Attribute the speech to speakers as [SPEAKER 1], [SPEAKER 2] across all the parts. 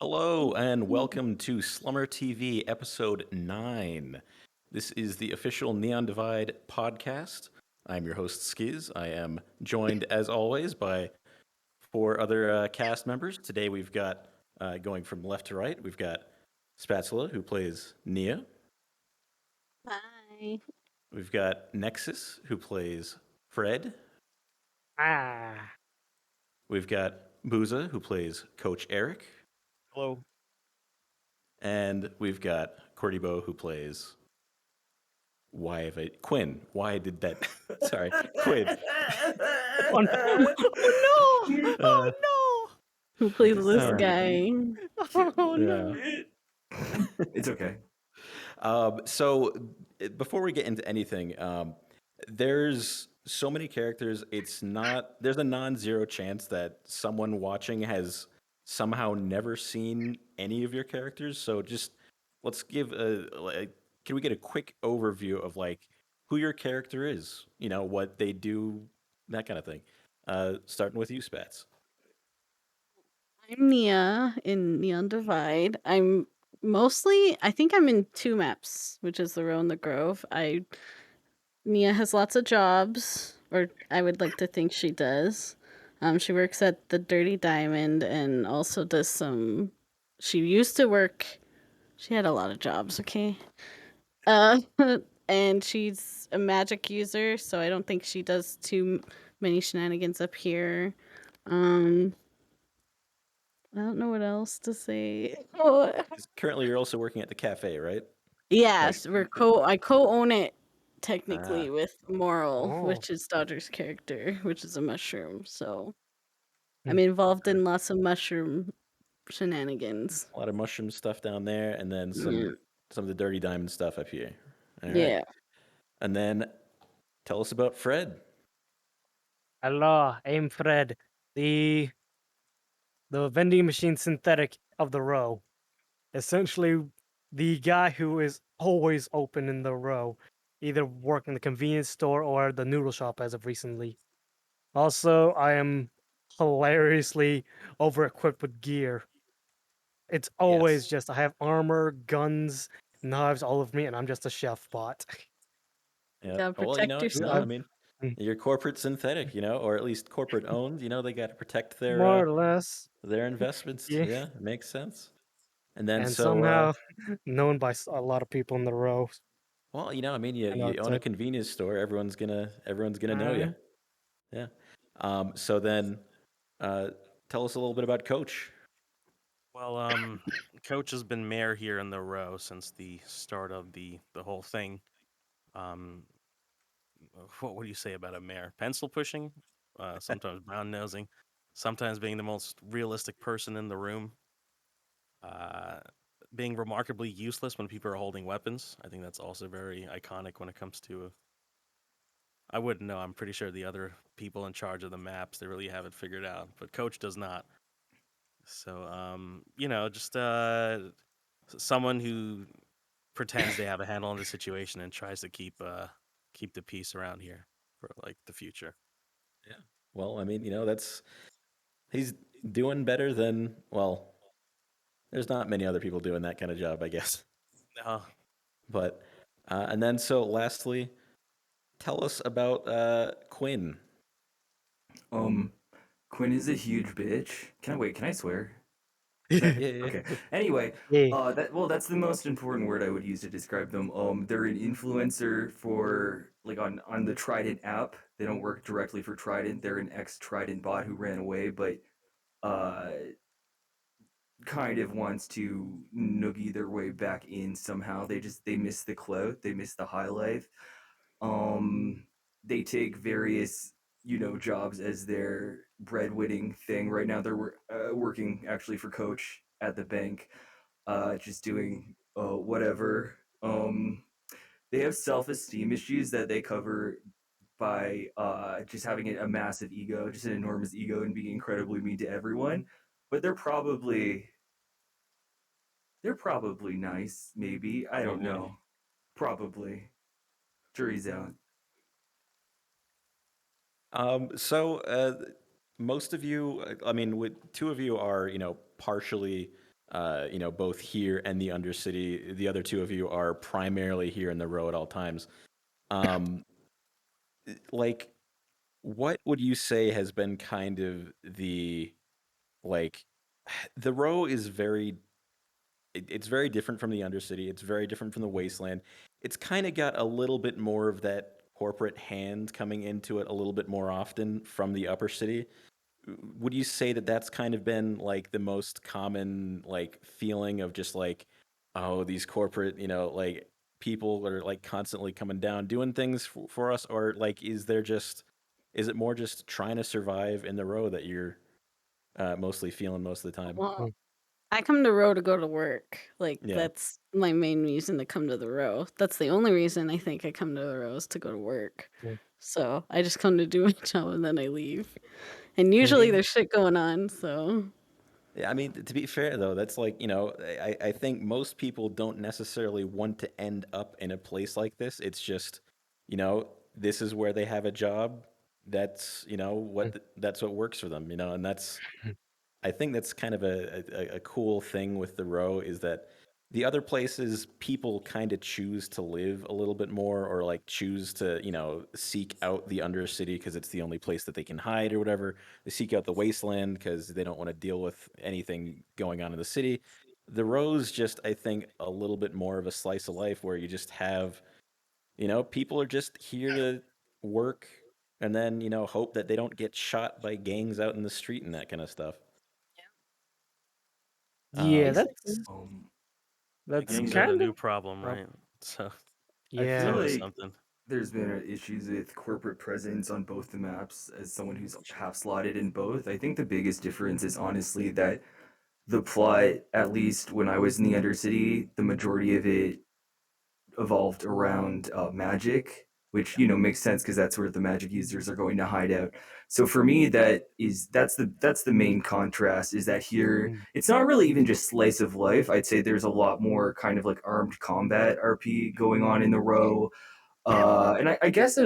[SPEAKER 1] Hello and welcome to SlummerTV episode 9. This is the official Neon Divide podcast. I'm your host, Skiz. I am joined, as always, by four other cast members. Today we've got, going from left to right, we've got Spatula, who plays Nia.
[SPEAKER 2] Hi.
[SPEAKER 1] We've got Nexus, who plays Fred.
[SPEAKER 3] Ah,
[SPEAKER 1] We've got Booza, who plays Coach Eric.
[SPEAKER 3] hello.
[SPEAKER 1] And we've got Cordybo, who plays Quinn? Why did that? Sorry, Quinn.
[SPEAKER 3] Oh no! Oh no!
[SPEAKER 2] Who plays this
[SPEAKER 1] Sorry.
[SPEAKER 2] guy?
[SPEAKER 3] Oh no!
[SPEAKER 4] It's okay.
[SPEAKER 1] So before we get into anything, there's so many characters. There's a non-zero chance that someone watching has somehow never seen any of your characters. So just let's give can we get a quick overview of like who your character is? You know, what they do, that kind of thing. Starting with you, Spats.
[SPEAKER 2] I'm Nia in Neon Divide. I think I'm in two maps, which is the Row and the Grove. Nia has lots of jobs, or I would like to think she does. She works at the Dirty Diamond and also does some. She used to work. She had a lot of jobs. Okay. Uh, and she's a magic user, so I don't think she does too many shenanigans up here. I don't know what else to say. Oh,
[SPEAKER 1] 'Cause currently, you're also working at the cafe, right?
[SPEAKER 2] yes, I co-own it technically
[SPEAKER 1] Ah.
[SPEAKER 2] with Moral,
[SPEAKER 3] Oh.
[SPEAKER 2] which is Dodger's character, which is a mushroom. So I'm
[SPEAKER 3] Hmm.
[SPEAKER 2] involved in lots of mushroom shenanigans.
[SPEAKER 1] A lot of mushroom stuff down there, and then
[SPEAKER 2] Yeah.
[SPEAKER 1] some of the Dirty Diamond stuff up here. All right.
[SPEAKER 2] Yeah.
[SPEAKER 1] And then tell us about Fred.
[SPEAKER 3] Hello, I'm Fred, the vending machine synthetic of the row. Essentially, the guy who is always open in the row, either working the convenience store or the noodle shop as of recently. Also, I am hilariously over-equipped with gear. It's always
[SPEAKER 1] Yes.
[SPEAKER 3] just I have armor, guns, knives, all of me, and I'm just a chef bot.
[SPEAKER 1] Yeah.
[SPEAKER 2] Gotta
[SPEAKER 1] Well,
[SPEAKER 2] protect
[SPEAKER 1] no,
[SPEAKER 2] yourself.
[SPEAKER 1] I mean,
[SPEAKER 3] Mm.
[SPEAKER 1] you're corporate synthetic, or at least corporate owned. They got to protect
[SPEAKER 3] More or less.
[SPEAKER 1] their investments.
[SPEAKER 3] Yeah.
[SPEAKER 1] Yeah, it makes sense. And then
[SPEAKER 3] And
[SPEAKER 1] so,
[SPEAKER 3] somehow known by a lot of people in the row.
[SPEAKER 1] well, I mean,
[SPEAKER 3] I know
[SPEAKER 1] you
[SPEAKER 3] it's
[SPEAKER 1] own a convenience store. Everyone's gonna know you. Yeah. So then, tell us a little bit about Coach.
[SPEAKER 5] Well, Coach has been mayor here in the row since the start of the whole thing. What do you say about a mayor? Pencil pushing, sometimes brown nosing, sometimes being the most realistic person in the room, being remarkably useless when people are holding weapons. I think that's also very iconic when it comes to. I wouldn't know. I'm pretty sure the other people in charge of the maps, they really have it figured out, but Coach does not. So, just someone who pretends they have a handle on the situation and tries to keep the peace around here for like the future.
[SPEAKER 1] Yeah. Well, I mean, he's doing better than, well, there's not many other people doing that kind of job, I guess.
[SPEAKER 5] No,
[SPEAKER 1] But and then so lastly, tell us about Quinn.
[SPEAKER 4] Quinn is a huge bitch. Can I swear?
[SPEAKER 1] Yeah.
[SPEAKER 4] Okay. Anyway,
[SPEAKER 3] Yeah.
[SPEAKER 4] that's the most important word I would use to describe them. They're an influencer for like on the Trident app. They don't work directly for Trident. They're an ex-Trident bot who ran away, but uh kind of wants to noogie their way back in somehow. They miss the clout, they miss the high life. They take various jobs as their breadwinning thing. Right now, they're working actually for Coach at the bank, just doing whatever. They have self-esteem issues that they cover by just having a massive ego, just an enormous ego, and being incredibly mean to everyone. But they're probably nice, maybe. I don't
[SPEAKER 1] Probably.
[SPEAKER 4] know. Probably. Jury's out.
[SPEAKER 1] So most of you, I mean, two of you are, partially both here and the Undercity. The other two of you are primarily here in the row at all times. Um, like, what would you say has been kind of like, the row is it's very different from the Undercity. It's very different from the Wasteland. It's kind of got a little bit more of that corporate hand coming into it a little bit more often from the Upper City. Would you say that that's kind of been like the most common like feeling of just like, oh, these corporate, like people are like constantly coming down doing things for us, or like is it more just trying to survive in the row that you're mostly feeling most of the time?
[SPEAKER 2] Well,
[SPEAKER 3] Mm.
[SPEAKER 2] I come to row to go to work. Like
[SPEAKER 1] Yeah.
[SPEAKER 2] that's my main reason to come to the row. That's the only reason I think I come to the row is to go to work.
[SPEAKER 3] Mm.
[SPEAKER 2] So I just come to do my job and then I leave. And usually there's shit going on, so
[SPEAKER 1] Yeah, I mean, to be fair though, that's like, I think most people don't necessarily want to end up in a place like this. It's just, this is where they have a job. That's, that's what works for them, and I think that's kind of a cool thing with the row is that the other places people kind of choose to live a little bit more or like choose to, seek out the Undercity because it's the only place that they can hide or whatever. They seek out the wasteland because they don't want to deal with anything going on in the city. The row's just, I think, a little bit more of a slice of life where you just have, people are just here to work and then, hope that they don't get shot by gangs out in the street and that kind of stuff.
[SPEAKER 3] Yeah,
[SPEAKER 1] Um,
[SPEAKER 2] basically.
[SPEAKER 3] that's
[SPEAKER 5] Gangs are the
[SPEAKER 3] kind
[SPEAKER 5] new
[SPEAKER 3] of
[SPEAKER 5] problem,
[SPEAKER 3] oh,
[SPEAKER 5] right? So
[SPEAKER 4] I
[SPEAKER 5] it's
[SPEAKER 4] feel
[SPEAKER 3] yeah.
[SPEAKER 5] always
[SPEAKER 4] like
[SPEAKER 5] something.
[SPEAKER 4] there's been issues with corporate presence on both the maps as someone who's half slotted in both. I think the biggest difference is honestly that the plot, at least when I was in the Undercity, the majority of it evolved around magic, which makes sense because that's where the magic users are going to hide out. So for me, that's the main contrast. Is that here
[SPEAKER 3] Mm.
[SPEAKER 4] it's not really even just slice of life. I'd say there's a lot more kind of like armed combat RP going on in the row. And I guess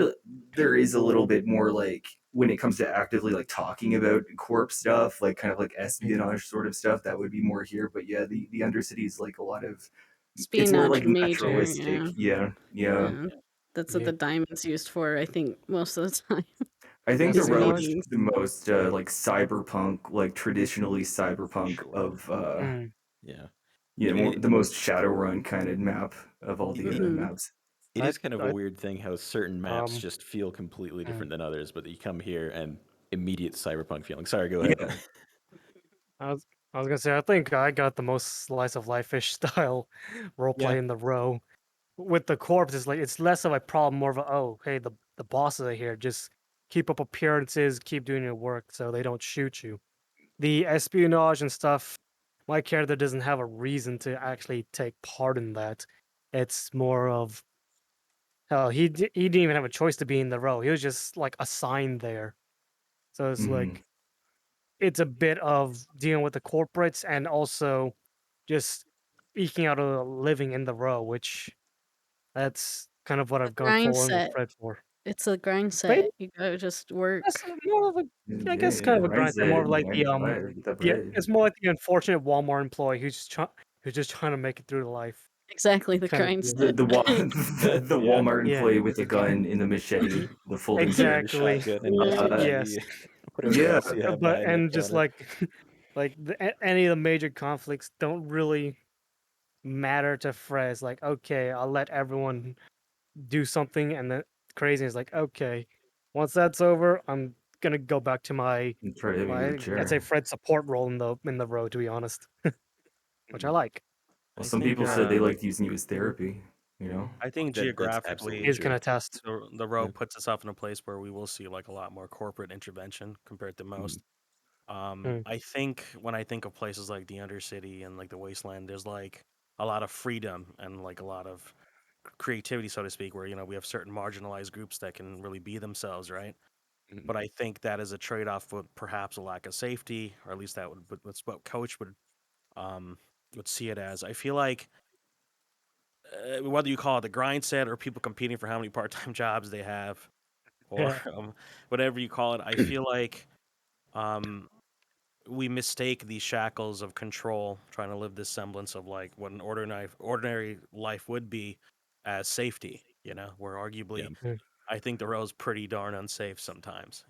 [SPEAKER 4] there is a little bit more like when it comes to actively like talking about corp stuff, like kind of like espionage sort of stuff, that would be more here. But yeah, the Undercity is like a lot of it's more
[SPEAKER 2] Espionage
[SPEAKER 4] like
[SPEAKER 2] major,
[SPEAKER 4] naturalistic.
[SPEAKER 2] yeah.
[SPEAKER 4] Yeah.
[SPEAKER 2] Yeah. That's what
[SPEAKER 3] Yeah.
[SPEAKER 2] the diamond's used for, I think, most of the time.
[SPEAKER 4] I think the
[SPEAKER 2] Is
[SPEAKER 4] row is
[SPEAKER 3] Espionage.
[SPEAKER 2] mating.
[SPEAKER 4] the most like cyberpunk, like traditionally cyberpunk
[SPEAKER 1] Sure.
[SPEAKER 4] of
[SPEAKER 3] Mm.
[SPEAKER 1] Yeah.
[SPEAKER 4] yeah,
[SPEAKER 1] I mean,
[SPEAKER 4] the most Shadowrun kind of map of all
[SPEAKER 1] it,
[SPEAKER 4] the
[SPEAKER 1] it,
[SPEAKER 2] Hmm.
[SPEAKER 4] maps.
[SPEAKER 1] it
[SPEAKER 3] I
[SPEAKER 1] is kind of a
[SPEAKER 3] I
[SPEAKER 1] weird thing how certain maps
[SPEAKER 3] um
[SPEAKER 1] just feel completely
[SPEAKER 3] mm.
[SPEAKER 1] different than others, but you come here and immediate cyberpunk feeling. Sorry, go ahead.
[SPEAKER 4] Yeah.
[SPEAKER 3] I was I was gonna say I think I got the most slice of life-ish style
[SPEAKER 1] Yeah.
[SPEAKER 3] roleplay in the row. With the corpse, it's like it's less of a problem, more of a oh, hey, the bosses are here. Just keep up appearances, keep doing your work so they don't shoot you. The espionage and stuff, my character doesn't have a reason to actually take part in that. It's more of hell, he didn't even have a choice to be in the row. He was just like assigned there. So it's
[SPEAKER 4] Mhm.
[SPEAKER 3] like it's a bit of dealing with the corporates and also just eking out a living in the row, which that's kind of what
[SPEAKER 2] A
[SPEAKER 3] I've gone
[SPEAKER 2] grind
[SPEAKER 3] full on with
[SPEAKER 2] set.
[SPEAKER 3] Fred for.
[SPEAKER 2] It's a grind
[SPEAKER 3] But
[SPEAKER 2] set. You gotta just
[SPEAKER 3] that's
[SPEAKER 2] work.
[SPEAKER 3] more of a, I
[SPEAKER 4] Yeah,
[SPEAKER 3] guess, kind of a
[SPEAKER 4] Ryan
[SPEAKER 3] grind. More
[SPEAKER 4] said
[SPEAKER 3] of like
[SPEAKER 4] 9 to 5, get that
[SPEAKER 3] yeah,
[SPEAKER 4] bread.
[SPEAKER 3] it's more like the unfortunate Walmart employee who's just trying to make it through life
[SPEAKER 2] Exactly the
[SPEAKER 3] kind of
[SPEAKER 2] grind
[SPEAKER 3] deal.
[SPEAKER 4] The
[SPEAKER 2] set.
[SPEAKER 4] the the
[SPEAKER 1] Yeah.
[SPEAKER 4] Walmart
[SPEAKER 3] Yeah,
[SPEAKER 4] employee with the gun and the machete, the folding
[SPEAKER 1] Yeah,
[SPEAKER 4] chair.
[SPEAKER 1] the
[SPEAKER 3] exactly.
[SPEAKER 1] shotgun and
[SPEAKER 4] Uh,
[SPEAKER 3] Yes,
[SPEAKER 1] whatever
[SPEAKER 4] yeah,
[SPEAKER 1] else you have
[SPEAKER 3] but
[SPEAKER 1] behind the
[SPEAKER 3] and just
[SPEAKER 1] counter.
[SPEAKER 3] like any of the major conflicts don't really matter to Fred. It's like okay, I'll let everyone do something, and then crazy is like okay, once that's over, I'm gonna go back to my
[SPEAKER 4] and try to hit me with a
[SPEAKER 3] I'd say
[SPEAKER 4] chair.
[SPEAKER 3] Fred support role in the row, to be honest, which I like.
[SPEAKER 4] Well,
[SPEAKER 5] I
[SPEAKER 4] some
[SPEAKER 5] think
[SPEAKER 4] people said they liked using you as therapy. You know.
[SPEAKER 5] I think
[SPEAKER 1] That's absolutely
[SPEAKER 5] geographically
[SPEAKER 3] He's
[SPEAKER 1] true.
[SPEAKER 3] gonna test.
[SPEAKER 5] the row
[SPEAKER 1] Yeah.
[SPEAKER 5] puts itself in a place where we will see like a lot more corporate intervention compared to most.
[SPEAKER 3] Mm.
[SPEAKER 5] I think when I think of places like the Undercity and like the Wasteland, there's like a lot of freedom and like a lot of creativity, so to speak, where we have certain marginalized groups that can really be themselves, right?
[SPEAKER 1] Mhm.
[SPEAKER 5] But I think that is a trade-off with perhaps a lack of safety, or at least that's what Coach would see it as. I feel like whether you call it the grind set or people competing for how many part-time jobs they have, or
[SPEAKER 3] Yeah.
[SPEAKER 5] whatever you call it, I feel like um, we mistake these shackles of control, trying to live this semblance of like what an ordinary life would be, as safety. Where
[SPEAKER 1] Yeah.
[SPEAKER 5] arguably, I think the row's pretty darn unsafe sometimes.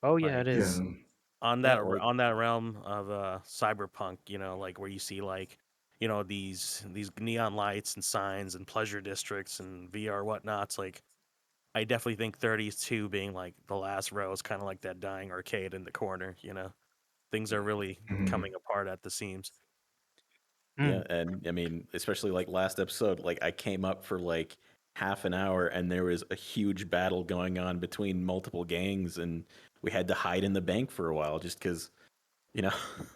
[SPEAKER 3] Oh yeah,
[SPEAKER 5] Like
[SPEAKER 3] it is.
[SPEAKER 4] Yeah.
[SPEAKER 5] on
[SPEAKER 1] Yeah,
[SPEAKER 5] that
[SPEAKER 1] like
[SPEAKER 5] on that realm of cyberpunk, like where you see like these neon lights and signs and pleasure districts and VR whatnots. Like I definitely think 32 being like the last row is kind of like that dying arcade in the corner. Things are really
[SPEAKER 4] Mhm.
[SPEAKER 5] coming apart at the seams.
[SPEAKER 1] yeah,
[SPEAKER 3] Mm.
[SPEAKER 1] and I mean, especially like last episode, like I came up for like half an hour and there was a huge battle going on between multiple gangs and we had to hide in the bank for a while just because, you know,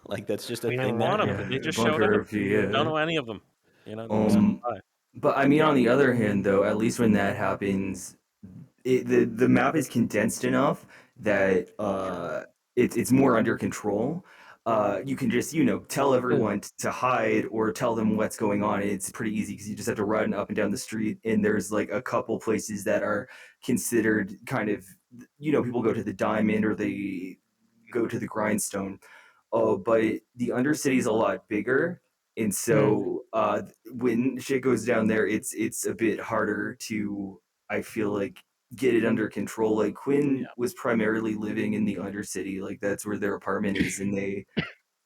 [SPEAKER 1] like that's just a
[SPEAKER 3] I know,
[SPEAKER 1] thing that
[SPEAKER 3] right?
[SPEAKER 5] Want them?
[SPEAKER 4] Yeah,
[SPEAKER 5] They
[SPEAKER 1] happened.
[SPEAKER 4] a
[SPEAKER 5] just showed
[SPEAKER 4] bunker
[SPEAKER 5] up.
[SPEAKER 4] of yeah.
[SPEAKER 5] Don't know any of them. Just
[SPEAKER 4] Um,
[SPEAKER 5] hi.
[SPEAKER 4] but I mean, on the other hand, though, at least when that happens, the map is condensed enough that it's more under control. You can just tell
[SPEAKER 3] Mm.
[SPEAKER 4] everyone to hide or tell them what's going on. It's pretty easy because you just have to run up and down the street. And there's like a couple places that are considered kind of people go to the diamond or they go to the grindstone. Oh, but the Undercity is a lot bigger, and
[SPEAKER 3] Mm.
[SPEAKER 4] so when shit goes down there, it's a bit harder to, I feel like, get it under control. Like Quinn
[SPEAKER 1] Yeah.
[SPEAKER 4] was primarily living in the Undercity, like that's where their apartment is, and they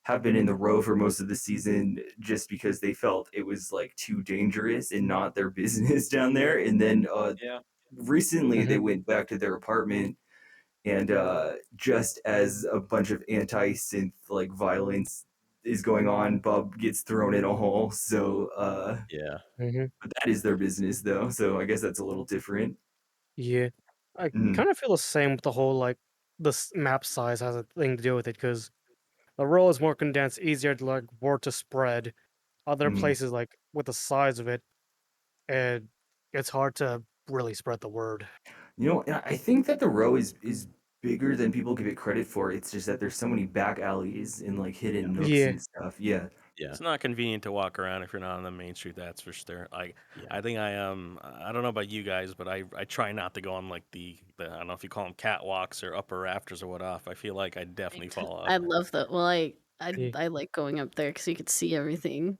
[SPEAKER 4] have been in the row for most of the season just because they felt it was like too dangerous and not their business down there. And then
[SPEAKER 1] Yeah.
[SPEAKER 4] recently they
[SPEAKER 3] Mhm.
[SPEAKER 4] went back to their apartment and just as a bunch of anti-synth like violence is going on, Bob gets thrown in a hole. So
[SPEAKER 1] Yeah.
[SPEAKER 3] Mhm.
[SPEAKER 4] but that is their business though, so I guess that's a little different.
[SPEAKER 3] Yeah. I
[SPEAKER 4] Mm,
[SPEAKER 3] kind of feel the same with the whole like map size has a thing to do with it because the role is more condensed, easier to like word to spread. Other
[SPEAKER 4] mm.
[SPEAKER 3] places like with the size of it, and it's hard to really spread the word.
[SPEAKER 4] I think that the row is bigger than people give it credit for. It's just that there's so many back alleys and like hidden nooks
[SPEAKER 3] Yeah.
[SPEAKER 4] and stuff. Yeah.
[SPEAKER 1] Yeah.
[SPEAKER 5] It's not convenient to walk around if you're not on the main street. That's for sure. Like
[SPEAKER 1] Yeah.
[SPEAKER 5] I think I don't know about you guys, but I try not to go on like the I don't know if you call them catwalks or upper rafters or what off. I feel like I definitely fall off.
[SPEAKER 2] I love that. Well,
[SPEAKER 3] Yeah.
[SPEAKER 2] I like going up there because you could see everything.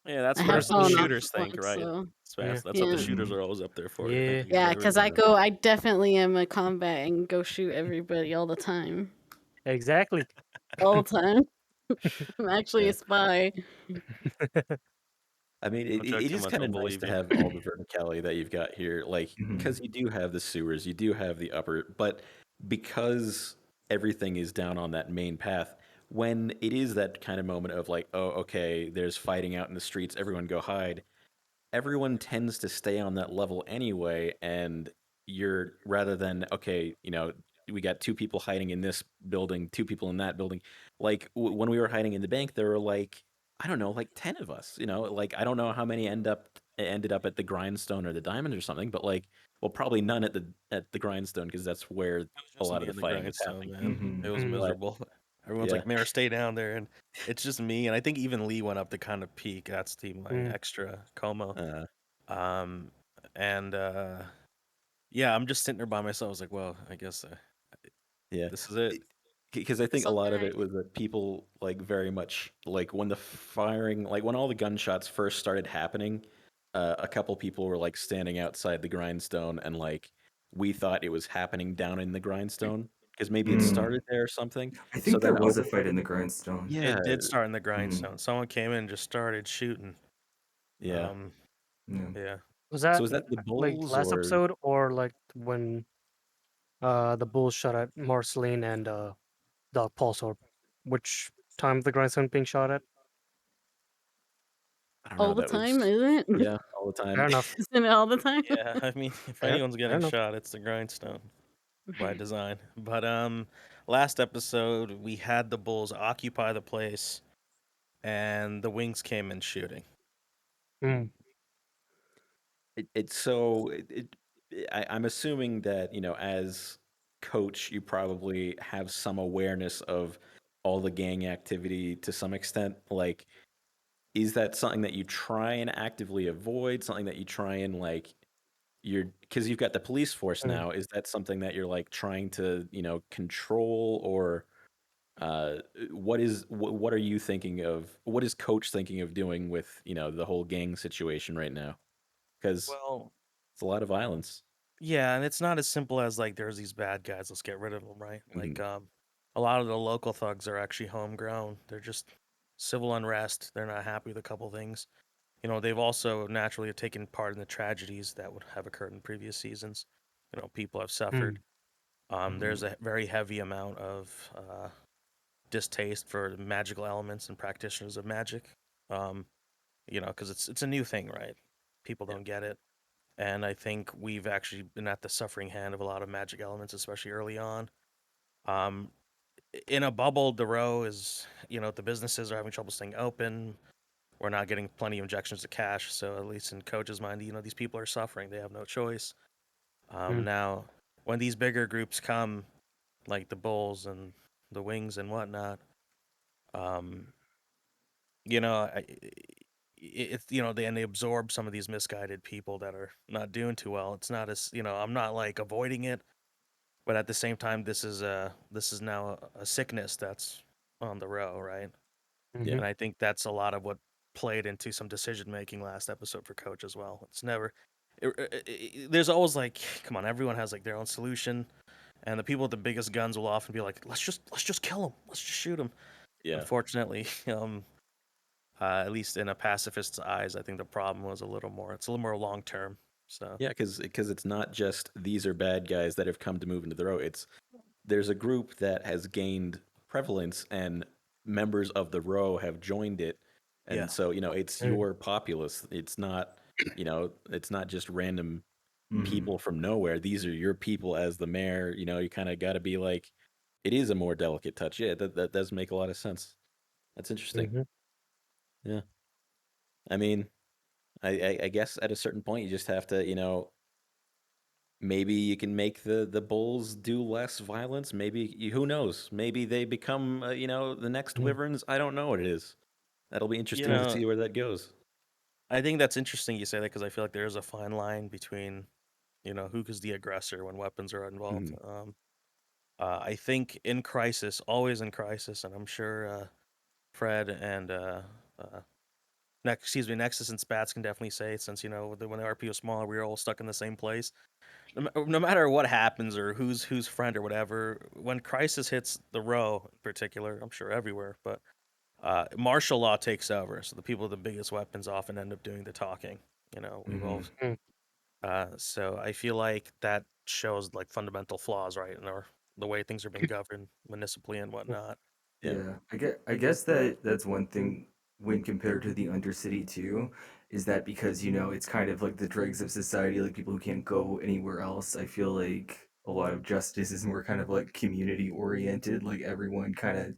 [SPEAKER 5] Yeah,
[SPEAKER 2] I
[SPEAKER 5] that's what
[SPEAKER 2] have
[SPEAKER 5] the
[SPEAKER 3] Personally,
[SPEAKER 2] fallen off
[SPEAKER 5] shooters think,
[SPEAKER 2] once,
[SPEAKER 5] right?
[SPEAKER 2] so
[SPEAKER 3] yeah.
[SPEAKER 5] That's what the
[SPEAKER 2] yeah,
[SPEAKER 5] shooters
[SPEAKER 4] Mhm.
[SPEAKER 5] are always up there for. They think
[SPEAKER 3] Yeah.
[SPEAKER 5] you can get
[SPEAKER 2] yeah. Because
[SPEAKER 5] everything.
[SPEAKER 2] I definitely am a combat and go shoot everybody all the time,
[SPEAKER 3] Exactly.
[SPEAKER 2] all the time. I'm actually
[SPEAKER 1] Yeah.
[SPEAKER 2] a spy.
[SPEAKER 1] I mean,
[SPEAKER 5] Don't joke
[SPEAKER 1] it
[SPEAKER 5] too
[SPEAKER 1] is
[SPEAKER 5] much,
[SPEAKER 1] kind
[SPEAKER 5] I'll
[SPEAKER 1] of nice
[SPEAKER 5] believe
[SPEAKER 1] to
[SPEAKER 5] you.
[SPEAKER 1] have all the verticality that you've got here, like
[SPEAKER 4] Mhm.
[SPEAKER 1] because you do have the sewers, you do have the upper, but because everything is down on that main path, when it is that kind of moment of like, oh, okay, there's fighting out in the streets, everyone go hide, everyone tends to stay on that level anyway, and you're rather than okay, we got two people hiding in this building, two people in that building. Like when we were hiding in the bank, there were like I don't know, like 10 of us. Like I don't know how many ended up at the grindstone or the diamond or something, but like well, probably none at the grindstone because that's where
[SPEAKER 5] It was
[SPEAKER 1] a
[SPEAKER 5] just
[SPEAKER 1] lot of
[SPEAKER 5] me
[SPEAKER 1] the
[SPEAKER 5] in the
[SPEAKER 1] fighting is
[SPEAKER 5] grindstone,
[SPEAKER 1] happening.
[SPEAKER 5] man. It
[SPEAKER 4] Mhm.
[SPEAKER 5] was
[SPEAKER 3] Mm.
[SPEAKER 1] But
[SPEAKER 5] miserable. Everyone's
[SPEAKER 1] yeah,
[SPEAKER 5] like, "Mayor, stay down there," and it's just me. And I think even Lee went up to kind of peek. That's my
[SPEAKER 3] Mm.
[SPEAKER 5] extra como.
[SPEAKER 1] uh,
[SPEAKER 5] Um, and yeah, I'm just sitting there by myself. I was like, "Well, I guess
[SPEAKER 1] yeah.
[SPEAKER 5] this is it."
[SPEAKER 1] Because I think a
[SPEAKER 2] Something
[SPEAKER 1] lot of
[SPEAKER 2] I
[SPEAKER 1] it was that people like very much like when the firing, like when all the gunshots first started happening, a couple people were like standing outside the grindstone and like we thought it was happening down in the grindstone because maybe it
[SPEAKER 4] Mm.
[SPEAKER 1] started there or something.
[SPEAKER 4] I
[SPEAKER 1] So
[SPEAKER 4] think there
[SPEAKER 1] then,
[SPEAKER 4] was a fight in the grindstone.
[SPEAKER 1] yeah,
[SPEAKER 5] It did start in the
[SPEAKER 4] Mm.
[SPEAKER 5] grindstone. Someone came in and just started shooting.
[SPEAKER 1] yeah.
[SPEAKER 5] Um,
[SPEAKER 4] Yeah.
[SPEAKER 5] yeah.
[SPEAKER 3] Was
[SPEAKER 1] So
[SPEAKER 3] that
[SPEAKER 1] is that the
[SPEAKER 3] like
[SPEAKER 1] bulls
[SPEAKER 3] last
[SPEAKER 1] or
[SPEAKER 3] episode or like when the Bulls shot at Marceline and the Pulse Orb? Which time of the grindstone being shot at?
[SPEAKER 1] I don't know.
[SPEAKER 2] all the
[SPEAKER 1] That
[SPEAKER 2] time,
[SPEAKER 1] was
[SPEAKER 2] isn't it?
[SPEAKER 1] yeah, all the time.
[SPEAKER 3] Fair enough.
[SPEAKER 2] Isn't it all the time?
[SPEAKER 5] Yeah, I mean, if
[SPEAKER 3] Fair.
[SPEAKER 5] anyone's
[SPEAKER 3] Fair
[SPEAKER 5] getting
[SPEAKER 3] enough.
[SPEAKER 5] shot, it's the grindstone by design. But last episode we had the bulls occupy the place, and the wings came in shooting.
[SPEAKER 3] Mm.
[SPEAKER 1] It's so I'm assuming that as coach, you probably have some awareness of all the gang activity to some extent. Like, is that something that you try and actively avoid? Something that you try and like you're because you've got the police force
[SPEAKER 3] Mm.
[SPEAKER 1] now. Is that something that you're like trying to control or what are you thinking of? What is Coach thinking of doing with the whole gang situation right now? Because
[SPEAKER 5] Well,
[SPEAKER 1] it's a lot of violence.
[SPEAKER 5] yeah, and it's not as simple as like there's these bad guys, let's get rid of them, right?
[SPEAKER 1] Mhm.
[SPEAKER 5] Like a lot of the local thugs are actually homegrown. They're just civil unrest. They're not happy with a couple things. They've also naturally taken part in the tragedies that would have occurred in previous seasons. People have suffered. There's a very heavy amount of distaste for the magical elements and practitioners of magic. Um, because it's a new thing, right? People
[SPEAKER 1] Yeah.
[SPEAKER 5] don't get it. And I think we've actually been at the suffering hand of a lot of magic elements, especially early on. Um, in a bubble, the row is, the businesses are having trouble staying open. We're not getting plenty of injections of cash. So at least in Coach's mind, these people are suffering. They have no choice. Now, when these bigger groups come, like the Bulls and the Wings and whatnot, um, you know, it's they absorb some of these misguided people that are not doing too well. It's not as I'm not like avoiding it, but at the same time, this is now a sickness that's on the row, right?
[SPEAKER 1] Yeah.
[SPEAKER 5] And I think that's a lot of what played into some decision making last episode for Coach as well. It's never there's always like, come on, everyone has like their own solution, and the people with the biggest guns will often be like, let's just kill him, let's just shoot him.
[SPEAKER 1] Yeah.
[SPEAKER 5] Unfortunately, at least in a pacifist's eyes, I think the problem was it's a little more long term. So
[SPEAKER 1] Yeah, because it's not just these are bad guys that have come to move into the row. There's a group that has gained prevalence, and members of the row have joined it,
[SPEAKER 5] yeah,
[SPEAKER 1] and so it's your populace. It's not just random
[SPEAKER 4] Mm-hmm.
[SPEAKER 1] people from nowhere. These are your people as the mayor. You kind of got to be like, it is a more delicate touch. Yeah, that does make a lot of sense. That's interesting. Yeah, I mean, I guess at a certain point you just have to maybe you can make the bulls do less violence. Maybe who knows? Maybe they become the next wyverns. I don't know what it is. That'll be
[SPEAKER 5] you
[SPEAKER 1] interesting to
[SPEAKER 5] know,
[SPEAKER 1] see where that goes.
[SPEAKER 5] I think that's interesting you say that because I feel like there is a fine line between who is the aggressor when weapons are involved.
[SPEAKER 1] Mhm.
[SPEAKER 5] I think in crisis, always in crisis, and I'm sure Fred and uh, Nexus and Spats can definitely say, since when the RP was smaller, we were all stuck in the same place. No matter what happens or who's friend or whatever, when crisis hits the row in particular, I'm sure everywhere, but martial law takes over. So the people with the biggest weapons often end up doing the talking. We've all.
[SPEAKER 4] Mm-hmm.
[SPEAKER 5] So I feel like that shows like fundamental flaws, right, in the way things are being governed municipally and whatnot.
[SPEAKER 1] Yeah.
[SPEAKER 4] Yeah, I guess that's one thing when compared to the Undercity too, is that because it's kind of like the dregs of society, like people who can't go anywhere else. I feel like a lot of justice is more kind of like community oriented, like everyone kind of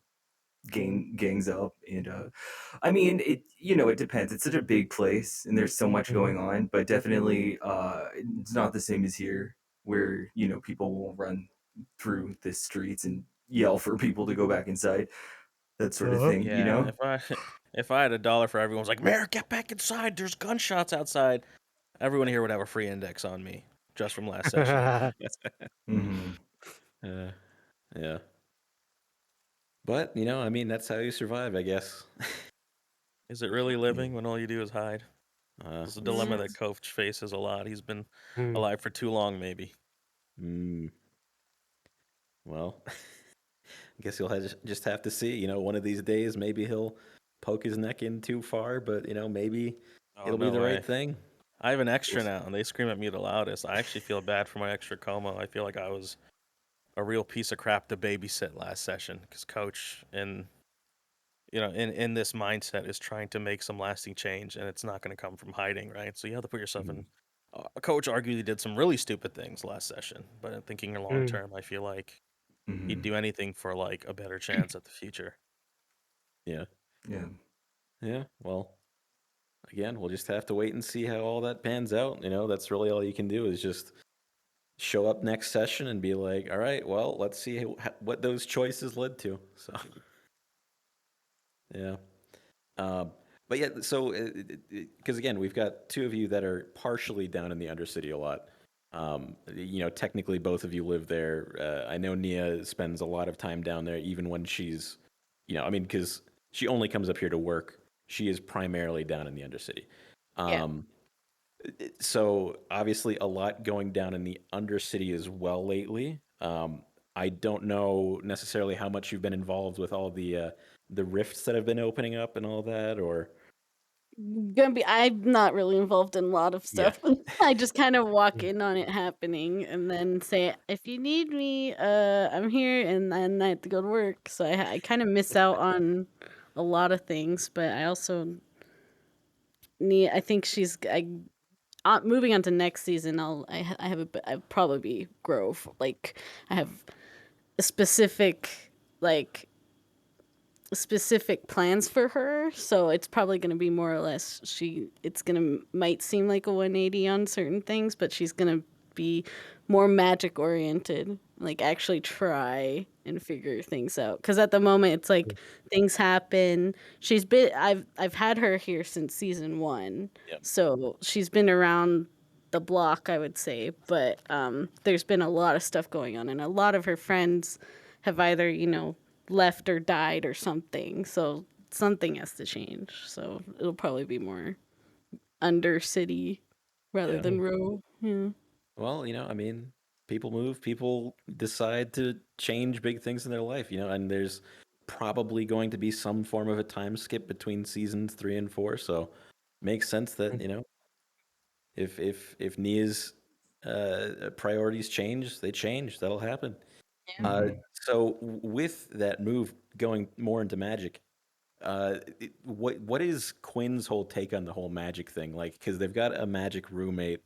[SPEAKER 4] gangs up and I mean it depends. It's such a big place and there's so much going on, but definitely it's not the same as here where people will run through the streets and yell for people to go back inside, that sort of thing,
[SPEAKER 5] Yeah, if I if I had $1 for everyone's like, Mayor, get back inside. There's gunshots outside. Everyone here would have a free index on me just from last session.
[SPEAKER 4] Mm-hmm.
[SPEAKER 1] Uh, yeah. But I mean, that's how you survive, I guess.
[SPEAKER 5] Is it really
[SPEAKER 4] Yeah.
[SPEAKER 5] living when all you do is hide? This is a dilemma
[SPEAKER 2] Yeah.
[SPEAKER 5] that Coach faces a lot. He's been alive for too long, maybe.
[SPEAKER 1] Mm, well, I guess you'll just have to see. One of these days, maybe he'll poke his neck in too far, but maybe
[SPEAKER 5] Oh,
[SPEAKER 1] it'll be
[SPEAKER 5] no
[SPEAKER 1] the
[SPEAKER 5] way.
[SPEAKER 1] right thing.
[SPEAKER 5] I have an
[SPEAKER 1] We'll
[SPEAKER 5] extra now, and they scream at me the loudest. I actually feel bad for my extra coma. I feel like I was a real piece of crap to babysit last session because Coach in this mindset is trying to make some lasting change, and it's not going to come from hiding, right? So you have to put yourself in. Coach arguably did some really stupid things last session, but in thinking long term, I feel like he'd
[SPEAKER 4] Mm-hmm.
[SPEAKER 5] do anything for like a better chance at the future.
[SPEAKER 1] Yeah.
[SPEAKER 4] Yeah.
[SPEAKER 1] Yeah. Well, again, we'll just have to wait and see how all that pans out. That's really all you can do is just show up next session and be like, all right, well, let's see what those choices led to. So, yeah. Um, but yeah, so because again, we've got two of you that are partially down in the Undercity a lot. Technically both of you live there. I know Nia spends a lot of time down there, even when she's, because she only comes up here to work. She is primarily down in the Undercity.
[SPEAKER 2] Yeah.
[SPEAKER 1] So obviously a lot going down in the Undercity as well lately. I don't know necessarily how much you've been involved with all the rifts that have been opening up and all that, or
[SPEAKER 2] I'm not really involved in a lot of
[SPEAKER 1] yeah,
[SPEAKER 2] stuff. I just kind of walk in on it happening and then say, if you need me, I'm here, and then I have to go to work. So I kind of miss out on a lot of things, but I also need, I think moving on to next season, I have I'll probably be Grove. Like, I have a specific plans for her, so it's probably going to be more or less it's going to might seem like a 180 on certain things, but she's going to be more magic oriented, like actually try and figure things out, cuz at the moment it's like things happen. I've had her here since season 1.
[SPEAKER 1] Yep.
[SPEAKER 2] So she's been around the block, I would say, but there's been a lot of stuff going on, and a lot of her friends have either, left or died or something. So something has to change. So it'll probably be more Undercity rather
[SPEAKER 1] Yeah.
[SPEAKER 2] than Row. Yeah.
[SPEAKER 1] Well, people move, people decide to change big things in their life, and there's probably going to be some form of a time skip between seasons 3 and 4. So makes sense that, if Nia's priorities change, they change. That'll happen.
[SPEAKER 4] Mhm.
[SPEAKER 1] So with that move going more into magic, what is Quinn's whole take on the whole magic thing? Like, because they've got a magic roommate.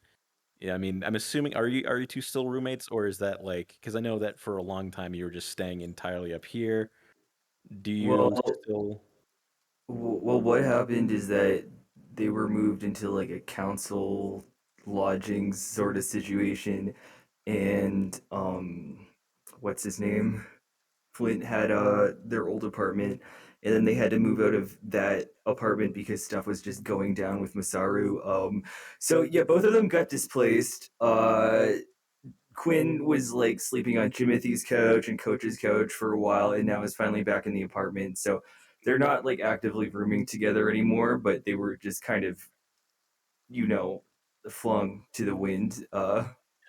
[SPEAKER 1] Yeah, I mean, I'm assuming, are you two still roommates, or is that like, because I know that for a long time you were just staying entirely up here. Do you
[SPEAKER 4] Well,
[SPEAKER 1] still?
[SPEAKER 4] well, what happened is that they were moved into like a council lodgings sort of situation, and what's his name? Flint had their old apartment, and then they had to move out of that apartment because stuff was just going down with Masaru. So yeah, both of them got displaced. Quinn was like sleeping on Timothy's couch and Coach's couch for a while, and now is finally back in the apartment. So they're not like actively rooming together anymore, but they were just kind of, you know, flung to the wind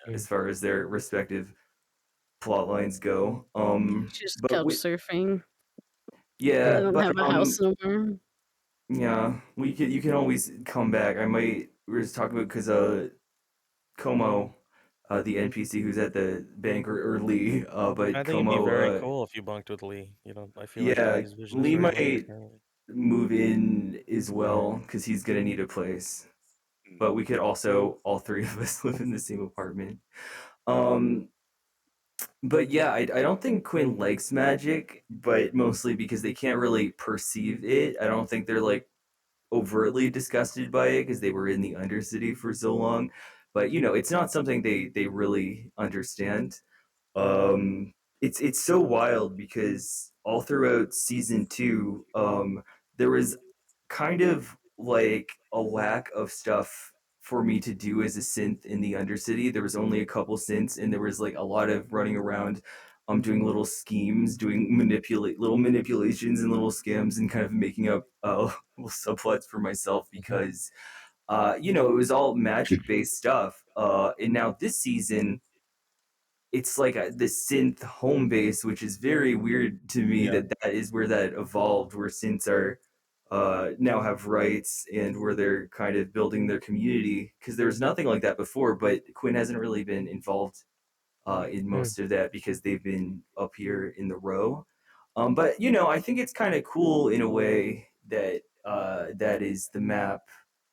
[SPEAKER 4] as far as their respective plot lines go.
[SPEAKER 2] She's
[SPEAKER 4] But
[SPEAKER 2] couch
[SPEAKER 4] we,
[SPEAKER 2] surfing. They
[SPEAKER 4] yeah,
[SPEAKER 2] don't
[SPEAKER 4] but
[SPEAKER 2] have a house no more.
[SPEAKER 4] yeah, we can. You can always come back. I might. We were just talking about because Como, the NPC who's at the bank, or Lee,
[SPEAKER 5] I
[SPEAKER 4] but
[SPEAKER 5] think it'd be
[SPEAKER 4] Como,
[SPEAKER 5] very cool if you bunked with Lee. I feel like
[SPEAKER 4] yeah,
[SPEAKER 5] Lee's vision is
[SPEAKER 4] Lee
[SPEAKER 5] very limited
[SPEAKER 4] might
[SPEAKER 5] currently.
[SPEAKER 4] move in as well because he's gonna need a place. But we could also all three of us live in the same apartment. Um, but yeah, I don't think Quinn likes magic, but mostly because they can't really perceive it. I don't think they're like overtly disgusted by it because they were in the Undercity for so long. But it's not something they really understand. Um, it's so wild because all throughout season 2, there was kind of like a lack of stuff for me to do as a synth in the Undercity. There was only a couple synths, and there was like a lot of running around, doing little schemes, doing little manipulations and little scams, and kind of making up little subplots for myself because it was all magic based stuff. And now this season it's like the synth home base, which is very weird to me
[SPEAKER 1] Yeah.
[SPEAKER 4] that is where that evolved, where synths are now have rights and where they're kind of building their community because there was nothing like that before. But Quinn hasn't really been involved in most of that because they've been up here in the row. But I think it's kind of cool in a way that that is the map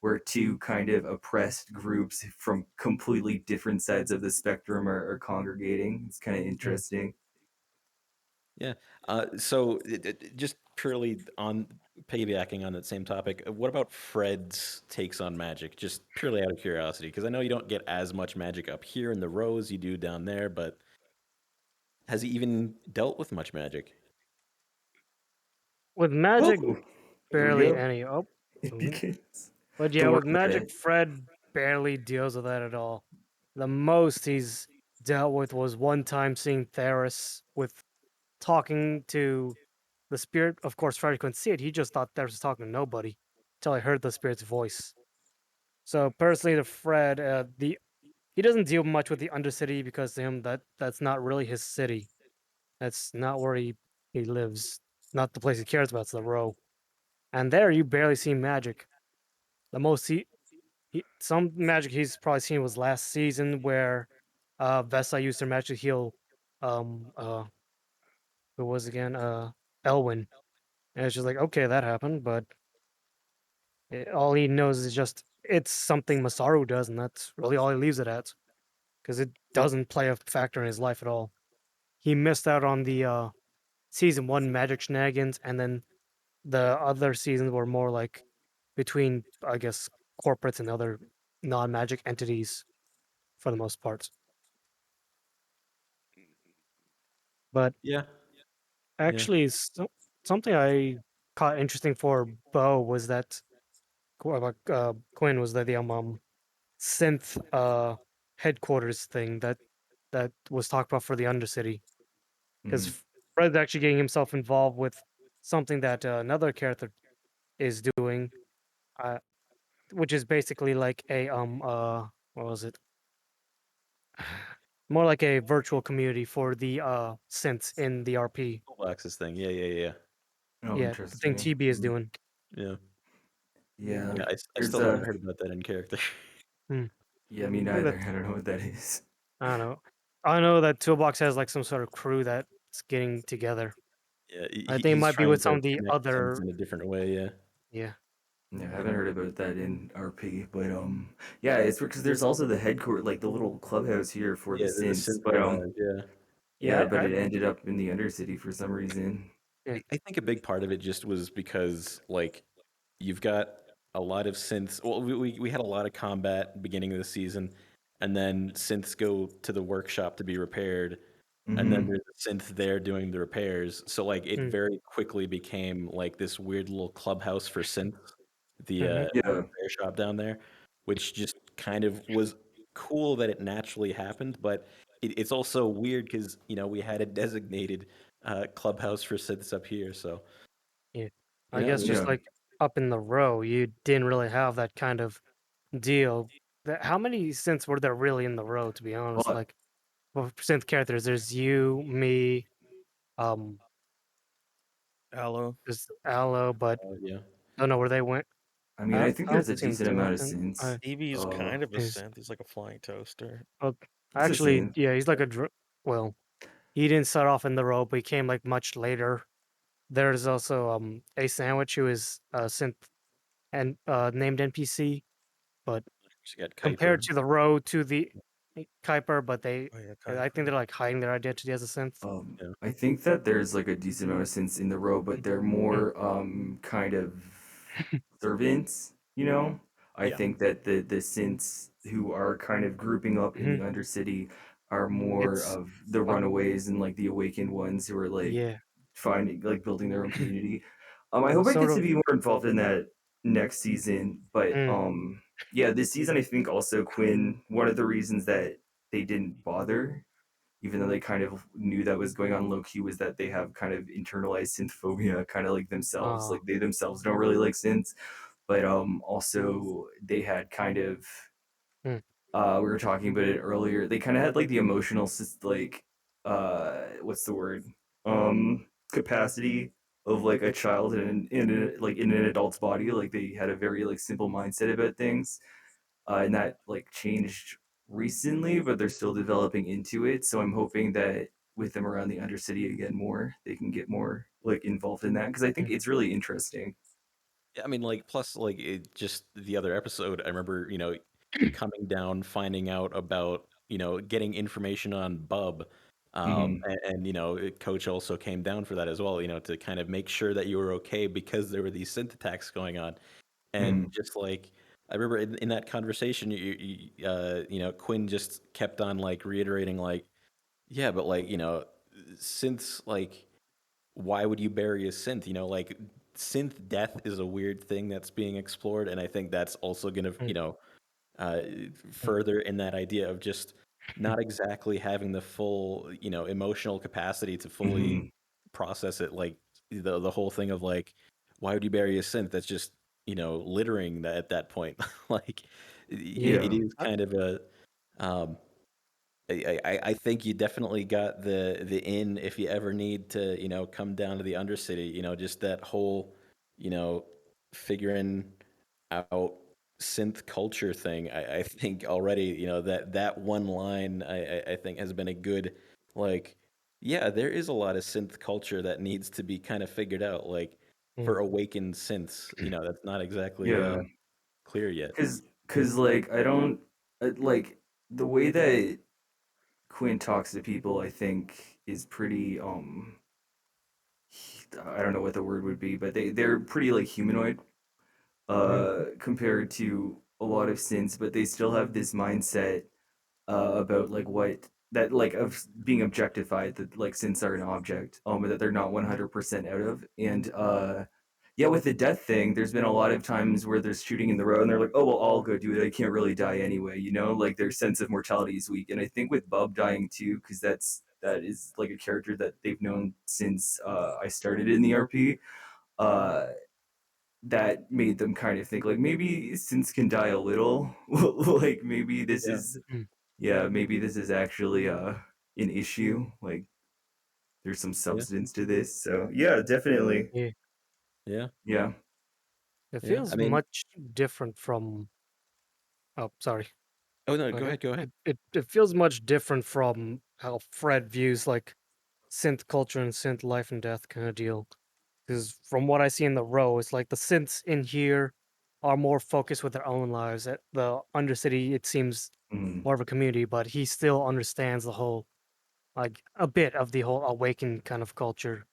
[SPEAKER 4] where two kind of oppressed groups from completely different sides of the spectrum are congregating. It's kind of interesting.
[SPEAKER 1] Yeah. So just purely on piggybacking on that same topic, what about Fred's takes on magic? Just purely out of curiosity, because I know you don't get as much magic up here in the rows you do down there, but has he even dealt with much magic?
[SPEAKER 3] With
[SPEAKER 4] Whoa!
[SPEAKER 3] magic,
[SPEAKER 4] Here we
[SPEAKER 3] barely
[SPEAKER 4] go.
[SPEAKER 3] any. Oh,
[SPEAKER 4] It
[SPEAKER 3] mhm.
[SPEAKER 4] begins.
[SPEAKER 3] But yeah,
[SPEAKER 4] Don't worry
[SPEAKER 3] with
[SPEAKER 4] about
[SPEAKER 3] magic,
[SPEAKER 4] it.
[SPEAKER 3] Fred barely deals with that at all. The most he's dealt with was one time seeing Theris with talking to the spirit. Of course, Freddy couldn't see it. He just thought Theris was talking to nobody until he heard the spirit's voice. So personally, to Fred, he doesn't deal much with the Undercity because to him that's not really his city. That's not where he lives. Not the place he cares about. It's the row. And there, you barely see magic. The most he some magic he's probably seen was last season where Vesa used her magic to heal um uh who was it again Elwyn. And it's just like, okay, that happened, but all he knows is just it's something Masaru does, and that's really all he leaves it at because it doesn't play a factor in his life at all. He missed out on the season one magic shenanigans, and then the other seasons were more like between, I guess, corporates and other non-magic entities for the most part. But
[SPEAKER 1] Yeah.
[SPEAKER 3] actually, something I caught interesting for Bo was that Quinn was that the synth headquarters thing that was talked about for the Undercity
[SPEAKER 4] Mhm.
[SPEAKER 3] because Fred's actually getting himself involved with something that another character is doing, uh, which is basically like a what was it? More like a virtual community for the synths in the RP.
[SPEAKER 1] Full access thing. Yeah.
[SPEAKER 4] Oh,
[SPEAKER 3] Yeah, the thing
[SPEAKER 4] interesting.
[SPEAKER 3] TB is doing.
[SPEAKER 1] Yeah.
[SPEAKER 4] Yeah,
[SPEAKER 1] Yeah. I
[SPEAKER 4] there's
[SPEAKER 1] still haven't heard about that in character.
[SPEAKER 3] Hmm.
[SPEAKER 4] yeah, me
[SPEAKER 3] I think
[SPEAKER 4] neither.
[SPEAKER 3] that
[SPEAKER 4] I don't know what that is.
[SPEAKER 3] I don't know. I know that Toolbox has like some sort of crew that's getting together.
[SPEAKER 1] Yeah.
[SPEAKER 3] I think it
[SPEAKER 1] He's
[SPEAKER 3] might be with
[SPEAKER 1] trying
[SPEAKER 3] some
[SPEAKER 1] to
[SPEAKER 3] of the
[SPEAKER 1] connect things
[SPEAKER 3] other.
[SPEAKER 1] in a different way. Yeah.
[SPEAKER 3] Yeah.
[SPEAKER 4] Yeah, I haven't heard about that in RP, but yeah, it's because there's also the headquarters, like the little clubhouse here for the
[SPEAKER 1] Yeah. The
[SPEAKER 4] synths,
[SPEAKER 1] synth
[SPEAKER 4] but
[SPEAKER 1] garage. Yeah.
[SPEAKER 4] yeah,
[SPEAKER 3] Yeah.
[SPEAKER 4] but it ended up in the Undercity for some reason.
[SPEAKER 3] Yeah.
[SPEAKER 1] I think a big part of it just was because like you've got a lot of synths. Well, we had a lot of combat beginning of the season, and then synths go to the workshop to be repaired, and then
[SPEAKER 4] Mm-hmm.
[SPEAKER 1] there's a synth there doing the repairs. So like it
[SPEAKER 3] Mm,
[SPEAKER 1] very quickly became like this weird little clubhouse for synths,
[SPEAKER 3] mhm.
[SPEAKER 1] the
[SPEAKER 4] Yeah.
[SPEAKER 1] repair shop down there, which just kind of was cool that it naturally happened, but it's also weird because we had a designated clubhouse for synths up here. So
[SPEAKER 3] Yeah. I
[SPEAKER 1] yeah, I
[SPEAKER 3] guess
[SPEAKER 1] mean,
[SPEAKER 3] just
[SPEAKER 4] Yeah.
[SPEAKER 3] like up in the row, you didn't really have that kind of deal. How many synths were there really in the row? To be honest,
[SPEAKER 4] Well,
[SPEAKER 3] like well, synth characters. There's you, me, um,
[SPEAKER 5] Hello.
[SPEAKER 3] there's Aloe, but
[SPEAKER 1] yeah.
[SPEAKER 3] I don't know where they went.
[SPEAKER 4] I mean, I think
[SPEAKER 3] I don't
[SPEAKER 4] there's a
[SPEAKER 3] see him
[SPEAKER 4] decent
[SPEAKER 3] too
[SPEAKER 4] amount of
[SPEAKER 3] often.
[SPEAKER 4] synths.
[SPEAKER 5] Evie's
[SPEAKER 4] Uh,
[SPEAKER 5] kind of a
[SPEAKER 3] Is
[SPEAKER 5] synth. He's like a flying toaster.
[SPEAKER 3] well,
[SPEAKER 4] he's a
[SPEAKER 3] actually,
[SPEAKER 4] synth.
[SPEAKER 3] yeah, he's like well, he didn't start off in the row, but he came like much later. There's also a sandwich who is a synth and named NPC, but
[SPEAKER 1] You got
[SPEAKER 3] compared
[SPEAKER 1] Kuiper.
[SPEAKER 3] to the row to the Kuiper, but
[SPEAKER 5] Oh yeah,
[SPEAKER 3] I think
[SPEAKER 5] Kuiper.
[SPEAKER 3] they're like hiding their identity as a synth.
[SPEAKER 1] Yeah.
[SPEAKER 4] I think that there's like a decent amount of synths in the row, but they're
[SPEAKER 3] Mm,
[SPEAKER 4] more kind of servants, you know? I
[SPEAKER 5] Yeah.
[SPEAKER 4] think that the synths who are kind of grouping up in the
[SPEAKER 3] mhm.
[SPEAKER 4] Undercity are more
[SPEAKER 3] It's
[SPEAKER 4] of the runaways and like the awakened ones who are like
[SPEAKER 3] yeah,
[SPEAKER 4] finding like building their own community. I
[SPEAKER 3] well,
[SPEAKER 4] hope I get
[SPEAKER 3] sort
[SPEAKER 4] to
[SPEAKER 3] of.
[SPEAKER 4] be more involved in that next season, but
[SPEAKER 3] Mm,
[SPEAKER 4] yeah, this season I think also Quinn, one of the reasons that they didn't bother, even though they kind of knew that was going on low key, was that they have kind of internalized synth phobia, kind of like themselves.
[SPEAKER 3] uh,
[SPEAKER 4] Like they themselves don't really like synths, but also they had kind of
[SPEAKER 3] mm,
[SPEAKER 4] we were talking about it earlier. They kind of had like the emotional like what's the word capacity of like a child in an adult's body. Like they had a very like simple mindset about things, and that like changed recently, but they're still developing into it. So I'm hoping that with them around the Undercity again more, they can get more like involved in that because I think
[SPEAKER 3] mm,
[SPEAKER 4] it's really interesting.
[SPEAKER 1] Yeah, I mean, like, plus, like, it just the other episode, I remember, coming down, finding out about, getting information on Bub.
[SPEAKER 4] Hmm.
[SPEAKER 1] And Coach also came down for that as well, to kind of make sure that you were okay because there were these synth attacks going on. And
[SPEAKER 4] Hmm.
[SPEAKER 1] just like, I remember in that conversation, Quinn just kept on like reiterating, like, yeah, but like, synths, like, why would you bury a synth? Like synth death is a weird thing that's being explored, and I think that's also gonna,
[SPEAKER 3] mm,
[SPEAKER 1] uh, further in that idea of just not exactly having the full, emotional capacity to fully
[SPEAKER 4] Mhm.
[SPEAKER 1] process it. Like the whole thing of like, why would you bury a synth? That's just littering that at that point. Like it
[SPEAKER 4] Yeah.
[SPEAKER 1] is kind of a. Um, I think you definitely got the in if you ever need to come down to the Undercity. Just that whole you know figuring out synth culture thing. I think already that one line I think has been a good like yeah, there is a lot of synth culture that needs to be kind of figured out like
[SPEAKER 3] Mm.
[SPEAKER 1] for awakened synths. That's not exactly
[SPEAKER 4] Yeah.
[SPEAKER 1] clear yet.
[SPEAKER 4] Cause like I don't like the way that Quinn talks to people. I think is pretty I don't know what the word would be, but they're pretty like humanoid compared to a lot of synths, but they still have this mindset about like what that like of being objectified, that like synths are an object that they're not 100% out of. And yeah, with the death thing, there's been a lot of times where there's shooting in the road and they're like, oh well, I'll go do it, I can't really die anyway, like their sense of mortality is weak. And I think with Bub dying too, because that is like a character that they've known since I started in the RP, uh that made them kind of think like maybe synths can die a little. Like maybe this
[SPEAKER 1] Yeah.
[SPEAKER 4] is
[SPEAKER 3] Mm.
[SPEAKER 4] yeah, maybe this is actually an issue. Like there's some
[SPEAKER 1] Yeah.
[SPEAKER 4] substance to this. So yeah, definitely.
[SPEAKER 3] Yeah.
[SPEAKER 1] Yeah.
[SPEAKER 4] Yeah.
[SPEAKER 3] It
[SPEAKER 1] Yeah. I
[SPEAKER 3] feels
[SPEAKER 1] mean,
[SPEAKER 3] much different from. Oh, sorry.
[SPEAKER 1] oh no,
[SPEAKER 3] Go
[SPEAKER 1] go
[SPEAKER 3] ahead.
[SPEAKER 1] ahead. Go ahead.
[SPEAKER 3] It feels much different from how Fred views like synth culture and synth life and death kind of deal. Because from what I see in the row, it's like the synths in here are more focused with their own lives. At the Undercity, it seems
[SPEAKER 4] Mm,
[SPEAKER 3] more of a community, but he still understands the whole, like a bit of the whole awakened kind of culture.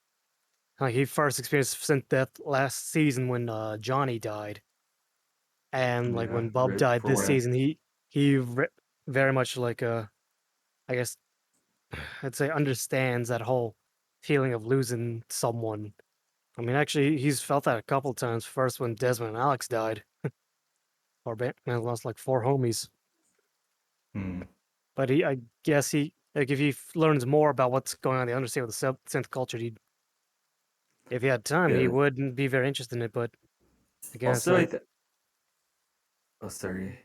[SPEAKER 3] Like he first experienced synth death last season when Johnny died, and like
[SPEAKER 4] yeah.
[SPEAKER 3] when Bob
[SPEAKER 4] Rip
[SPEAKER 3] died
[SPEAKER 4] for
[SPEAKER 3] this
[SPEAKER 4] one.
[SPEAKER 3] season, he very much like I guess I'd say understands that whole feeling of losing someone. I mean, actually, he's felt that a couple times. First, when Desmond and Alex died, or Batman lost like 4 homies.
[SPEAKER 4] Mm,
[SPEAKER 3] But I guess like if he learns more about what's going on in the Undersea with the synth culture, if he had time, he
[SPEAKER 4] yeah.
[SPEAKER 3] wouldn't be very interested in it. But again, it's
[SPEAKER 4] Also,
[SPEAKER 3] like
[SPEAKER 4] oh sorry.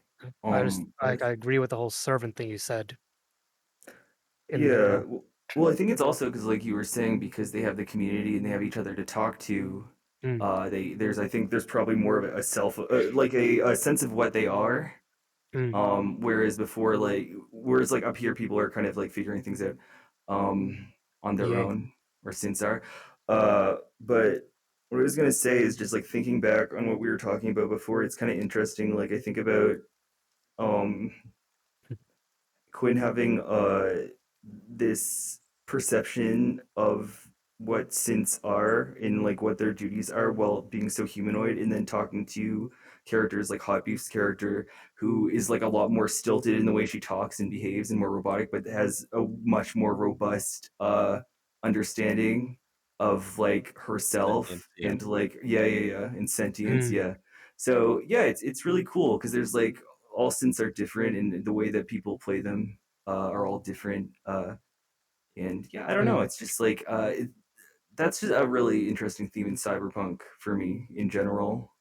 [SPEAKER 3] I agree with the whole servant thing you said in there
[SPEAKER 4] Yeah.
[SPEAKER 3] though.
[SPEAKER 4] Well, I think it's also because, like you were saying, because they have the community and they have each other to talk to.
[SPEAKER 3] Mm,
[SPEAKER 4] I think there's probably more of a self, like a sense of what they are.
[SPEAKER 3] mm,
[SPEAKER 4] Whereas like up here, people are kind of like figuring things out, um, on their
[SPEAKER 3] yeah.
[SPEAKER 4] own, or synths are. But what I was gonna say is just like thinking back on what we were talking about before. It's kind of interesting. Like I think about um Quinn having this perception of what synths are and like what their duties are while being so humanoid, and then talking to characters like Hot Beef's character, who is like a lot more stilted in the way she talks and behaves and more robotic, but has a much more robust understanding of like
[SPEAKER 1] Sentient.
[SPEAKER 4] herself
[SPEAKER 1] Yeah.
[SPEAKER 4] and like yeah and sentience,
[SPEAKER 3] Mm,
[SPEAKER 4] yeah. So yeah, it's really cool because there's like all synths are different and the way that people play them are all different. And yeah, I don't know.
[SPEAKER 3] mm,
[SPEAKER 4] It's just like that's just a really interesting theme in cyberpunk for me in general.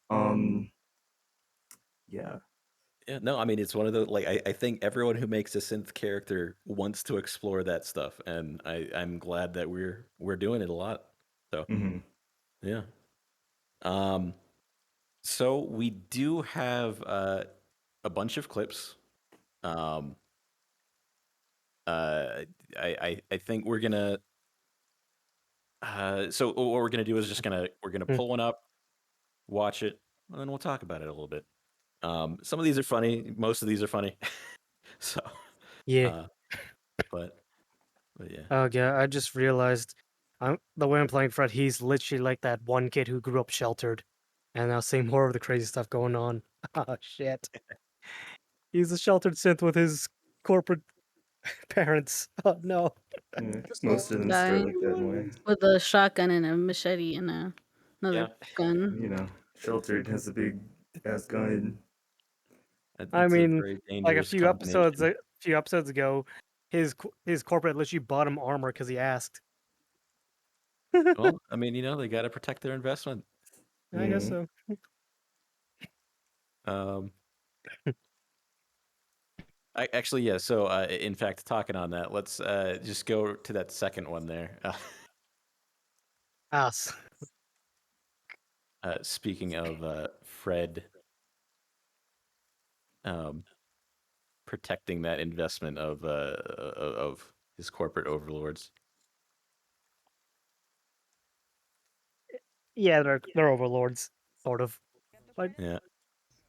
[SPEAKER 4] Yeah.
[SPEAKER 1] Yeah, no, I mean it's one of the like I think everyone who makes a synth character wants to explore that stuff, and I'm glad that we're doing it a lot. So
[SPEAKER 4] Hmm.
[SPEAKER 1] yeah. Um, so we do have a bunch of clips. Um, uh, I think we're gonna so what we're gonna do is just we're gonna
[SPEAKER 3] mm,
[SPEAKER 1] pull one up, watch it, and then we'll talk about it a little bit. Some of these are funny, most of these are funny. So,
[SPEAKER 3] yeah.
[SPEAKER 1] uh, but but yeah.
[SPEAKER 3] Oh yeah, I just realized the way I'm playing Fred, he's literally like that one kid who grew up sheltered and now seeing more of the crazy stuff going on. Oh shit. He's a sheltered synth with his corporate parents. Oh no.
[SPEAKER 4] Yeah, most
[SPEAKER 2] Almost
[SPEAKER 4] of them start
[SPEAKER 2] die
[SPEAKER 4] like that in a way.
[SPEAKER 2] with a shotgun and a machete and
[SPEAKER 1] Yeah.
[SPEAKER 2] another gun.
[SPEAKER 4] Sheltered has a big ass gun.
[SPEAKER 3] I
[SPEAKER 1] It's a
[SPEAKER 3] mean,
[SPEAKER 1] very
[SPEAKER 3] like
[SPEAKER 1] dangerous combination.
[SPEAKER 3] a few episodes ago, his corporate literally bought him armor because he asked.
[SPEAKER 1] Well, I mean, they got to protect their investment.
[SPEAKER 3] I guess
[SPEAKER 4] Mhm.
[SPEAKER 3] so.
[SPEAKER 1] Um, actually, yeah. So, in fact, talking on that, let's just go to that second one there.
[SPEAKER 3] Us.
[SPEAKER 1] Speaking of Fred um, protecting that investment of his corporate overlords.
[SPEAKER 3] Yeah, they're overlords, sort of. Like
[SPEAKER 1] Yeah.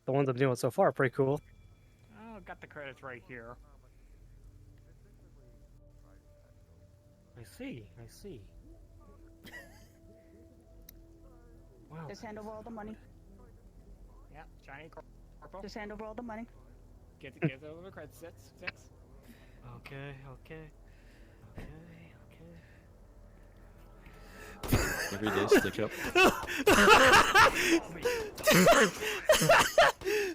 [SPEAKER 3] the ones I'm doing so far are pretty cool.
[SPEAKER 6] Oh, got the credits right here. I see. Wow.
[SPEAKER 7] Just hand over all the money.
[SPEAKER 6] Yeah, Johnny Corporal.
[SPEAKER 7] Just hand over all the money.
[SPEAKER 6] Get over the credits. Six. Okay.
[SPEAKER 1] Every day, stick up.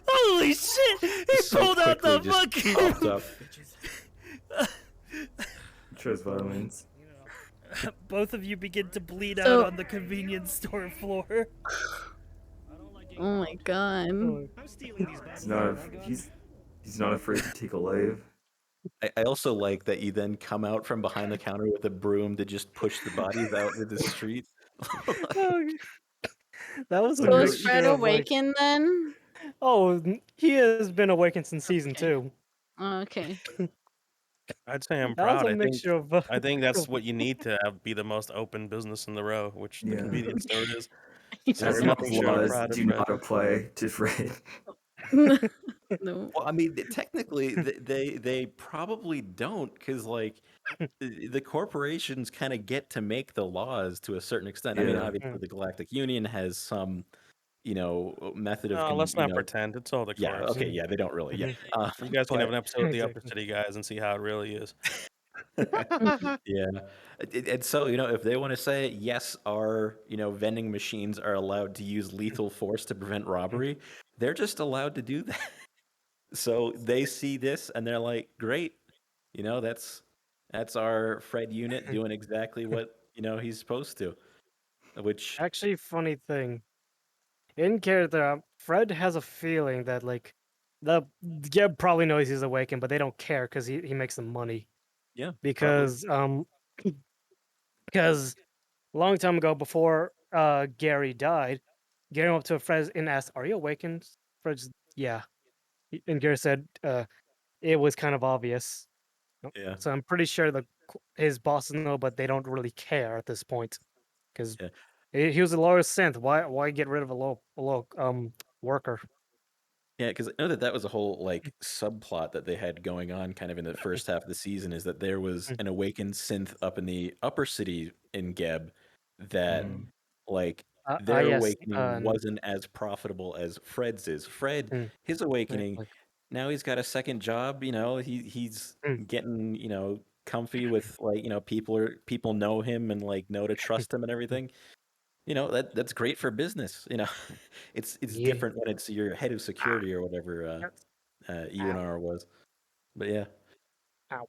[SPEAKER 8] Holy shit! He
[SPEAKER 1] So
[SPEAKER 8] pulled out the
[SPEAKER 1] quickly just popped up.
[SPEAKER 4] Chose violence.
[SPEAKER 8] Both of you begin to bleed
[SPEAKER 2] So-
[SPEAKER 8] out on the convenience store floor.
[SPEAKER 2] Oh my god.
[SPEAKER 6] I'm stealing these
[SPEAKER 4] He's not afraid to take a life.
[SPEAKER 1] I also like that you then come out from behind the counter with a broom to just push the bodies out into the street.
[SPEAKER 3] That was a
[SPEAKER 2] So is
[SPEAKER 3] mixture
[SPEAKER 2] Fred
[SPEAKER 3] of, like-
[SPEAKER 2] awakened then?
[SPEAKER 3] Oh, he has been awakened since season
[SPEAKER 2] Okay.
[SPEAKER 3] 2.
[SPEAKER 2] Oh, okay.
[SPEAKER 5] I'd say I'm
[SPEAKER 3] That was
[SPEAKER 5] proud.
[SPEAKER 3] a mixture of.
[SPEAKER 5] I think that's what you need to be the most open business in the row, which the
[SPEAKER 4] Yeah.
[SPEAKER 5] convenience store is.
[SPEAKER 4] Some
[SPEAKER 5] nothing short of
[SPEAKER 4] laws
[SPEAKER 5] proud of
[SPEAKER 4] do
[SPEAKER 5] Fred.
[SPEAKER 4] not apply to Fred.
[SPEAKER 2] No.
[SPEAKER 1] Well, I mean, technically, they probably don't, because like the corporations kind of get to make the laws to a certain extent. I mean,
[SPEAKER 4] Yeah.
[SPEAKER 1] obviously, the Galactic Union has some, method of.
[SPEAKER 5] No, let's not pretend. It's all the
[SPEAKER 1] Yeah.
[SPEAKER 5] cars.
[SPEAKER 1] Okay. Yeah, they don't really. Yeah.
[SPEAKER 5] You guys can have
[SPEAKER 1] but-
[SPEAKER 5] an episode of the
[SPEAKER 3] Exactly.
[SPEAKER 5] Upper City Guys and see how it really is.
[SPEAKER 1] Yeah. And so, if they want to say, yes, our, vending machines are allowed to use lethal force to prevent robbery, they're just allowed to do that. So they see this and they're like, great, that's our Fred unit doing exactly what, he's supposed to. Which,
[SPEAKER 3] Actually, funny thing. In character, Fred has a feeling that, like, the Geb probably knows he's awakened, but they don't care because he makes them money.
[SPEAKER 1] yeah.
[SPEAKER 3] Because because a long time ago, before Gary died, Gary went up to Fred and asked, "Are you awakened?" Fred's, "Yeah," and Gary said, "It was kind of obvious."
[SPEAKER 1] Yeah.
[SPEAKER 3] So I'm pretty sure his bosses know, but they don't really care at this point, because
[SPEAKER 1] Yeah.
[SPEAKER 3] he was the lowest synth. Why get rid of a low worker?
[SPEAKER 1] Yeah, because I know that was a whole like subplot that they had going on kind of in the first half of the season, is that there was an awakened synth up in the upper city in Geb that like their
[SPEAKER 3] Yes,
[SPEAKER 1] awakening wasn't as profitable as Fred's is. Fred,
[SPEAKER 3] Mm.
[SPEAKER 1] his awakening,
[SPEAKER 3] like-
[SPEAKER 1] now he's got a second job, he's
[SPEAKER 3] Mm.
[SPEAKER 1] getting, comfy with like, people know him and like know to trust him and everything. That's great for business. It's
[SPEAKER 3] Yeah.
[SPEAKER 1] different when it's your head of security or whatever UNR was. But yeah.
[SPEAKER 3] Ow.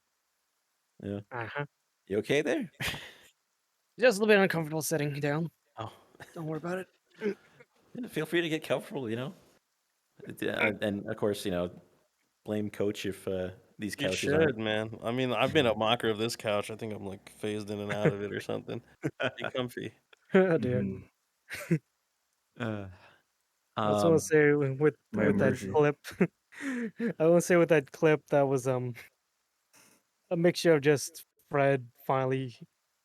[SPEAKER 1] Yeah.
[SPEAKER 3] Uh-huh.
[SPEAKER 1] You okay there?
[SPEAKER 3] Just a little bit uncomfortable sitting down.
[SPEAKER 1] Oh,
[SPEAKER 3] Don't worry about it.
[SPEAKER 1] yeah, feel free to get comfortable. And of course, blame Coach if these
[SPEAKER 5] You
[SPEAKER 1] couches
[SPEAKER 5] should,
[SPEAKER 1] aren't.
[SPEAKER 5] man. I mean, I've been a mocker of this couch. I think I'm like phased in and out of it or something. Be comfy.
[SPEAKER 3] Oh dear.
[SPEAKER 4] Mhm.
[SPEAKER 3] I just want to say with
[SPEAKER 4] My
[SPEAKER 3] that
[SPEAKER 4] emergency.
[SPEAKER 3] clip. I want to say with that clip that was a mixture of just Fred finally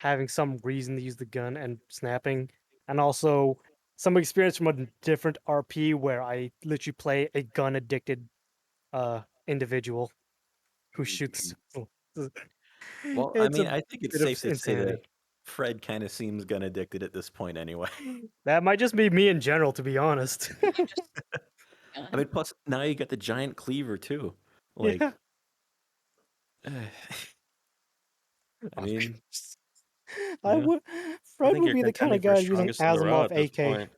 [SPEAKER 3] having some reason to use the gun and snapping, and also some experience from a different RP where I literally play a gun addicted individual who shoots.
[SPEAKER 1] Well, I
[SPEAKER 3] It's
[SPEAKER 1] mean,
[SPEAKER 3] a
[SPEAKER 1] I think it's
[SPEAKER 3] bit of
[SPEAKER 1] safe to say
[SPEAKER 3] insanity.
[SPEAKER 1] that Fred kind of seems gun addicted at this point anyway.
[SPEAKER 3] That might just be me in general, to be honest.
[SPEAKER 1] I mean, plus now you got the giant cleaver too. Like,
[SPEAKER 3] Yeah.
[SPEAKER 1] I mean,
[SPEAKER 3] I
[SPEAKER 1] yeah.
[SPEAKER 3] would.
[SPEAKER 5] I
[SPEAKER 3] Fred
[SPEAKER 5] think
[SPEAKER 3] would
[SPEAKER 5] you're
[SPEAKER 3] be the kind
[SPEAKER 5] contending
[SPEAKER 3] of
[SPEAKER 5] for
[SPEAKER 3] guy using
[SPEAKER 5] strongest in the row
[SPEAKER 3] Asimov
[SPEAKER 5] at this
[SPEAKER 3] AK.
[SPEAKER 5] point.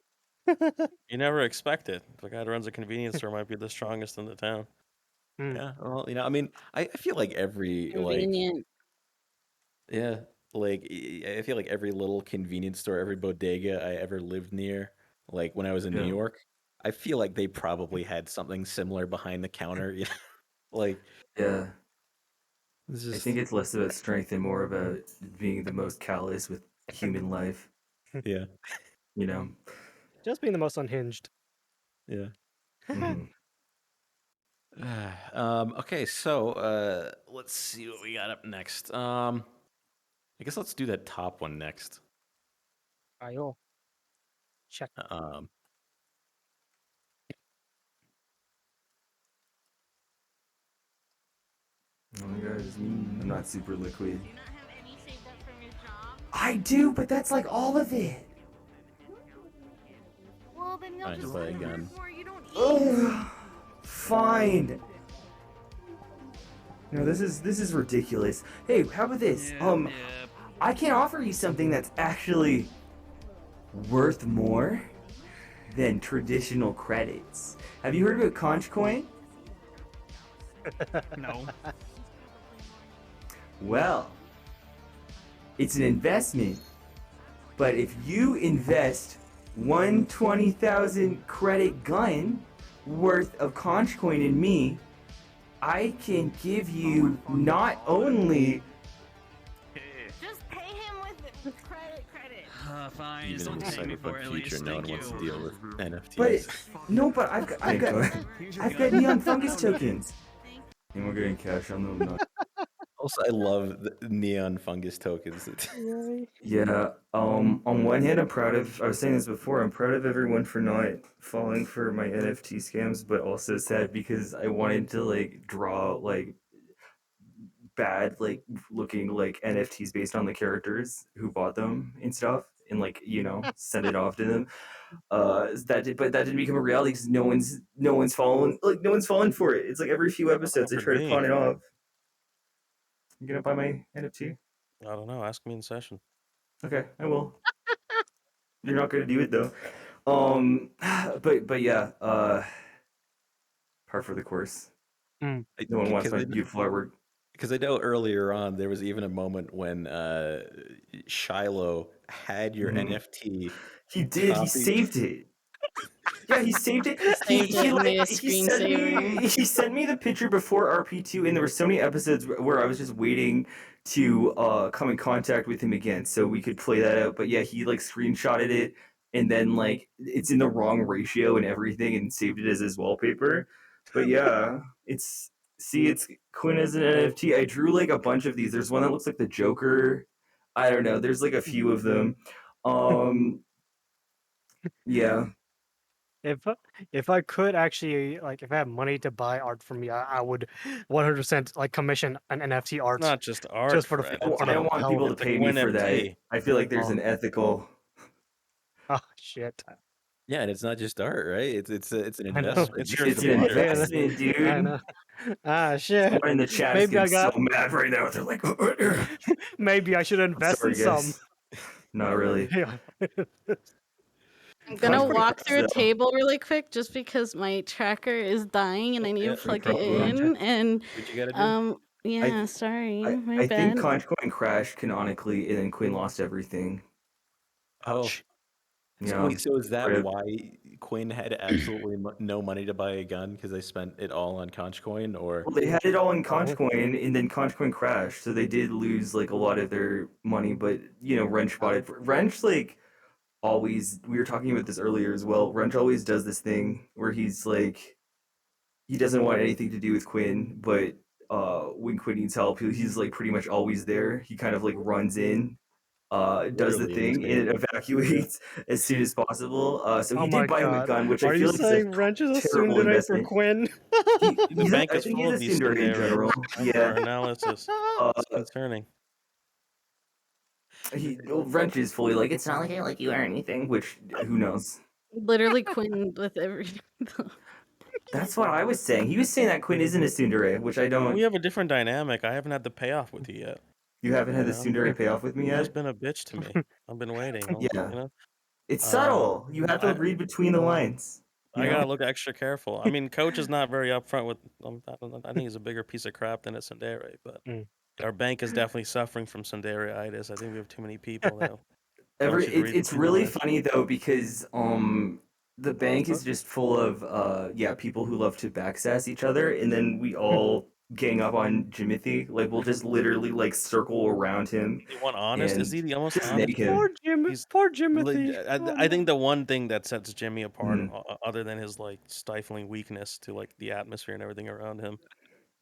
[SPEAKER 5] You never expect it. The guy that runs a convenience store might be the strongest in the town.
[SPEAKER 1] Yeah, well, I mean, I feel like every
[SPEAKER 2] Convenient.
[SPEAKER 1] yeah, I feel like every little convenience store, every bodega I ever lived near, like when I was in New
[SPEAKER 4] Yeah.
[SPEAKER 1] York, I feel like they probably had something similar behind the counter. You know? Like,
[SPEAKER 4] Yeah.
[SPEAKER 1] it's
[SPEAKER 4] I
[SPEAKER 1] just
[SPEAKER 4] think it's less about strength and more about being the most callous with human life.
[SPEAKER 1] yeah,
[SPEAKER 4] You know.
[SPEAKER 3] Just being the most unhinged.
[SPEAKER 1] yeah.
[SPEAKER 4] Mhm.
[SPEAKER 1] Okay, so let's see what we got up next. I guess let's do that top one next.
[SPEAKER 3] Ayo. Check.
[SPEAKER 1] Um,
[SPEAKER 4] Oh my god, it's me. I'm not super liquid.
[SPEAKER 2] Do you not have any saved up from your job?
[SPEAKER 4] I do, but that's like all of it.
[SPEAKER 2] Well, then you'll
[SPEAKER 1] Fine,
[SPEAKER 2] just
[SPEAKER 1] buy a
[SPEAKER 2] work
[SPEAKER 1] gun.
[SPEAKER 2] more. You don't eat.
[SPEAKER 4] Ugh. Fine. No, this is ridiculous. Hey, how about this? I can offer you something that's actually worth more than traditional credits. Have you heard about Conch Coin?
[SPEAKER 8] No.
[SPEAKER 4] Well, it's an investment. But if you invest 120,000 credit gun worth of Conch Coin in me, I can give you not only
[SPEAKER 2] Just pay him with credit.
[SPEAKER 6] Fine,
[SPEAKER 1] even
[SPEAKER 6] just
[SPEAKER 1] in
[SPEAKER 6] don't
[SPEAKER 1] the
[SPEAKER 6] pay me for
[SPEAKER 1] cyberpunk
[SPEAKER 6] it at
[SPEAKER 1] future,
[SPEAKER 6] least.
[SPEAKER 1] no one
[SPEAKER 6] Thank
[SPEAKER 1] wants
[SPEAKER 6] you.
[SPEAKER 1] to deal with NFTs.
[SPEAKER 4] but no, but I've got neon fungus tokens. And we're getting cash on them.
[SPEAKER 1] Also, I love the neon fungus tokens.
[SPEAKER 4] Yeah. On one hand, I'm proud of. I was saying this before. I'm proud of everyone for not falling for my NFT scams, but also sad because I wanted to like draw like bad like looking like NFTs based on the characters who bought them and stuff, and like send it off to them. But that didn't become a reality because no one's fallen for it. It's like every few episodes they try to
[SPEAKER 5] Me.
[SPEAKER 4] pawn it off. You gonna buy my NFT?
[SPEAKER 5] I don't know. Ask me in session.
[SPEAKER 4] Okay, I will. You're not gonna do it though. But yeah, par for the course. No one wants my beautiful artwork.
[SPEAKER 1] Because I know earlier on there was even a moment when Shiloh had your NFT.
[SPEAKER 4] He did. He
[SPEAKER 1] Copy.
[SPEAKER 4] saved it. Yeah, he saved it.
[SPEAKER 2] Saved it and made a screensaver.
[SPEAKER 4] He sent me the picture before RP2, and there were so many episodes where I was just waiting to come in contact with him again so we could play that out. But yeah, he like screenshotted it, and then like it's in the wrong ratio and everything, and saved it as his wallpaper. But yeah, it's Quinn as an NFT. I drew like a bunch of these. There's one that looks like the Joker. I don't know. There's like a few of them. Yeah.
[SPEAKER 3] If I could actually like if I had money to buy art from me, I would 100% like commission an NFT art.
[SPEAKER 5] Not just art.
[SPEAKER 3] Just for the
[SPEAKER 5] Fred.
[SPEAKER 3] for
[SPEAKER 4] I don't want people to
[SPEAKER 5] It's a
[SPEAKER 4] pay me for that.
[SPEAKER 5] NFT.
[SPEAKER 4] I feel like there's an ethical.
[SPEAKER 3] Oh shit.
[SPEAKER 1] Yeah, and it's not just art, right? It's an
[SPEAKER 3] I know.
[SPEAKER 1] investment.
[SPEAKER 5] It's your
[SPEAKER 4] It's an
[SPEAKER 5] future.
[SPEAKER 4] investment, dude.
[SPEAKER 3] I know. Ah shit.
[SPEAKER 4] Someone in the chat
[SPEAKER 3] Maybe I
[SPEAKER 4] is getting
[SPEAKER 3] got-
[SPEAKER 4] so mad right now. They're like,
[SPEAKER 3] Maybe I should invest
[SPEAKER 4] sorry,
[SPEAKER 3] in some.
[SPEAKER 4] guys. Not really.
[SPEAKER 3] Yeah.
[SPEAKER 2] I'm gonna
[SPEAKER 4] Conch Coin
[SPEAKER 2] walk through a
[SPEAKER 4] Crush, though.
[SPEAKER 2] table really quick just because my tracker is dying and I need
[SPEAKER 1] Yeah,
[SPEAKER 2] to plug
[SPEAKER 4] no
[SPEAKER 2] it
[SPEAKER 4] problem.
[SPEAKER 2] in. And
[SPEAKER 1] What you gotta do?
[SPEAKER 2] yeah, sorry, my
[SPEAKER 4] I
[SPEAKER 2] bad.
[SPEAKER 4] think Conch Coin crashed canonically, and then Quinn lost everything.
[SPEAKER 1] Oh,
[SPEAKER 4] Yeah.
[SPEAKER 1] wait, so is that
[SPEAKER 4] Rip.
[SPEAKER 1] why Quinn had absolutely no money to buy a gun because they spent it all on Conch Coin, or
[SPEAKER 4] Well, they had it all in Conch Coin, and then Conch Coin crashed, so they did lose like a lot of their money. But Wrench bought it. Wrench like always. We were talking about this earlier as well. Wrench always does this thing where he's like, he doesn't want anything to do with Quinn, but when Quinn needs help, he's like pretty much always there. He kind of like runs in, does the
[SPEAKER 1] Literally
[SPEAKER 4] thing, and it evacuates as soon as possible. So
[SPEAKER 3] Oh
[SPEAKER 4] he
[SPEAKER 3] my
[SPEAKER 4] did buy him a
[SPEAKER 3] God.
[SPEAKER 4] gun, which
[SPEAKER 3] Are
[SPEAKER 4] I
[SPEAKER 3] you
[SPEAKER 4] feel like
[SPEAKER 3] saying Wrench is a
[SPEAKER 4] terrible
[SPEAKER 3] tsundere for
[SPEAKER 4] investment.
[SPEAKER 3] Quinn?
[SPEAKER 5] The bank
[SPEAKER 4] I
[SPEAKER 5] is
[SPEAKER 4] think
[SPEAKER 5] full of
[SPEAKER 4] he's a
[SPEAKER 5] these
[SPEAKER 4] tsundere in
[SPEAKER 5] tsundere.
[SPEAKER 4] general.
[SPEAKER 5] Our
[SPEAKER 4] Yeah,
[SPEAKER 5] analysis. It's concerning.
[SPEAKER 4] Wrench is fully like, it's not like I like you or anything, which who knows.
[SPEAKER 2] Literally Quinn with everything.
[SPEAKER 4] That's what I was saying. He was saying that Quinn isn't a tsundere, which I don't.
[SPEAKER 5] We have a different dynamic. I haven't had the payoff with you yet.
[SPEAKER 4] You haven't had the
[SPEAKER 5] Yeah.
[SPEAKER 4] tsundere payoff with me
[SPEAKER 5] You've
[SPEAKER 4] yet?
[SPEAKER 5] just been a bitch to me. I've been waiting.
[SPEAKER 4] Yeah.
[SPEAKER 5] You know?
[SPEAKER 4] It's
[SPEAKER 5] Um,
[SPEAKER 4] subtle. You have to
[SPEAKER 5] I-
[SPEAKER 4] read between the lines.
[SPEAKER 5] I
[SPEAKER 4] you know?
[SPEAKER 5] gotta look extra careful. I mean, Coach is not very upfront with. I think he's a bigger piece of crap than a Tsundere, but
[SPEAKER 3] Mm.
[SPEAKER 5] our bank is definitely suffering from Tsundere-itis. I think we have too many people that want you to read
[SPEAKER 4] It's
[SPEAKER 5] between the
[SPEAKER 4] really
[SPEAKER 5] lines.
[SPEAKER 4] funny though because the bank is just full of people who love to backsass each other, and then we all gang up on Jimothy. Like we'll just literally like circle around him
[SPEAKER 5] The one honest is
[SPEAKER 4] and
[SPEAKER 5] he the most
[SPEAKER 4] just
[SPEAKER 5] honest?
[SPEAKER 4] neg him.
[SPEAKER 3] Poor Jim.
[SPEAKER 5] He's
[SPEAKER 3] Poor Jimothy.
[SPEAKER 5] I think the one thing that sets Jimmy apart,
[SPEAKER 4] Mhm.
[SPEAKER 5] other than his like stifling weakness to like the atmosphere and everything around him,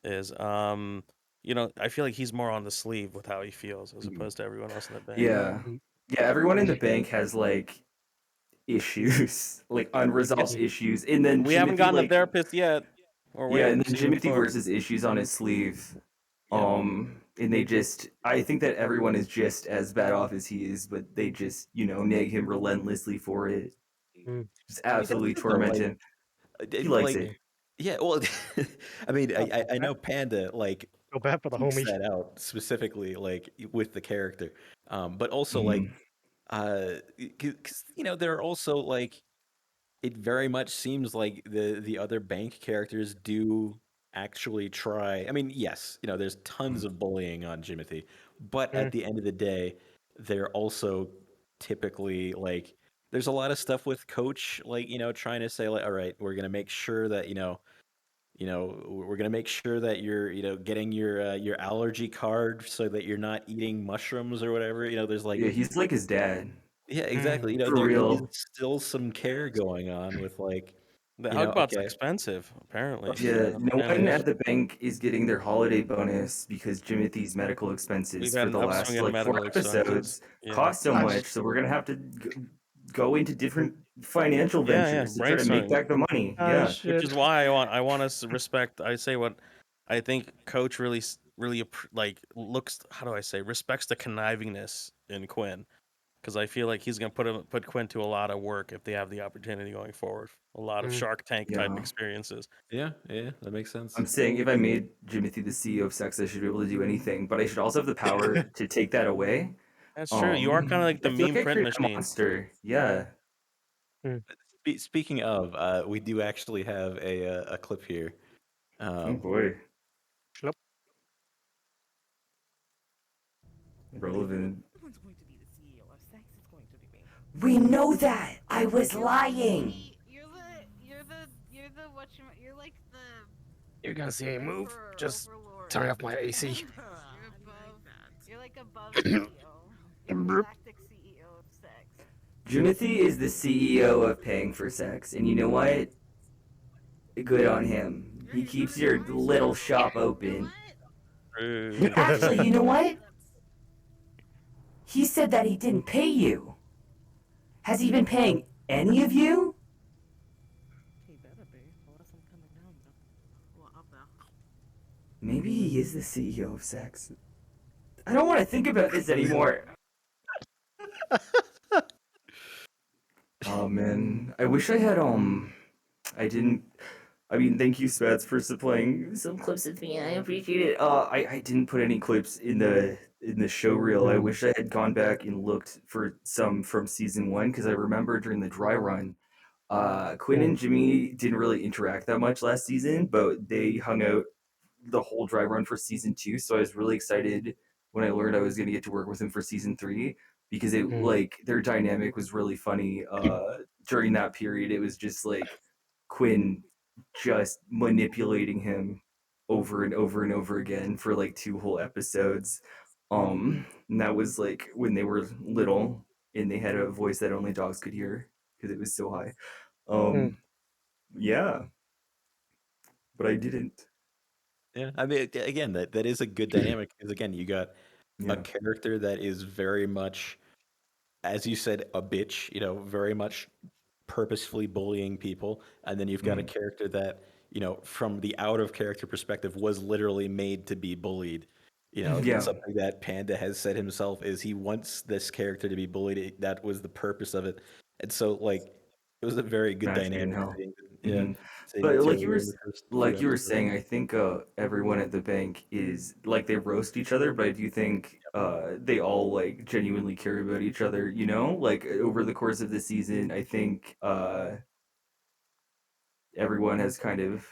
[SPEAKER 5] is I feel like he's more on the sleeve with how he feels as opposed to everyone else in the bank.
[SPEAKER 4] Yeah, everyone in the bank has like issues, like unresolved issues, and then
[SPEAKER 5] We haven't
[SPEAKER 4] Jimothy,
[SPEAKER 5] gotten a
[SPEAKER 4] like,
[SPEAKER 5] therapist yet. Or
[SPEAKER 4] yeah, and then
[SPEAKER 5] season
[SPEAKER 4] Jimothy
[SPEAKER 5] 4.
[SPEAKER 4] wears his issues on his sleeve.
[SPEAKER 5] Yeah.
[SPEAKER 4] And they just, I think that everyone is just as bad off as he is, but they just, nag him relentlessly for it.
[SPEAKER 3] Mm.
[SPEAKER 4] Just absolutely
[SPEAKER 1] So,
[SPEAKER 4] torment
[SPEAKER 1] like,
[SPEAKER 4] him.
[SPEAKER 1] it-
[SPEAKER 4] He likes
[SPEAKER 1] like,
[SPEAKER 4] it.
[SPEAKER 1] Yeah, well, I mean, I know Panda like
[SPEAKER 3] Go bad for the
[SPEAKER 1] seeks
[SPEAKER 3] homie.
[SPEAKER 1] that out specifically, like with the character, but also
[SPEAKER 4] Mhm.
[SPEAKER 1] because there are also like it very much seems like the other bank characters do actually try. I mean, yes, there's tons of bullying on Jimothy, but at
[SPEAKER 3] Mm.
[SPEAKER 1] the end of the day, they're also typically like there's a lot of stuff with Coach, like trying to say like, all right, we're gonna make sure that we're gonna make sure that you're getting your allergy card so that you're not eating mushrooms or whatever. There's like
[SPEAKER 4] Yeah, he's like his dad.
[SPEAKER 1] yeah, exactly.
[SPEAKER 4] For
[SPEAKER 1] There is
[SPEAKER 4] real.
[SPEAKER 1] still some care going on with like,
[SPEAKER 5] The Hugbot's
[SPEAKER 1] okay,
[SPEAKER 5] expensive, apparently.
[SPEAKER 4] Yeah, no one
[SPEAKER 5] And
[SPEAKER 4] at the bank is getting their holiday bonus because Jimothy's medical expenses
[SPEAKER 5] we've
[SPEAKER 4] for
[SPEAKER 5] had an
[SPEAKER 4] the last
[SPEAKER 5] upswing in
[SPEAKER 4] like 4
[SPEAKER 5] medical expenses.
[SPEAKER 4] episodes
[SPEAKER 5] Yeah.
[SPEAKER 4] cost so
[SPEAKER 3] Gosh.
[SPEAKER 4] much, so we're gonna have to go into different financial
[SPEAKER 5] Yeah,
[SPEAKER 4] ventures to try to make
[SPEAKER 5] brainstorming.
[SPEAKER 4] back the money.
[SPEAKER 3] Ah,
[SPEAKER 4] Yeah.
[SPEAKER 3] shit.
[SPEAKER 5] Which is why I want us to respect. I say what I think. Coach really like looks. How do I say? Respects the connivingness in Quinn, because I feel like he's gonna put Quinn to a lot of work if they have the opportunity going forward. A lot of
[SPEAKER 3] Mm.
[SPEAKER 5] Shark Tank type
[SPEAKER 4] Yeah.
[SPEAKER 5] experiences.
[SPEAKER 1] yeah, that makes sense.
[SPEAKER 4] I'm saying if I made Jimothy the CEO of Sex, I should be able to do anything, but I should also have the power to take that away.
[SPEAKER 5] That's true. You are kind of like the
[SPEAKER 4] I feel
[SPEAKER 5] meme
[SPEAKER 4] like I
[SPEAKER 5] print
[SPEAKER 4] created a
[SPEAKER 5] machine.
[SPEAKER 4] monster. Yeah.
[SPEAKER 1] Speaking of, we do actually have a clip here.
[SPEAKER 4] Oh boy.
[SPEAKER 3] Schlop.
[SPEAKER 4] Relevant.
[SPEAKER 6] Someone's going to be the CEO of sex. It's going to be me.
[SPEAKER 7] We know that. I was lying.
[SPEAKER 2] You're like the
[SPEAKER 3] You're gonna see a move.
[SPEAKER 2] emperor,
[SPEAKER 3] Just
[SPEAKER 2] overlord.
[SPEAKER 3] turn off my AC.
[SPEAKER 2] You're like above CEO. You're the galactic CEO of sex.
[SPEAKER 4] Jimothy is the CEO of paying for sex, and you know what? Good on him. He keeps your little shop open.
[SPEAKER 5] True.
[SPEAKER 7] Actually, you know what? He said that he didn't pay you. Has he been paying any of you?
[SPEAKER 6] He better be, unless I'm coming down.
[SPEAKER 2] Well, up there.
[SPEAKER 4] Maybe he is the CEO of sex. I don't want to think about this anymore. Oh man, I wish I had I didn't. I mean, thank you, Spats, for supplying some clips with me. I appreciate it. I didn't put any clips in the show reel. I wish I had gone back and looked for some from season 1 because I remember during the dry run, Quinn and Jimmy didn't really interact that much last season, but they hung out the whole dry run for season 2. So I was really excited when I learned I was going to get to work with them for season 3 because it like their dynamic was really funny. During that period, it was just like Quinn just manipulating him over and over and over again for like 2 whole episodes. And that was like when they were little and they had a voice that only dogs could hear because it was so high. Yeah. But I didn't.
[SPEAKER 1] Yeah, I mean, again, that is a good dynamic because again, you got
[SPEAKER 4] Yeah.
[SPEAKER 1] a character that is very much, as you said, a bitch. Very much purposefully bullying people, and then you've got a character that from the out of character perspective was literally made to be bullied.
[SPEAKER 4] Yeah.
[SPEAKER 1] Something that Panda has said himself is he wants this character to be bullied. That was the purpose of it, and so like it was a very good
[SPEAKER 4] Match made in
[SPEAKER 1] dynamic
[SPEAKER 4] hell.
[SPEAKER 1] thing Yeah.
[SPEAKER 4] Mhm.
[SPEAKER 1] Say
[SPEAKER 4] But
[SPEAKER 1] until we're in the first few
[SPEAKER 4] like you were
[SPEAKER 1] episodes.
[SPEAKER 4] saying, I think everyone at the bank is like they roast each other, but I do think they all like genuinely care about each other. You know, like over the course of the season, I think everyone has kind of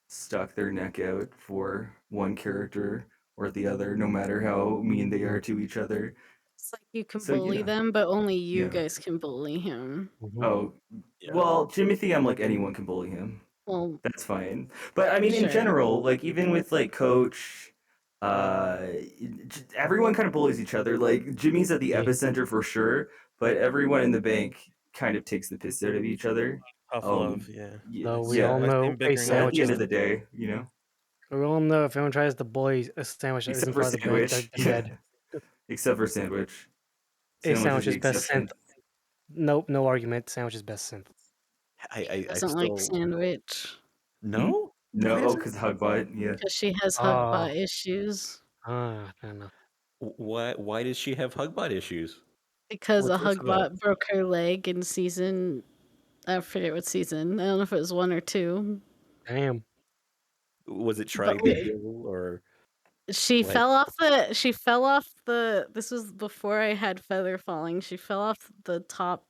[SPEAKER 4] stuck their neck out for one character or the other, no matter how mean they are to each other.
[SPEAKER 2] It's like you can
[SPEAKER 4] So
[SPEAKER 2] bully
[SPEAKER 4] yeah,
[SPEAKER 2] them, but only you
[SPEAKER 4] yeah.
[SPEAKER 2] guys can bully him.
[SPEAKER 3] Mhm.
[SPEAKER 4] Oh,
[SPEAKER 1] Yeah.
[SPEAKER 4] well, Jimothy, I'm like anyone can bully him.
[SPEAKER 2] Well,
[SPEAKER 4] That's fine. But I mean, in
[SPEAKER 2] sure.
[SPEAKER 4] general, like even with like Coach, everyone kind of bullies each other. Like Jimmy's at the
[SPEAKER 3] Yeah.
[SPEAKER 4] epicenter for sure, but everyone in the bank kind of takes the piss out of each other.
[SPEAKER 5] Tough love, yeah.
[SPEAKER 3] Though we
[SPEAKER 4] Yeah.
[SPEAKER 3] all
[SPEAKER 5] I see
[SPEAKER 3] know
[SPEAKER 5] him
[SPEAKER 3] a
[SPEAKER 5] bickering
[SPEAKER 4] But
[SPEAKER 5] all
[SPEAKER 4] at
[SPEAKER 5] the
[SPEAKER 3] sandwich
[SPEAKER 4] the end
[SPEAKER 3] is.
[SPEAKER 4] of the day, you know,
[SPEAKER 3] We all know if anyone tries to bully a sandwich that
[SPEAKER 4] except
[SPEAKER 3] isn't
[SPEAKER 4] for
[SPEAKER 3] part of the bank,
[SPEAKER 4] Sandwich,
[SPEAKER 3] they're dead.
[SPEAKER 4] except for Sandwich.
[SPEAKER 3] A
[SPEAKER 4] Sandwich is
[SPEAKER 3] sandwich
[SPEAKER 4] the
[SPEAKER 3] is best
[SPEAKER 4] exception.
[SPEAKER 3] synth. Nope, no argument. Sandwich is best synth.
[SPEAKER 1] I
[SPEAKER 2] Doesn't like
[SPEAKER 1] still
[SPEAKER 2] Sandwich
[SPEAKER 1] no.
[SPEAKER 4] No,
[SPEAKER 1] Why
[SPEAKER 4] oh,
[SPEAKER 1] is it?
[SPEAKER 4] because Hugbot, yeah.
[SPEAKER 2] because she has
[SPEAKER 3] Oh,
[SPEAKER 2] Hugbot issues.
[SPEAKER 3] I don't know.
[SPEAKER 1] Why does she have Hugbot issues?
[SPEAKER 2] Because a
[SPEAKER 1] What's this about?
[SPEAKER 2] Hugbot broke her leg in season. I forget what season. I don't know if it was 1 or 2.
[SPEAKER 3] Damn.
[SPEAKER 1] Was it
[SPEAKER 2] But
[SPEAKER 1] trying to heal or
[SPEAKER 2] she
[SPEAKER 1] what?
[SPEAKER 2] fell off the. She fell off the. This was before I had feather falling. She fell off the top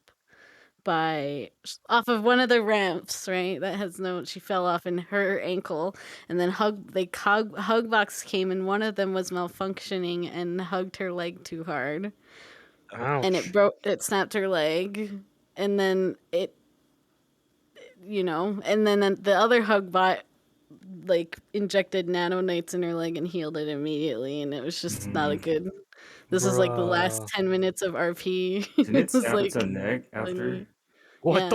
[SPEAKER 2] off of one of the ramps, right? That has no. She fell off and hurt her ankle, and then Hugbox came, and one of them was malfunctioning and hugged her leg too hard, and
[SPEAKER 3] Ouch.
[SPEAKER 2] it snapped her leg, and then and then the other Hugbot like injected nanonites in her leg and healed it immediately, and it was just not a
[SPEAKER 4] Mhm.
[SPEAKER 2] good. This is like the last
[SPEAKER 3] Bruh.
[SPEAKER 2] 10 minutes of RP.
[SPEAKER 4] Didn't
[SPEAKER 2] It
[SPEAKER 4] it
[SPEAKER 2] was
[SPEAKER 4] snap its
[SPEAKER 2] like
[SPEAKER 4] own neck after?
[SPEAKER 2] funny.
[SPEAKER 3] What
[SPEAKER 2] Yeah.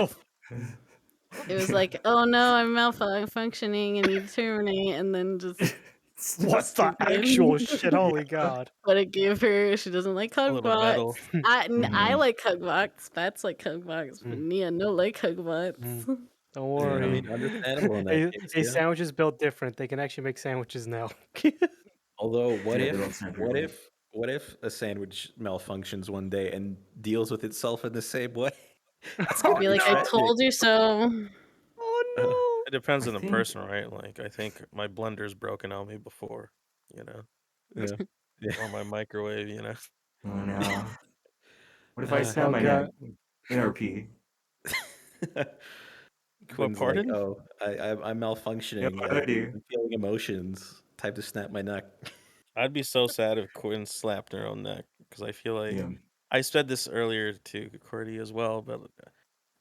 [SPEAKER 3] the?
[SPEAKER 2] It was like, oh no, I'm malfunctioning and need to terminate, and then just
[SPEAKER 3] What the
[SPEAKER 2] stupid.
[SPEAKER 3] actual shit? Holy
[SPEAKER 4] Yeah.
[SPEAKER 3] god.
[SPEAKER 2] But it gave her. She doesn't like
[SPEAKER 5] A little
[SPEAKER 2] Hugbots.
[SPEAKER 5] metal.
[SPEAKER 2] I
[SPEAKER 4] Mhm.
[SPEAKER 2] like Hugbots. Bats like Hugbots, but
[SPEAKER 3] Mm.
[SPEAKER 2] Nia no like Hugbots.
[SPEAKER 3] Mm. Don't
[SPEAKER 1] I
[SPEAKER 3] worry.
[SPEAKER 1] mean, understandable in that case,
[SPEAKER 3] A
[SPEAKER 1] yeah.
[SPEAKER 3] sandwich is built different. They can actually make sandwiches now.
[SPEAKER 1] Although,
[SPEAKER 4] Yeah, they don't snap your leg.
[SPEAKER 1] what if a sandwich malfunctions one day and deals with itself in the same way? That's
[SPEAKER 3] Oh
[SPEAKER 1] gonna
[SPEAKER 2] Be
[SPEAKER 1] be
[SPEAKER 2] like, I
[SPEAKER 1] tragic.
[SPEAKER 2] told you so.
[SPEAKER 3] Oh
[SPEAKER 5] It depends
[SPEAKER 4] I
[SPEAKER 5] on the
[SPEAKER 4] think
[SPEAKER 5] person, right? Like, I think my blender's broken on me before, you know,
[SPEAKER 1] Yeah. Yeah.
[SPEAKER 5] or my microwave, you know.
[SPEAKER 4] Oh no. What if I
[SPEAKER 1] Uh,
[SPEAKER 3] no.
[SPEAKER 4] snap
[SPEAKER 3] Oh
[SPEAKER 4] my neck
[SPEAKER 3] god.
[SPEAKER 4] in RP?
[SPEAKER 5] What,
[SPEAKER 1] Quinn's like,
[SPEAKER 5] pardon?
[SPEAKER 1] oh, I'm
[SPEAKER 4] Yeah,
[SPEAKER 1] malfunctioning.
[SPEAKER 4] what do I do?
[SPEAKER 1] I'm feeling emotions. Time to snap my neck.
[SPEAKER 5] I'd be so sad if Quinn slapped her own neck because I feel like
[SPEAKER 4] Yeah.
[SPEAKER 5] I said this earlier to Cordy as well, but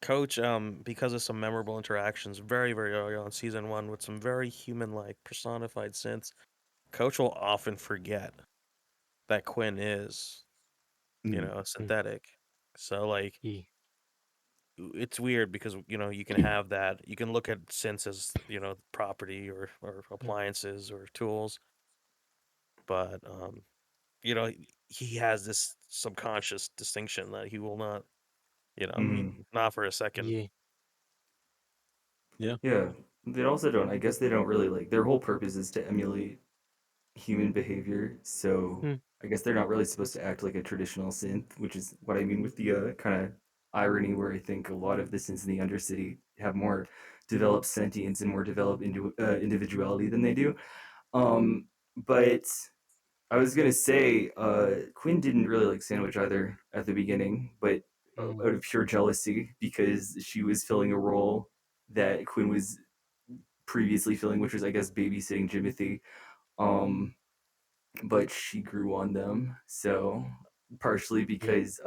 [SPEAKER 5] Coach, because of some memorable interactions very, very early on season one with some very human-like personified synths, Coach will often forget that Quinn is,
[SPEAKER 1] Mm.
[SPEAKER 5] synthetic. So like
[SPEAKER 3] Yeah.
[SPEAKER 5] it's weird because you can have that. You can look at synths as property or appliances or tools, but he has this subconscious distinction that he will not,
[SPEAKER 4] Mhm.
[SPEAKER 5] not for a second.
[SPEAKER 3] Yeah.
[SPEAKER 1] Yeah.
[SPEAKER 4] Yeah. They also don't. I guess they don't really like. Their whole purpose is to emulate human behavior. So
[SPEAKER 3] Hmm.
[SPEAKER 4] I guess they're not really supposed to act like a traditional synth, which is what I mean with the kind of irony where I think a lot of the synths in the Undercity have more developed sentience and more developed individuality than they do. But I was gonna say, Quinn didn't really like Sandwich either at the beginning, but
[SPEAKER 3] Mm.
[SPEAKER 4] out of pure jealousy because she was filling a role that Quinn was previously filling, which was I guess babysitting Jimothy. Um, but she grew on them, so partially
[SPEAKER 3] Yeah.
[SPEAKER 4] because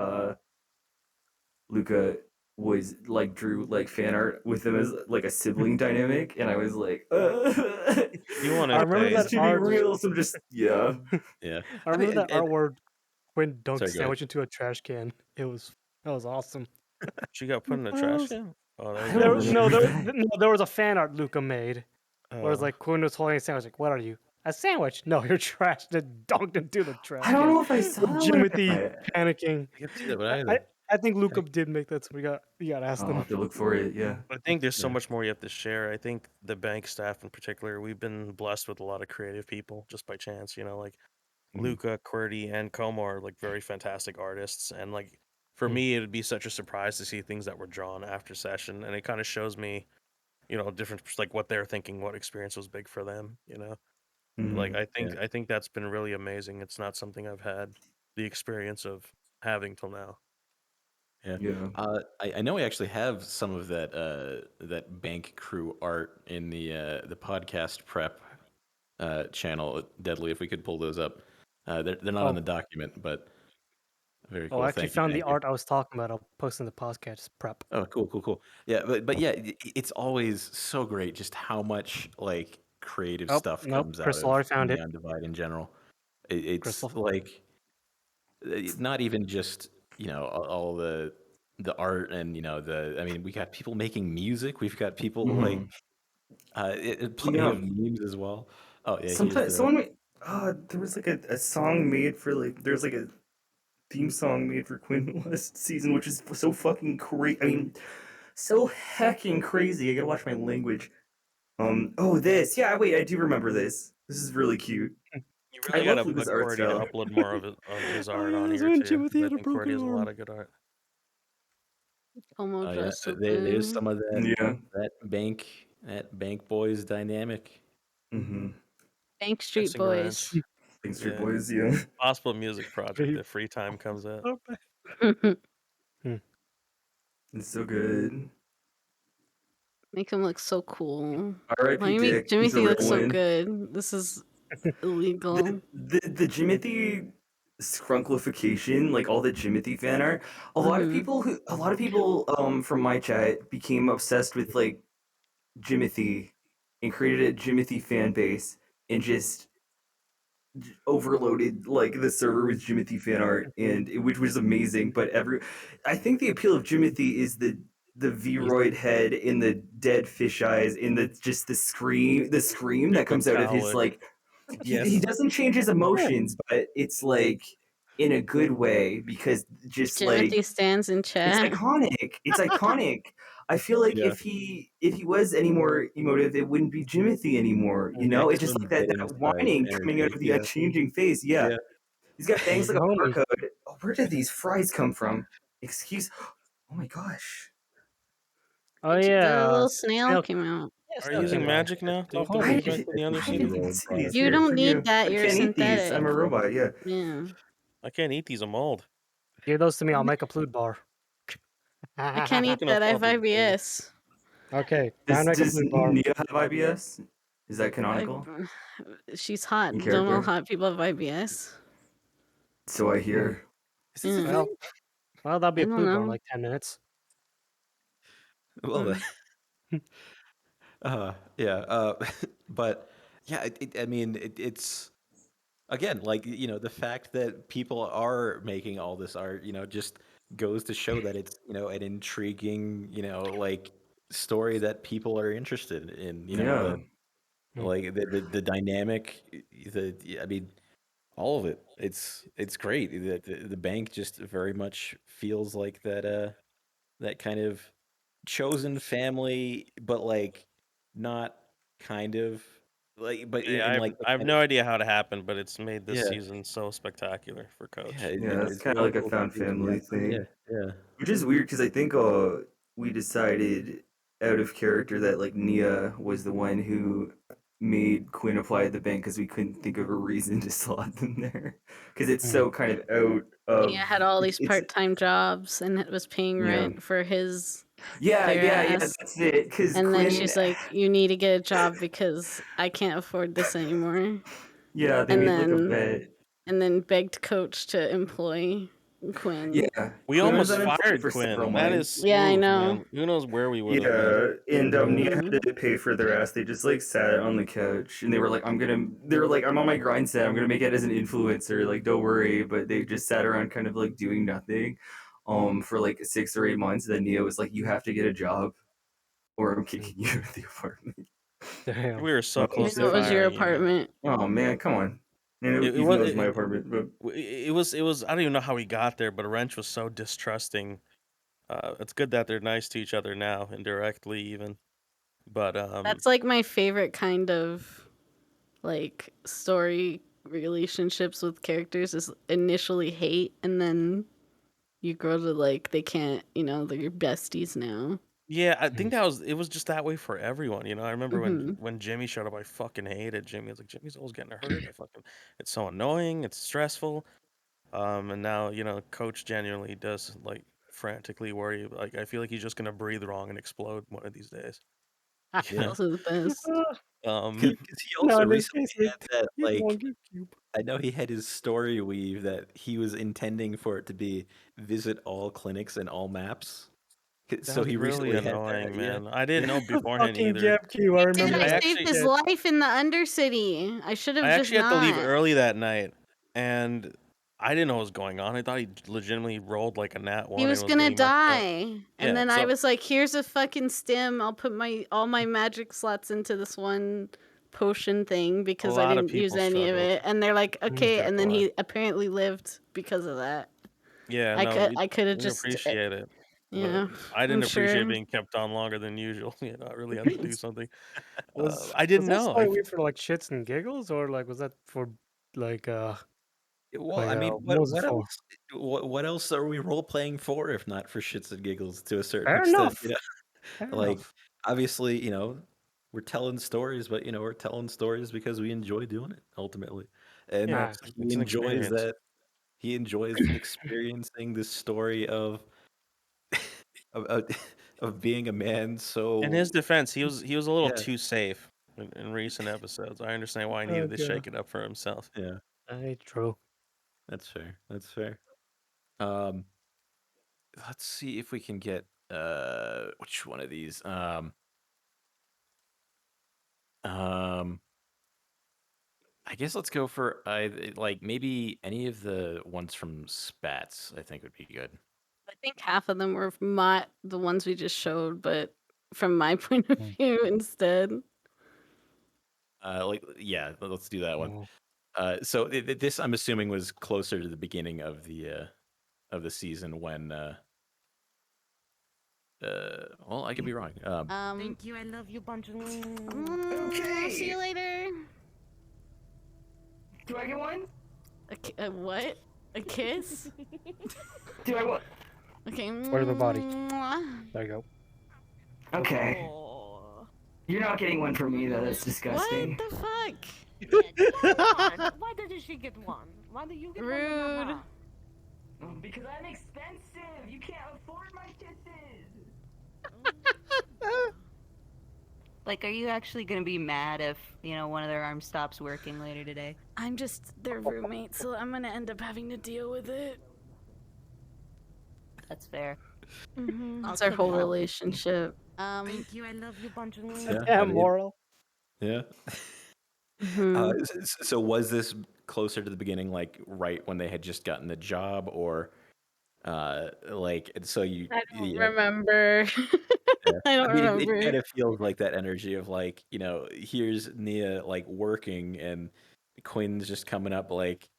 [SPEAKER 4] Luca was like drew like fan art with them as like a sibling dynamic, and I was like,
[SPEAKER 5] You want
[SPEAKER 3] I
[SPEAKER 5] to
[SPEAKER 3] remember
[SPEAKER 5] say
[SPEAKER 4] this
[SPEAKER 3] that
[SPEAKER 4] should be
[SPEAKER 3] art.
[SPEAKER 4] real. So I'm just yeah.
[SPEAKER 1] Yeah.
[SPEAKER 3] I
[SPEAKER 1] I mean,
[SPEAKER 3] remember that art where Quinn dunked
[SPEAKER 1] sorry, go ahead.
[SPEAKER 3] sandwich into a trash can. That was awesome.
[SPEAKER 5] she got put in a
[SPEAKER 3] That
[SPEAKER 5] trash
[SPEAKER 3] was-
[SPEAKER 5] can? Oh, that
[SPEAKER 4] I
[SPEAKER 5] was
[SPEAKER 4] don't
[SPEAKER 3] There,
[SPEAKER 5] bullshit.
[SPEAKER 3] no,
[SPEAKER 4] remember that.
[SPEAKER 3] there was a fan art Luca made. Where it's
[SPEAKER 5] Oh,
[SPEAKER 3] like Quinn was holding a sandwich. Like, what are you? A sandwich? No, you're trash. Then dunked into the trash
[SPEAKER 4] I don't
[SPEAKER 3] can.
[SPEAKER 4] know if I saw
[SPEAKER 3] With
[SPEAKER 4] that one or
[SPEAKER 3] Jimothy
[SPEAKER 4] not.
[SPEAKER 3] panicking.
[SPEAKER 1] I can't see that, but
[SPEAKER 3] I,
[SPEAKER 1] either.
[SPEAKER 3] I think Luca did make that. So we got to ask
[SPEAKER 4] I'll
[SPEAKER 3] them.
[SPEAKER 4] have to look for it. Yeah.
[SPEAKER 5] I think there's so
[SPEAKER 1] Yeah.
[SPEAKER 5] much more you have to share. I think the bank staff in particular, we've been blessed with a lot of creative people just by chance, like
[SPEAKER 4] Mhm.
[SPEAKER 5] Luca, QWERTY, and Como are like very fantastic artists. And like for
[SPEAKER 3] Mm.
[SPEAKER 5] me, it'd be such a surprise to see things that were drawn after session. And it kind of shows me different like what they're thinking, what experience was big for them.
[SPEAKER 4] Mhm.
[SPEAKER 5] Like I
[SPEAKER 1] Yeah.
[SPEAKER 5] think that's been really amazing. It's not something I've had the experience of having till now.
[SPEAKER 1] Yeah.
[SPEAKER 4] Yeah.
[SPEAKER 1] I know we actually have some of that bank crew art in the podcast prep channel, Deadly. If we could pull those up, they're not on the
[SPEAKER 3] Oh,
[SPEAKER 1] document, but very
[SPEAKER 3] oh,
[SPEAKER 1] cool.
[SPEAKER 3] I actually
[SPEAKER 1] Thank you,
[SPEAKER 3] found the
[SPEAKER 1] thank you.
[SPEAKER 3] art I was talking about. I'll post in the podcast prep.
[SPEAKER 1] Oh, cool. Yeah, but yeah, it's always so great just how much like creative
[SPEAKER 3] Oh,
[SPEAKER 1] stuff
[SPEAKER 3] nope.
[SPEAKER 1] comes out
[SPEAKER 3] Crystal
[SPEAKER 1] of
[SPEAKER 3] already found it.
[SPEAKER 1] Neon Divide in general. It's
[SPEAKER 3] Crystal.
[SPEAKER 1] like not even just all the art and I mean we got people making music. We've got people like
[SPEAKER 4] Mhm.
[SPEAKER 1] plenty
[SPEAKER 4] Yeah.
[SPEAKER 1] of memes as well. Oh yeah, here's
[SPEAKER 4] Sometimes
[SPEAKER 1] the
[SPEAKER 4] someone there was like a song made for like there's like a theme song made for Quinn last season, which is so fucking crazy. I mean, so hecking crazy. I gotta watch my language. Oh, this. Yeah, wait, I do remember this. This is really cute.
[SPEAKER 5] You
[SPEAKER 4] I
[SPEAKER 5] really got
[SPEAKER 4] love
[SPEAKER 5] to
[SPEAKER 4] Luca's
[SPEAKER 5] bug
[SPEAKER 4] art
[SPEAKER 5] Cordy to
[SPEAKER 4] style.
[SPEAKER 5] upload more of his
[SPEAKER 3] Oh
[SPEAKER 5] art
[SPEAKER 3] yeah,
[SPEAKER 5] on
[SPEAKER 3] that's
[SPEAKER 5] here
[SPEAKER 3] when
[SPEAKER 5] too.
[SPEAKER 3] Timothy
[SPEAKER 5] 'Cause I
[SPEAKER 3] had a
[SPEAKER 5] think Cordy
[SPEAKER 3] broken
[SPEAKER 5] has a lot
[SPEAKER 3] arm.
[SPEAKER 5] of good art.
[SPEAKER 2] Homo
[SPEAKER 1] oh yeah.
[SPEAKER 2] dressed up
[SPEAKER 1] There's
[SPEAKER 2] in
[SPEAKER 1] some of
[SPEAKER 4] Yeah.
[SPEAKER 1] that bank boys dynamic.
[SPEAKER 4] Mm-hmm.
[SPEAKER 2] Bank Street
[SPEAKER 5] Missing
[SPEAKER 2] Boys.
[SPEAKER 5] Wrench.
[SPEAKER 4] Thanks, Street
[SPEAKER 5] Yeah.
[SPEAKER 4] Boys. Yeah.
[SPEAKER 5] Possible music project
[SPEAKER 3] Street
[SPEAKER 5] if free time comes up.
[SPEAKER 4] It's so good.
[SPEAKER 2] Make him look so cool. Why
[SPEAKER 4] R.I.P.
[SPEAKER 2] you make
[SPEAKER 4] Dick. He's a
[SPEAKER 2] Jimothy
[SPEAKER 4] real
[SPEAKER 2] look so
[SPEAKER 4] one.
[SPEAKER 2] good? This is illegal.
[SPEAKER 4] The Jimothy scrunklification, like all the Jimothy fan art. A lot of people from my chat became obsessed with like Jimothy and created a Jimothy fan base and just overloaded like the server with Jimothy fan art which was amazing. But I think the appeal of Jimothy is the Vroid head in the dead fish eyes in the scream that comes out of his
[SPEAKER 5] Metallic.
[SPEAKER 4] like he
[SPEAKER 1] Yes.
[SPEAKER 4] doesn't change his emotions, but it's like in a good way because just like
[SPEAKER 2] Jimothy stands in
[SPEAKER 4] it's
[SPEAKER 2] chat.
[SPEAKER 4] iconic. It's iconic. I feel like
[SPEAKER 1] Yeah.
[SPEAKER 4] if he was any more emotive, it wouldn't be Jimothy anymore. You know, it's just like that
[SPEAKER 1] Inside
[SPEAKER 4] whining coming out
[SPEAKER 1] energy.
[SPEAKER 4] of the
[SPEAKER 1] Yeah.
[SPEAKER 4] unchanging face. Yeah,
[SPEAKER 1] Yeah.
[SPEAKER 4] he's got bangs
[SPEAKER 3] He's
[SPEAKER 4] like a
[SPEAKER 3] homie.
[SPEAKER 4] barcode. Oh, where did these fries come from? Excuse. Oh my gosh.
[SPEAKER 3] Oh
[SPEAKER 2] The
[SPEAKER 3] yeah,
[SPEAKER 2] little snail
[SPEAKER 3] snail.
[SPEAKER 2] came out.
[SPEAKER 3] Yeah,
[SPEAKER 5] Are you
[SPEAKER 3] snail
[SPEAKER 5] using
[SPEAKER 3] came out.
[SPEAKER 5] magic now? Do you
[SPEAKER 3] Oh,
[SPEAKER 5] have to
[SPEAKER 3] homie.
[SPEAKER 5] move back to the other
[SPEAKER 4] I didn't
[SPEAKER 5] scene?
[SPEAKER 4] even see these.
[SPEAKER 2] You
[SPEAKER 4] Here,
[SPEAKER 2] don't
[SPEAKER 4] for
[SPEAKER 2] need that.
[SPEAKER 4] I
[SPEAKER 2] You're
[SPEAKER 4] can't eat these.
[SPEAKER 2] synthetic.
[SPEAKER 4] I'm a robot. Yeah.
[SPEAKER 2] Yeah.
[SPEAKER 5] I can't eat these. I'm old.
[SPEAKER 3] Give those to me. I'll make a flute bar.
[SPEAKER 2] I can't eat
[SPEAKER 5] Speaking of
[SPEAKER 2] that. I have
[SPEAKER 5] fucking food,
[SPEAKER 2] IBS.
[SPEAKER 3] Okay, now
[SPEAKER 4] Does
[SPEAKER 3] make a flute bar.
[SPEAKER 4] Nia have IBS? Is that
[SPEAKER 2] I,
[SPEAKER 4] canonical
[SPEAKER 2] she's hot.
[SPEAKER 4] in
[SPEAKER 2] Don't know
[SPEAKER 4] character?
[SPEAKER 2] hot people have IBS.
[SPEAKER 4] So I hear.
[SPEAKER 1] Is this a
[SPEAKER 2] Yeah.
[SPEAKER 1] thing?
[SPEAKER 3] Well, that'll be
[SPEAKER 2] I
[SPEAKER 3] a
[SPEAKER 2] don't
[SPEAKER 3] flute bar in
[SPEAKER 2] know.
[SPEAKER 3] like 10 minutes.
[SPEAKER 1] Well,
[SPEAKER 2] Mm.
[SPEAKER 1] yeah. But yeah, I mean, it's again like the fact that people are making all this art, just goes to show that it's an intriguing like story that people are interested in.
[SPEAKER 4] Yeah.
[SPEAKER 1] Like the dynamic, I mean, all of it. It's great. The bank just very much feels like that kind of chosen family, but like not kind of like, but
[SPEAKER 5] yeah,
[SPEAKER 1] in like the
[SPEAKER 5] I have
[SPEAKER 1] kind
[SPEAKER 5] no
[SPEAKER 1] of
[SPEAKER 5] idea how it happened, but it's made this
[SPEAKER 1] yeah,
[SPEAKER 5] season so spectacular for
[SPEAKER 1] yeah.
[SPEAKER 5] Coach.
[SPEAKER 4] Yeah, it's
[SPEAKER 1] It's
[SPEAKER 4] kind of
[SPEAKER 1] really
[SPEAKER 4] like a
[SPEAKER 1] cool to
[SPEAKER 4] found
[SPEAKER 1] see from the
[SPEAKER 4] family
[SPEAKER 1] outside. Yeah,
[SPEAKER 4] thing,
[SPEAKER 1] yeah.
[SPEAKER 4] which is weird because I think we decided out of character that like Nia was the one who made Quinn apply at the bank because we couldn't think of a reason to slot them there because it's so kind of out
[SPEAKER 2] He
[SPEAKER 4] of
[SPEAKER 2] had all these
[SPEAKER 4] it's
[SPEAKER 2] part-time jobs and it was paying
[SPEAKER 4] yeah
[SPEAKER 2] rent for his
[SPEAKER 4] yeah
[SPEAKER 2] fair
[SPEAKER 4] yeah yeah
[SPEAKER 2] ass.
[SPEAKER 4] that's it because
[SPEAKER 2] And then
[SPEAKER 4] Quinn
[SPEAKER 2] she's like, "You need to get a job because I can't afford this anymore."
[SPEAKER 4] yeah they
[SPEAKER 2] And
[SPEAKER 4] made like a
[SPEAKER 2] then
[SPEAKER 4] bet
[SPEAKER 2] begged Coach to employ Quinn.
[SPEAKER 4] yeah
[SPEAKER 5] We
[SPEAKER 4] Quinn was
[SPEAKER 5] almost
[SPEAKER 4] unemployed
[SPEAKER 5] fired
[SPEAKER 4] for several
[SPEAKER 5] Quinn. That is
[SPEAKER 4] months.
[SPEAKER 2] Yeah, I
[SPEAKER 5] smooth,
[SPEAKER 2] know.
[SPEAKER 5] man. Who knows where we would have been?
[SPEAKER 4] Yeah, and Nia
[SPEAKER 2] Mhm.
[SPEAKER 4] had to pay for their ass. They just like sat on the couch and they were like, they were like, I'm on my grind set. I'm gonna make it as an influencer. Like, don't worry. But they just sat around kind of like doing nothing, for like 6 or 8 months. Then Nia was like, you have to get a job or I'm kicking you out of the apartment.
[SPEAKER 3] Damn.
[SPEAKER 5] We were so
[SPEAKER 4] Oh,
[SPEAKER 2] I
[SPEAKER 5] close
[SPEAKER 2] knew
[SPEAKER 5] to
[SPEAKER 2] it was your
[SPEAKER 5] firing you, man.
[SPEAKER 2] apartment.
[SPEAKER 4] oh man, come on. And
[SPEAKER 5] It
[SPEAKER 4] even
[SPEAKER 5] was
[SPEAKER 4] though it's my apartment, but
[SPEAKER 5] it was. I don't even know how we got there, but Wrench was so distrusting. It's good that they're nice to each other now, indirectly even. But
[SPEAKER 2] That's like my favorite kind of like story relationships with characters is initially hate and then you grow to like they can't, they're your besties now.
[SPEAKER 5] Yeah, I think it was just that way for everyone. I remember
[SPEAKER 2] Mhm.
[SPEAKER 5] when Jimmy showed up, I fucking hated Jimmy. I was like, Jimmy's always getting hurt. It's so annoying. It's stressful. And now Coach genuinely does like frantically worry. Like I feel like he's just gonna breathe wrong and explode one of these days.
[SPEAKER 1] Yeah.
[SPEAKER 2] Those are the best.
[SPEAKER 1] Because he
[SPEAKER 3] No,
[SPEAKER 1] also
[SPEAKER 3] in this
[SPEAKER 1] recently
[SPEAKER 3] case, he
[SPEAKER 1] had that,
[SPEAKER 3] he
[SPEAKER 1] like,
[SPEAKER 3] won't get cube.
[SPEAKER 1] I know he had his story weave that he was intending for it to be visit all clinics and all maps. So
[SPEAKER 5] That's
[SPEAKER 1] he
[SPEAKER 5] really
[SPEAKER 1] recently had that,
[SPEAKER 5] annoying,
[SPEAKER 1] yeah.
[SPEAKER 5] man. I didn't know beforehand
[SPEAKER 3] Fucking
[SPEAKER 5] either.
[SPEAKER 3] Gap Q, I
[SPEAKER 2] Dude,
[SPEAKER 3] remember
[SPEAKER 2] I
[SPEAKER 3] that
[SPEAKER 2] saved his
[SPEAKER 3] shit.
[SPEAKER 2] life in the Undercity. I should
[SPEAKER 5] I
[SPEAKER 2] have just
[SPEAKER 5] actually had to leave
[SPEAKER 2] not.
[SPEAKER 5] early that night, and I didn't know what was going on. I thought he legitimately rolled like a nat one
[SPEAKER 2] He
[SPEAKER 5] and
[SPEAKER 2] was
[SPEAKER 5] was
[SPEAKER 2] gonna
[SPEAKER 5] getting messed up.
[SPEAKER 2] die. And
[SPEAKER 5] Yeah,
[SPEAKER 2] then I
[SPEAKER 5] so
[SPEAKER 2] was like, here's a fucking stim. I'll put all my magic slots into this one potion thing
[SPEAKER 5] a
[SPEAKER 2] because I
[SPEAKER 5] lot of
[SPEAKER 2] didn't use
[SPEAKER 5] people
[SPEAKER 2] any of
[SPEAKER 5] struggled.
[SPEAKER 2] it. And they're like, okay.
[SPEAKER 3] Jack
[SPEAKER 2] And then
[SPEAKER 3] alive.
[SPEAKER 2] he apparently lived because of that.
[SPEAKER 5] Yeah,
[SPEAKER 2] I
[SPEAKER 5] no,
[SPEAKER 2] could have
[SPEAKER 5] we
[SPEAKER 2] just
[SPEAKER 5] appreciate it, but
[SPEAKER 2] yeah.
[SPEAKER 5] I
[SPEAKER 2] I'm
[SPEAKER 5] didn't appreciate
[SPEAKER 2] sure.
[SPEAKER 5] being kept on longer than usual. I really had to do something.
[SPEAKER 3] Was
[SPEAKER 5] I didn't
[SPEAKER 3] that
[SPEAKER 5] know.
[SPEAKER 3] story weird for like shits and giggles, or like was that for like
[SPEAKER 1] Well, I mean,
[SPEAKER 3] what was it
[SPEAKER 1] what
[SPEAKER 3] for?
[SPEAKER 1] else? What else are we role playing for if not for shits and giggles to a certain
[SPEAKER 3] Fair
[SPEAKER 1] extent?
[SPEAKER 3] enough. Fair
[SPEAKER 1] Like
[SPEAKER 3] enough.
[SPEAKER 1] obviously, we're telling stories, but we're telling stories because we enjoy doing it ultimately, and
[SPEAKER 5] Yeah,
[SPEAKER 3] Ah,
[SPEAKER 1] he
[SPEAKER 5] it's an
[SPEAKER 1] enjoys
[SPEAKER 5] experience.
[SPEAKER 1] that. He enjoys experiencing this story of of, of being a man.
[SPEAKER 5] In
[SPEAKER 1] So
[SPEAKER 5] his defense, he was a little
[SPEAKER 1] yeah,
[SPEAKER 5] too safe in recent episodes. I understand why he needed to
[SPEAKER 3] okay.
[SPEAKER 5] shake it up for himself.
[SPEAKER 1] yeah,
[SPEAKER 3] True.
[SPEAKER 1] that's fair. That's fair. Um, let's see if we can get which one of these. Um, I guess let's go for like maybe any of the ones from Spats. I think would be good.
[SPEAKER 2] I think half of them were not the ones we just showed, but from my point of
[SPEAKER 3] Mm.
[SPEAKER 2] view instead.
[SPEAKER 1] Like yeah, let's do that one.
[SPEAKER 3] Mm.
[SPEAKER 1] So this I'm assuming was closer to the beginning of the season when well I could be wrong.
[SPEAKER 9] Thank you. I love you, bunch.
[SPEAKER 2] I'll see you later.
[SPEAKER 7] Do I get one?
[SPEAKER 2] A what? A kiss?
[SPEAKER 7] Do I want?
[SPEAKER 2] Okay.
[SPEAKER 3] Where's the body?
[SPEAKER 2] mwah.
[SPEAKER 3] There you go.
[SPEAKER 7] Okay.
[SPEAKER 9] Aw.
[SPEAKER 7] You're not getting one from me though. That's
[SPEAKER 2] What
[SPEAKER 7] disgusting.
[SPEAKER 2] the fuck?
[SPEAKER 9] Yeah, one. Why doesn't she get one? Why do you get one? and
[SPEAKER 2] Rude.
[SPEAKER 9] Mama?
[SPEAKER 7] Because I'm expensive. You can't afford my kisses.
[SPEAKER 10] Like, are you actually gonna be mad if, one of their arms stops working later today?
[SPEAKER 2] I'm just their roommate, so I'm gonna end up having to deal with it.
[SPEAKER 10] That's fair.
[SPEAKER 2] That's our whole relationship.
[SPEAKER 9] Thank you. I love you, bunch.
[SPEAKER 1] Yeah,
[SPEAKER 3] Yeah,
[SPEAKER 1] I mean,
[SPEAKER 3] moral.
[SPEAKER 1] yeah.
[SPEAKER 2] Mhm.
[SPEAKER 1] So was this closer to the beginning, like right when they had just gotten the job, or like so you?
[SPEAKER 2] I don't
[SPEAKER 1] Yeah,
[SPEAKER 2] remember.
[SPEAKER 1] yeah.
[SPEAKER 2] I don't
[SPEAKER 1] I mean, it
[SPEAKER 2] remember.
[SPEAKER 1] kind of feels like that energy of like here's Nia like working and Quinn's just coming up like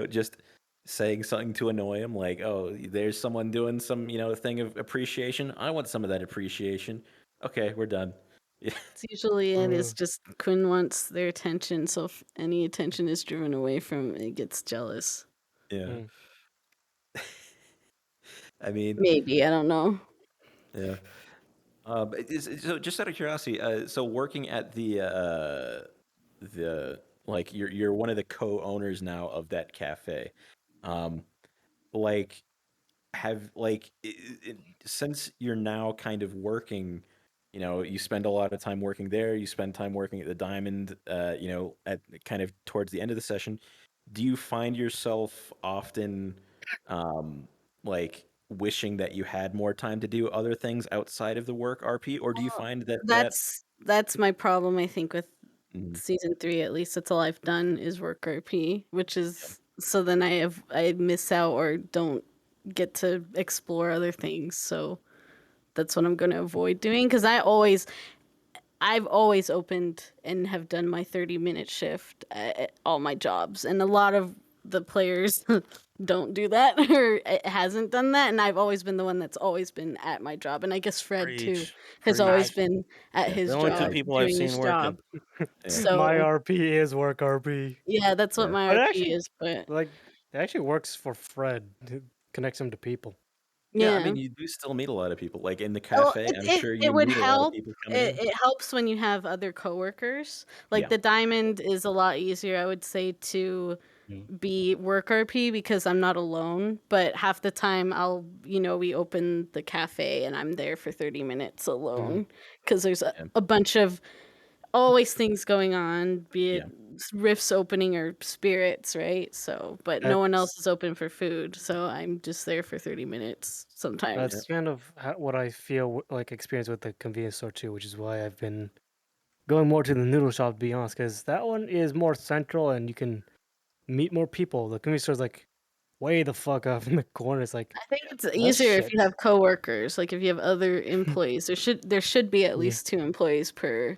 [SPEAKER 1] just saying something to annoy him, like, oh, there's someone doing some thing of appreciation. I want some of that appreciation. Okay, we're done. Yeah,
[SPEAKER 2] It's usually it is just Quinn wants their attention, so if any attention is driven away from it, it gets jealous.
[SPEAKER 1] yeah.
[SPEAKER 3] Mm.
[SPEAKER 1] I mean,
[SPEAKER 2] Maybe, I don't know.
[SPEAKER 1] yeah. So just out of curiosity, so working at the like you're one of the co-owners now of that cafe. Um, like have like since you're now kind of working, you spend a lot of time working there. You spend time working at the Diamond. At kind of towards the end of the session, do you find yourself often, um, like wishing that you had more time to do other things outside of the work RP, or do you find that
[SPEAKER 2] That's my problem, I think, with
[SPEAKER 1] Mhm.
[SPEAKER 2] season 3, at least that's all I've done is work RP, which is so then I miss out or don't get to explore other things. So that's what I'm gonna avoid doing because I've always opened and have done my 30-minute shift at all my jobs, and a lot of the players don't do that or it hasn't done that, and I've always been the one that's always been at my job, and I guess Fred too
[SPEAKER 5] Preach,
[SPEAKER 2] has always
[SPEAKER 5] preach.
[SPEAKER 2] been at
[SPEAKER 1] Yeah.
[SPEAKER 2] his
[SPEAKER 5] The only two
[SPEAKER 2] job
[SPEAKER 5] people I've
[SPEAKER 2] doing his
[SPEAKER 5] seen
[SPEAKER 2] job.
[SPEAKER 5] working.
[SPEAKER 1] Yeah.
[SPEAKER 2] So
[SPEAKER 3] My RP is work RP.
[SPEAKER 2] yeah, that's what
[SPEAKER 1] Yeah.
[SPEAKER 2] my
[SPEAKER 3] But it
[SPEAKER 2] RP
[SPEAKER 3] actually,
[SPEAKER 2] is, but
[SPEAKER 3] like, it actually works for Fred. It connects him to people.
[SPEAKER 1] Yeah, I
[SPEAKER 2] Yeah.
[SPEAKER 1] mean, you do still meet a lot of people. Like in the
[SPEAKER 2] Oh,
[SPEAKER 1] cafe, I'm
[SPEAKER 2] it
[SPEAKER 1] sure
[SPEAKER 2] it
[SPEAKER 1] you
[SPEAKER 2] would
[SPEAKER 1] meet a lot of
[SPEAKER 2] help.
[SPEAKER 1] people coming in.
[SPEAKER 2] It helps when you have other coworkers. Like
[SPEAKER 1] Yeah.
[SPEAKER 2] the diamond is a lot easier, I would say, to
[SPEAKER 3] Mm.
[SPEAKER 2] be work RP because I'm not alone. But half the time, we open the cafe and I'm there for 30 minutes alone because there's
[SPEAKER 1] Yeah.
[SPEAKER 2] a bunch of always things going on, be it rifts opening or spirits, right? So, but no one else
[SPEAKER 3] That's
[SPEAKER 2] is open for food, so I'm just there for 30 minutes sometimes.
[SPEAKER 3] that's kind of what I feel like experience with the convenience store too, which is why I've been going more to the noodle shop to be honest, because that one is more central and you can meet more people. The convenience store is like way the fuck up in the corner. It's like
[SPEAKER 2] I think it's
[SPEAKER 1] That's
[SPEAKER 2] easier if you
[SPEAKER 1] shit.
[SPEAKER 2] have coworkers. Like if you have other employees, there should be at
[SPEAKER 3] yeah.
[SPEAKER 2] least 2 employees per,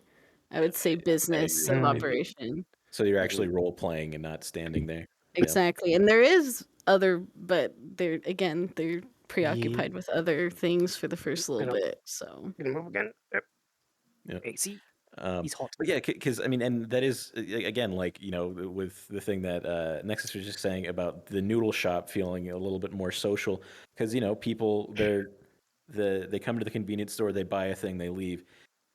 [SPEAKER 2] I would say,
[SPEAKER 1] I
[SPEAKER 2] business
[SPEAKER 1] agree.
[SPEAKER 2] of
[SPEAKER 3] Mm.
[SPEAKER 2] operation.
[SPEAKER 1] So you're actually role playing and not standing there. Yeah.
[SPEAKER 2] Exactly. And there is other, but they're
[SPEAKER 3] Ye-
[SPEAKER 2] preoccupied with other things for the first little
[SPEAKER 3] I know.
[SPEAKER 2] bit. So
[SPEAKER 3] Gonna move again. Yep.
[SPEAKER 1] Yeah.
[SPEAKER 3] AC.
[SPEAKER 1] Um,
[SPEAKER 3] He's hot.
[SPEAKER 1] but yeah, because I mean, and that is again, like with the thing that Nexus was just saying about the noodle shop feeling a little bit more social, because people they come to the convenience store, they buy a thing, they leave.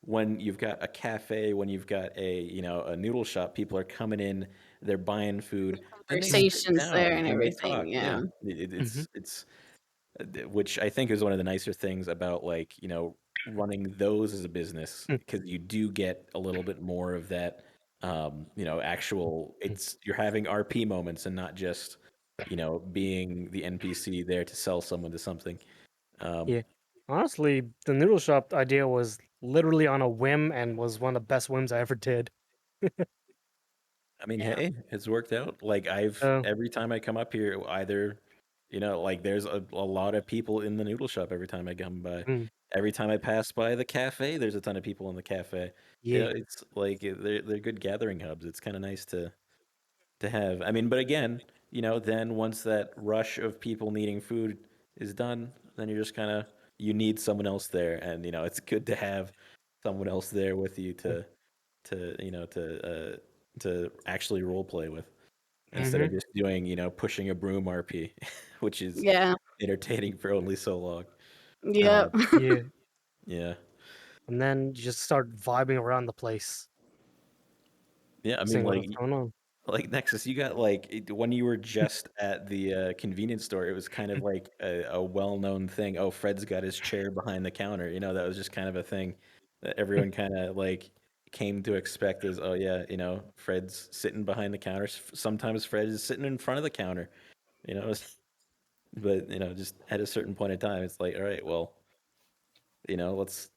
[SPEAKER 1] When you've got a cafe, when you've got a noodle shop, people are coming in, they're buying food, then they sit
[SPEAKER 2] conversations there
[SPEAKER 1] down
[SPEAKER 2] and
[SPEAKER 1] and they talk.
[SPEAKER 2] everything. Yeah.
[SPEAKER 1] Yeah, it's which I think is one of the nicer things about running those as a business because you do get a little bit more of that actual you're having RP moments and not just being the NPC there to sell someone to something.
[SPEAKER 3] Yeah. Honestly, the noodle shop idea was literally on a whim and was one of the best whims I ever did.
[SPEAKER 1] I mean,
[SPEAKER 2] Yeah.
[SPEAKER 1] hey, it's worked out. Like
[SPEAKER 3] Oh.
[SPEAKER 1] every time I come up here, either like there's a lot of people in the noodle shop every time I come by.
[SPEAKER 3] Mm.
[SPEAKER 1] Every time I pass by the cafe, there's a ton of people in the cafe.
[SPEAKER 3] Yeah.
[SPEAKER 1] It's like they're good gathering hubs. It's kind of nice to have. I mean, but again, then once that rush of people needing food is done, then you're just kind of you need someone else there, and it's good to have someone else there with you to to actually role play with instead of
[SPEAKER 3] Mm-hmm.
[SPEAKER 1] just doing pushing a broom RP, which is
[SPEAKER 2] Yeah.
[SPEAKER 1] entertaining for only so long.
[SPEAKER 2] Yep.
[SPEAKER 1] Um,
[SPEAKER 3] Yeah.
[SPEAKER 1] yeah,
[SPEAKER 3] And then you just start vibing around the place,
[SPEAKER 1] yeah. I mean,
[SPEAKER 3] seeing what's going on.
[SPEAKER 1] like Nexus, you got when you were just at the convenience store, it was kind of like a well-known thing. Oh, Fred's got his chair behind the counter. That was just kind of a thing that everyone kind of came to expect as, oh yeah, Fred's sitting behind the counter. Sometimes Fred is sitting in front of the counter. You know, but just at a certain point in time, it's like, all right, well, let's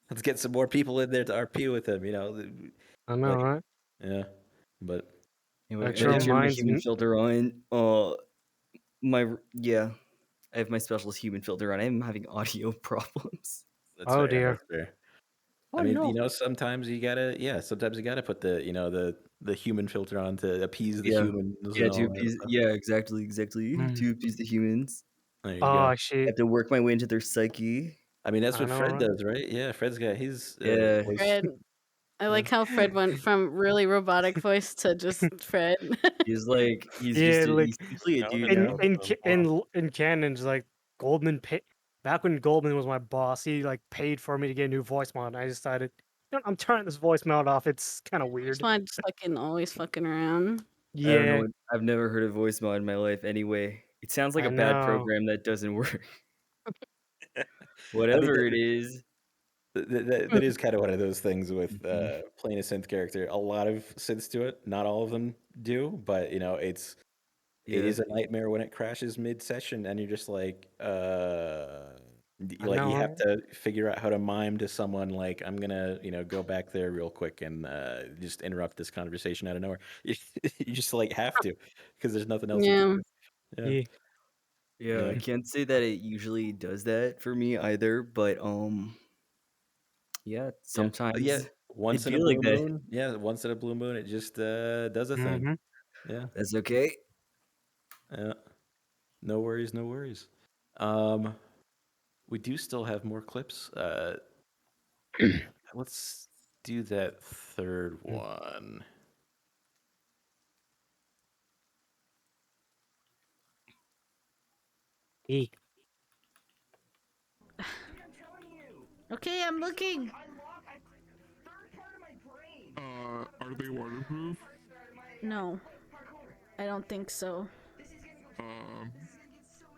[SPEAKER 1] let's get some more people in there to RP with him.
[SPEAKER 3] I know,
[SPEAKER 1] Like,
[SPEAKER 3] right?
[SPEAKER 1] yeah, but
[SPEAKER 4] Anyway,
[SPEAKER 3] Actually
[SPEAKER 4] I
[SPEAKER 1] yeah,
[SPEAKER 4] turn my
[SPEAKER 3] reminds
[SPEAKER 4] human
[SPEAKER 3] me.
[SPEAKER 4] filter on. I have my specialist human filter on. I'm having audio problems.
[SPEAKER 1] that's
[SPEAKER 3] Oh
[SPEAKER 1] fair.
[SPEAKER 3] dear.
[SPEAKER 1] That's fair. I
[SPEAKER 3] Oh
[SPEAKER 1] mean,
[SPEAKER 3] no.
[SPEAKER 1] sometimes you gotta put the human filter on to appease the
[SPEAKER 4] Yeah,
[SPEAKER 1] humans
[SPEAKER 4] yeah,
[SPEAKER 1] and all that stuff.
[SPEAKER 4] yeah, exactly,
[SPEAKER 3] Mm.
[SPEAKER 4] to appease the humans.
[SPEAKER 1] There you
[SPEAKER 3] Oh,
[SPEAKER 1] go.
[SPEAKER 4] I
[SPEAKER 3] actually,
[SPEAKER 4] have to work my way into their psyche.
[SPEAKER 1] I mean, that's
[SPEAKER 3] I
[SPEAKER 1] what
[SPEAKER 3] know,
[SPEAKER 1] Fred
[SPEAKER 3] right?
[SPEAKER 1] does, right? Yeah, Fred's got his
[SPEAKER 4] Yeah,
[SPEAKER 1] voice.
[SPEAKER 2] Fred. I
[SPEAKER 1] Yeah.
[SPEAKER 2] like how Fred went from really robotic voice to just Fred.
[SPEAKER 4] he's
[SPEAKER 3] Yeah,
[SPEAKER 4] he's
[SPEAKER 3] like
[SPEAKER 4] simply a
[SPEAKER 5] That would
[SPEAKER 4] dude
[SPEAKER 5] have been
[SPEAKER 3] in
[SPEAKER 4] now.
[SPEAKER 3] in
[SPEAKER 5] awesome.
[SPEAKER 3] ca-
[SPEAKER 5] Wow.
[SPEAKER 3] in canons, like Goldman pay back when Goldman was my boss, he like paid for me to get a new voice mod. And I decided, I'm turning this voice mod off. It's kind of
[SPEAKER 2] It's
[SPEAKER 3] weird.
[SPEAKER 2] not just fucking always fucking around.
[SPEAKER 4] I don't
[SPEAKER 3] Yeah,
[SPEAKER 4] know. I've never heard a voice mod in my life. Anyway, it sounds like
[SPEAKER 3] I
[SPEAKER 4] a bad
[SPEAKER 3] know.
[SPEAKER 4] program that doesn't work.
[SPEAKER 1] I think
[SPEAKER 4] Whatever it is.
[SPEAKER 1] that is kind of one of those things with
[SPEAKER 4] Mhm.
[SPEAKER 1] playing a synth character. A lot of synths do it. Not all of them do, but it
[SPEAKER 4] Yeah.
[SPEAKER 1] is a nightmare when it crashes mid-session and you're just like,
[SPEAKER 3] I
[SPEAKER 1] you
[SPEAKER 3] know,
[SPEAKER 1] have
[SPEAKER 3] right?
[SPEAKER 1] to figure out how to mime to someone like, I'm gonna, go back there real quick and just interrupt this conversation out of nowhere. You just have to because there's nothing else you can
[SPEAKER 2] Yeah.
[SPEAKER 1] do. Yeah,
[SPEAKER 3] Yeah.
[SPEAKER 4] Yeah,
[SPEAKER 1] yeah,
[SPEAKER 4] I can't say that it usually does that for me either, but yeah,
[SPEAKER 1] yeah, yeah.
[SPEAKER 4] sometimes
[SPEAKER 1] Once
[SPEAKER 4] it'd
[SPEAKER 1] in
[SPEAKER 4] be
[SPEAKER 1] a
[SPEAKER 4] like
[SPEAKER 1] blue
[SPEAKER 4] that.
[SPEAKER 1] moon, yeah. Once in a blue moon, it just does a thing.
[SPEAKER 3] Mm-hmm.
[SPEAKER 1] Yeah,
[SPEAKER 4] That's okay.
[SPEAKER 1] yeah. No worries, no worries. Um, we do still have more clips. Let's do that third one.
[SPEAKER 3] Yeah.
[SPEAKER 2] Okay, I'm looking.
[SPEAKER 11] Are they waterproof?
[SPEAKER 2] No, I don't think so.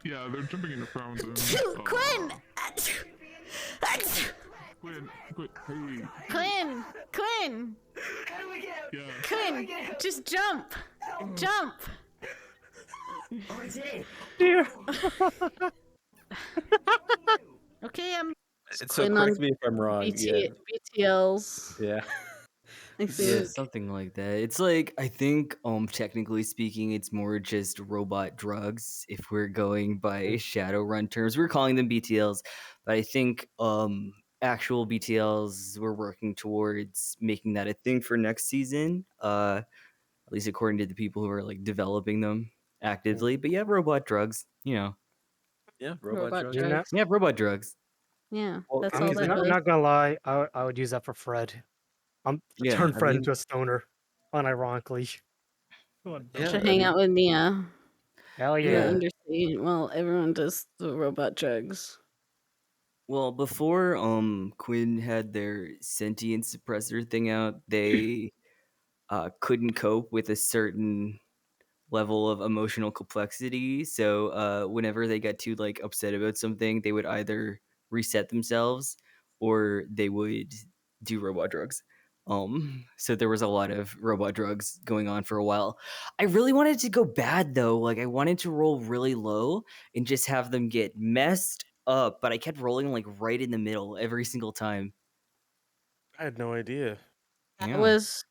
[SPEAKER 11] Yeah, they're jumping into fountains.
[SPEAKER 2] Quinn!
[SPEAKER 11] Quinn, hey.
[SPEAKER 2] Quinn!
[SPEAKER 11] Yeah.
[SPEAKER 2] Quinn! Just jump! Jump!
[SPEAKER 7] Oh, I did it.
[SPEAKER 3] Dear.
[SPEAKER 2] Okay, I'm
[SPEAKER 1] So
[SPEAKER 2] Quinn
[SPEAKER 1] correct
[SPEAKER 2] on
[SPEAKER 1] me if I'm wrong. Yeah.
[SPEAKER 2] BTLs.
[SPEAKER 1] Yeah.
[SPEAKER 2] I
[SPEAKER 4] Yeah,
[SPEAKER 2] think.
[SPEAKER 4] something like that. It's like I think technically speaking, it's more just robot drugs if we're going by Shadowrun terms. We're calling them BTLs, but I think actual BTLs we're working towards making that a thing for next season. At least according to the people who are like developing them actively. But yeah, robot drugs, you know.
[SPEAKER 1] Yeah,
[SPEAKER 2] Robot
[SPEAKER 1] drugs.
[SPEAKER 2] drugs.
[SPEAKER 4] Yeah, robot drugs.
[SPEAKER 2] Yeah,
[SPEAKER 1] Well,
[SPEAKER 2] that's
[SPEAKER 1] I
[SPEAKER 2] all
[SPEAKER 1] mean,
[SPEAKER 2] that
[SPEAKER 3] I'm
[SPEAKER 2] does.
[SPEAKER 3] not gonna lie. I would use that for Fred.
[SPEAKER 4] Yeah,
[SPEAKER 3] Turn
[SPEAKER 1] I
[SPEAKER 3] Fred
[SPEAKER 1] mean-
[SPEAKER 3] into a stoner, unironically.
[SPEAKER 2] Should hang out with Nia.
[SPEAKER 3] Hell
[SPEAKER 2] in the
[SPEAKER 3] yeah.
[SPEAKER 2] Undersea. Well, everyone does the robot drugs.
[SPEAKER 4] Well, before Quinn had their sentient suppressor thing out, they couldn't cope with a certain level of emotional complexity. So whenever they got too like upset about something, they would either reset themselves or they would do robot drugs. So there was a lot of robot drugs going on for a while. I really wanted to go bad though. Like I wanted to roll really low and just have them get messed up, but I kept rolling like right in the middle every single time.
[SPEAKER 5] I had no idea.
[SPEAKER 2] That
[SPEAKER 4] Yeah.
[SPEAKER 2] was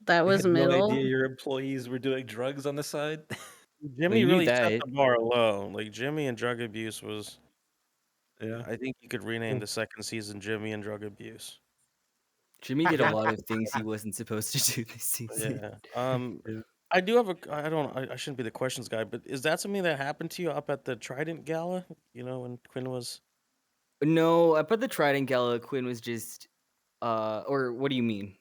[SPEAKER 1] You had no
[SPEAKER 2] middle.
[SPEAKER 1] idea your employees were doing drugs on the side.
[SPEAKER 5] Jimmy
[SPEAKER 4] you knew
[SPEAKER 5] really set
[SPEAKER 4] that.
[SPEAKER 5] the bar low. Like Jimmy and drug abuse was.
[SPEAKER 1] Yeah.
[SPEAKER 5] I think you could rename the second season Jimmy and drug abuse.
[SPEAKER 4] Jimmy did a lot of things he wasn't supposed to do this season.
[SPEAKER 5] Yeah. I do have a. I don't. I shouldn't be the questions guy, but is that something that happened to you up at the Trident Gala? You know, when Quinn was.
[SPEAKER 4] No, I put the Trident Gala. Quinn was just, or what do you mean?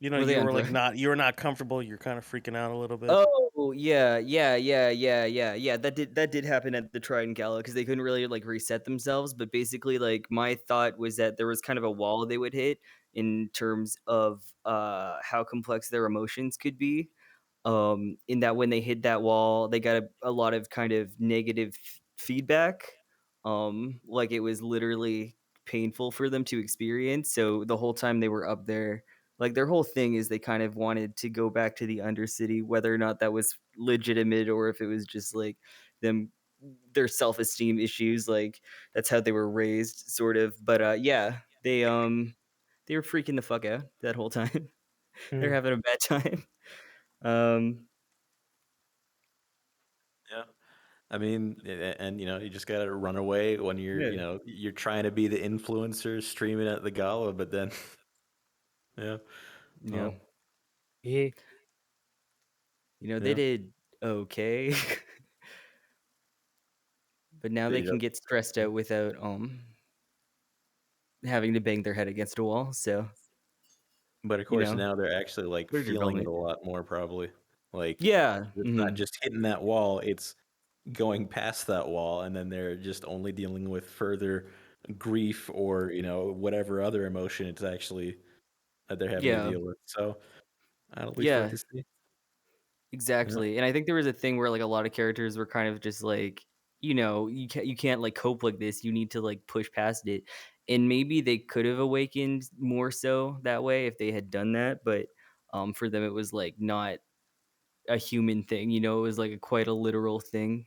[SPEAKER 5] You know,
[SPEAKER 4] Were they
[SPEAKER 5] you
[SPEAKER 4] on
[SPEAKER 5] were like
[SPEAKER 4] drugs?
[SPEAKER 5] not. You were not comfortable. You're kind of freaking out a little bit.
[SPEAKER 4] Oh yeah. That did happen at the Trident Gala because they couldn't really like reset themselves. But basically, like my thought was that there was kind of a wall they would hit in terms of how complex their emotions could be. In that when they hit that wall, they got a lot of kind of negative feedback. Like it was literally painful for them to experience. So the whole time they were up there, like their whole thing is they kind of wanted to go back to the Undercity, whether or not that was legitimate or if it was just like them their self-esteem issues. Like that's how they were raised, sort of. But yeah, they were freaking the fuck out that whole time. They're having a bad time.
[SPEAKER 1] Yeah. I mean, and you know, you just gotta run away when you're,
[SPEAKER 4] Yeah.
[SPEAKER 1] you know, you're trying to be the influencer streaming at the gala, but then, yeah,
[SPEAKER 4] Yeah.
[SPEAKER 3] Yeah.
[SPEAKER 4] You know, they
[SPEAKER 1] Yeah.
[SPEAKER 4] did okay. But now they
[SPEAKER 1] You
[SPEAKER 4] can
[SPEAKER 1] know,
[SPEAKER 4] get stressed out without having to bang their head against a wall. So
[SPEAKER 1] but of
[SPEAKER 4] you
[SPEAKER 1] course
[SPEAKER 4] know,
[SPEAKER 1] now they're actually like
[SPEAKER 4] they're
[SPEAKER 1] feeling it
[SPEAKER 4] developing.
[SPEAKER 1] a lot more, probably. Like
[SPEAKER 4] Yeah.
[SPEAKER 1] it's not just hitting that wall; it's going past that wall, and then they're just only dealing with further grief or you know whatever other emotion it's actually that they're having to
[SPEAKER 4] Yeah.
[SPEAKER 1] deal with. So that'll be fun
[SPEAKER 4] Yeah.
[SPEAKER 1] to see. Yeah.
[SPEAKER 4] Exactly. And I think there was a thing where like a lot of characters were kind of just like, you know, you can't like cope like this. You need to like push past it. And maybe they could have awakened more so that way if they had done that, but for them it was like not a human thing, you know, it was like quite a literal thing.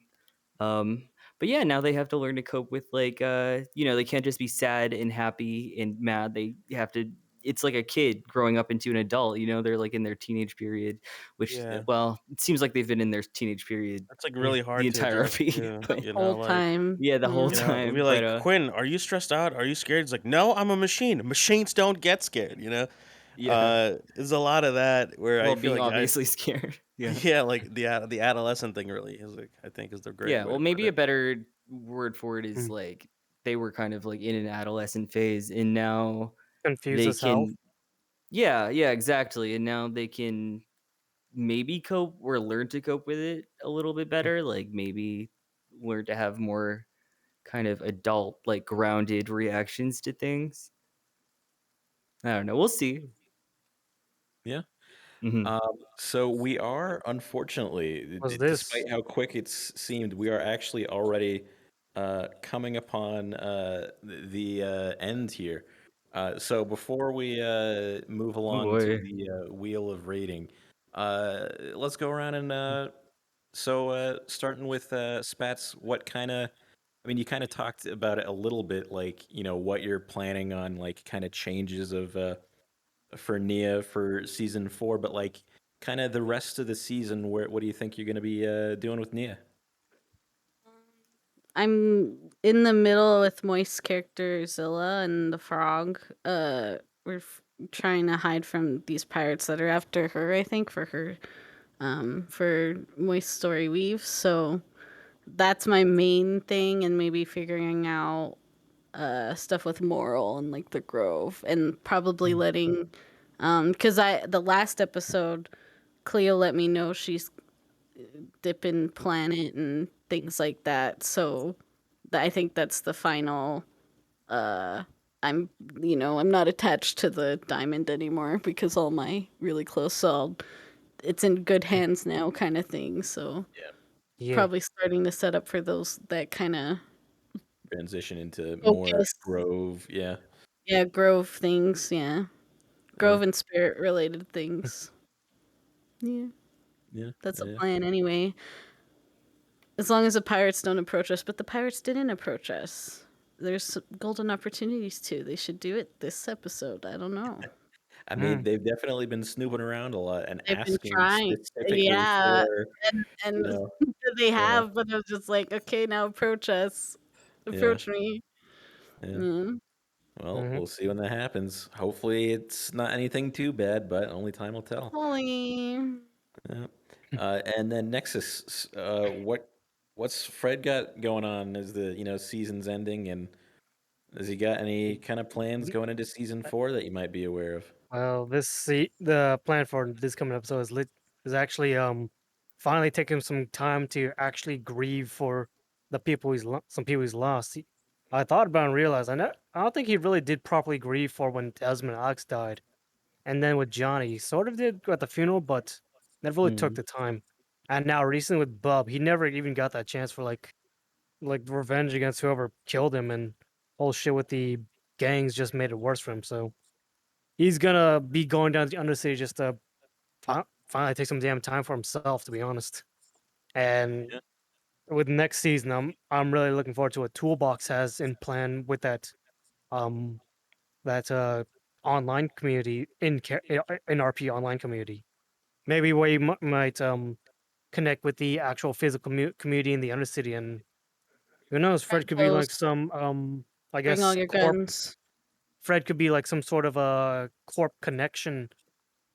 [SPEAKER 4] But yeah, now they have to learn to cope with like you know, they can't just be sad and happy and mad. They have to it's like a kid growing up into an adult, you know, they're like in their teenage period, which
[SPEAKER 5] Yeah.
[SPEAKER 4] well, it seems like they've been in their teenage period
[SPEAKER 5] That's like really
[SPEAKER 4] the
[SPEAKER 5] hard to
[SPEAKER 4] entire
[SPEAKER 5] adjust
[SPEAKER 4] RP.
[SPEAKER 5] to.
[SPEAKER 4] But
[SPEAKER 5] You know,
[SPEAKER 2] Whole
[SPEAKER 5] like.
[SPEAKER 2] time.
[SPEAKER 4] yeah, the whole
[SPEAKER 5] You know, it'd
[SPEAKER 4] time.
[SPEAKER 5] be like,
[SPEAKER 4] But
[SPEAKER 5] Quinn, are you stressed out? Are you scared? It's like, no, I'm a machine. Machines don't get scared, you know?
[SPEAKER 4] yeah.
[SPEAKER 5] There's a lot of that where
[SPEAKER 4] Well,
[SPEAKER 5] I feel
[SPEAKER 4] being
[SPEAKER 5] like
[SPEAKER 4] obviously scared. Yeah.
[SPEAKER 5] yeah, like the adolescent thing really is like I think is the great
[SPEAKER 4] Yeah,
[SPEAKER 5] way
[SPEAKER 4] well
[SPEAKER 5] to
[SPEAKER 4] maybe
[SPEAKER 5] put
[SPEAKER 4] a
[SPEAKER 5] it.
[SPEAKER 4] better word for it is like they were kind of like in an adolescent phase and now
[SPEAKER 3] Confused
[SPEAKER 4] they
[SPEAKER 3] as hell.
[SPEAKER 4] can yeah, exactly. And now they can maybe cope or learn to cope with it a little bit better. Like maybe learn to have more kind of adult, like grounded reactions to things. I don't know. We'll see.
[SPEAKER 1] Yeah.
[SPEAKER 4] Mhm.
[SPEAKER 1] So we are, unfortunately,
[SPEAKER 3] What's
[SPEAKER 1] despite
[SPEAKER 3] this?
[SPEAKER 1] how quick it's seemed, we are actually already coming upon the end here. So before we move
[SPEAKER 4] Oh
[SPEAKER 1] along to
[SPEAKER 4] boy.
[SPEAKER 1] the wheel of rating, let's go around and starting with Spats, what kind of, I mean, you kind of talked about it a little bit, like, what you're planning on, like, kind of changes of for Nia for season 4, but like kind of the rest of the season, what do you think you're going to be doing with Nia?
[SPEAKER 2] I'm in the middle with Moist character Zilla and the frog. We're trying to hide from these pirates that are after her, I think, for Moist story weave. So that's my main thing, and maybe figuring out stuff with Moral and like the Grove, and probably letting because the last episode Cleo let me know she's dipping planet and things like that. So I think that's the final. Uh, I'm I'm not attached to the diamond anymore because all my really close, so it's in good hands now, kind of thing. So
[SPEAKER 3] Yeah.
[SPEAKER 2] probably starting to set up for that kind of
[SPEAKER 1] Transition into more
[SPEAKER 2] focus.
[SPEAKER 1] Grove, yeah.
[SPEAKER 2] Yeah, Grove things. Yeah,
[SPEAKER 1] Yeah,
[SPEAKER 2] Grove and spirit related things. Yeah,
[SPEAKER 1] yeah,
[SPEAKER 2] that's the
[SPEAKER 1] yeah.
[SPEAKER 2] plan anyway. As long as the pirates don't approach us, but the pirates didn't approach us. There's golden opportunities too. They should do it this episode. I don't know.
[SPEAKER 1] I mean, they've definitely been snooping around a lot and
[SPEAKER 2] They've been
[SPEAKER 1] asking
[SPEAKER 2] trying.
[SPEAKER 1] specifically
[SPEAKER 2] Yeah,
[SPEAKER 1] for, you
[SPEAKER 2] and
[SPEAKER 1] know,
[SPEAKER 2] they
[SPEAKER 1] yeah,
[SPEAKER 2] have, but I was just like, okay, now approach us,
[SPEAKER 1] yeah,
[SPEAKER 2] approach me.
[SPEAKER 1] yeah.
[SPEAKER 2] Mm.
[SPEAKER 1] Well, we'll see when that happens. Hopefully, it's not anything too bad, but only time will tell.
[SPEAKER 2] Holly.
[SPEAKER 1] Yeah. And then Nexus, what's Fred got going on as the season's ending, and has he got any kind of plans going into season 4 that you might be aware of?
[SPEAKER 3] Well, the plan for this coming episode is actually finally taking some time to actually grieve for the people some people he's lost. I thought about it and realized I don't think he really did properly grieve for when Desmond and Alex died, and then with Johnny, he sort of did at the funeral, but never really took
[SPEAKER 1] Mhm.
[SPEAKER 3] the time. And now recently with Bub, he never even got that chance for revenge against whoever killed him, and whole shit with the gangs just made it worse for him. So he's gonna be going down to the Undercity just to finally take some damn time for himself, to be honest. And
[SPEAKER 1] Yeah.
[SPEAKER 3] with next season, I'm really looking forward to what Toolbox has in plan with um that online community in RP online community. Maybe we might connect with the actual physical community in the Undercity, and who knows, Fred could be like
[SPEAKER 2] Post,
[SPEAKER 3] some I
[SPEAKER 2] bring all
[SPEAKER 3] guess
[SPEAKER 2] your
[SPEAKER 3] corp.
[SPEAKER 2] guns.
[SPEAKER 3] Fred could be like some sort of a corp connection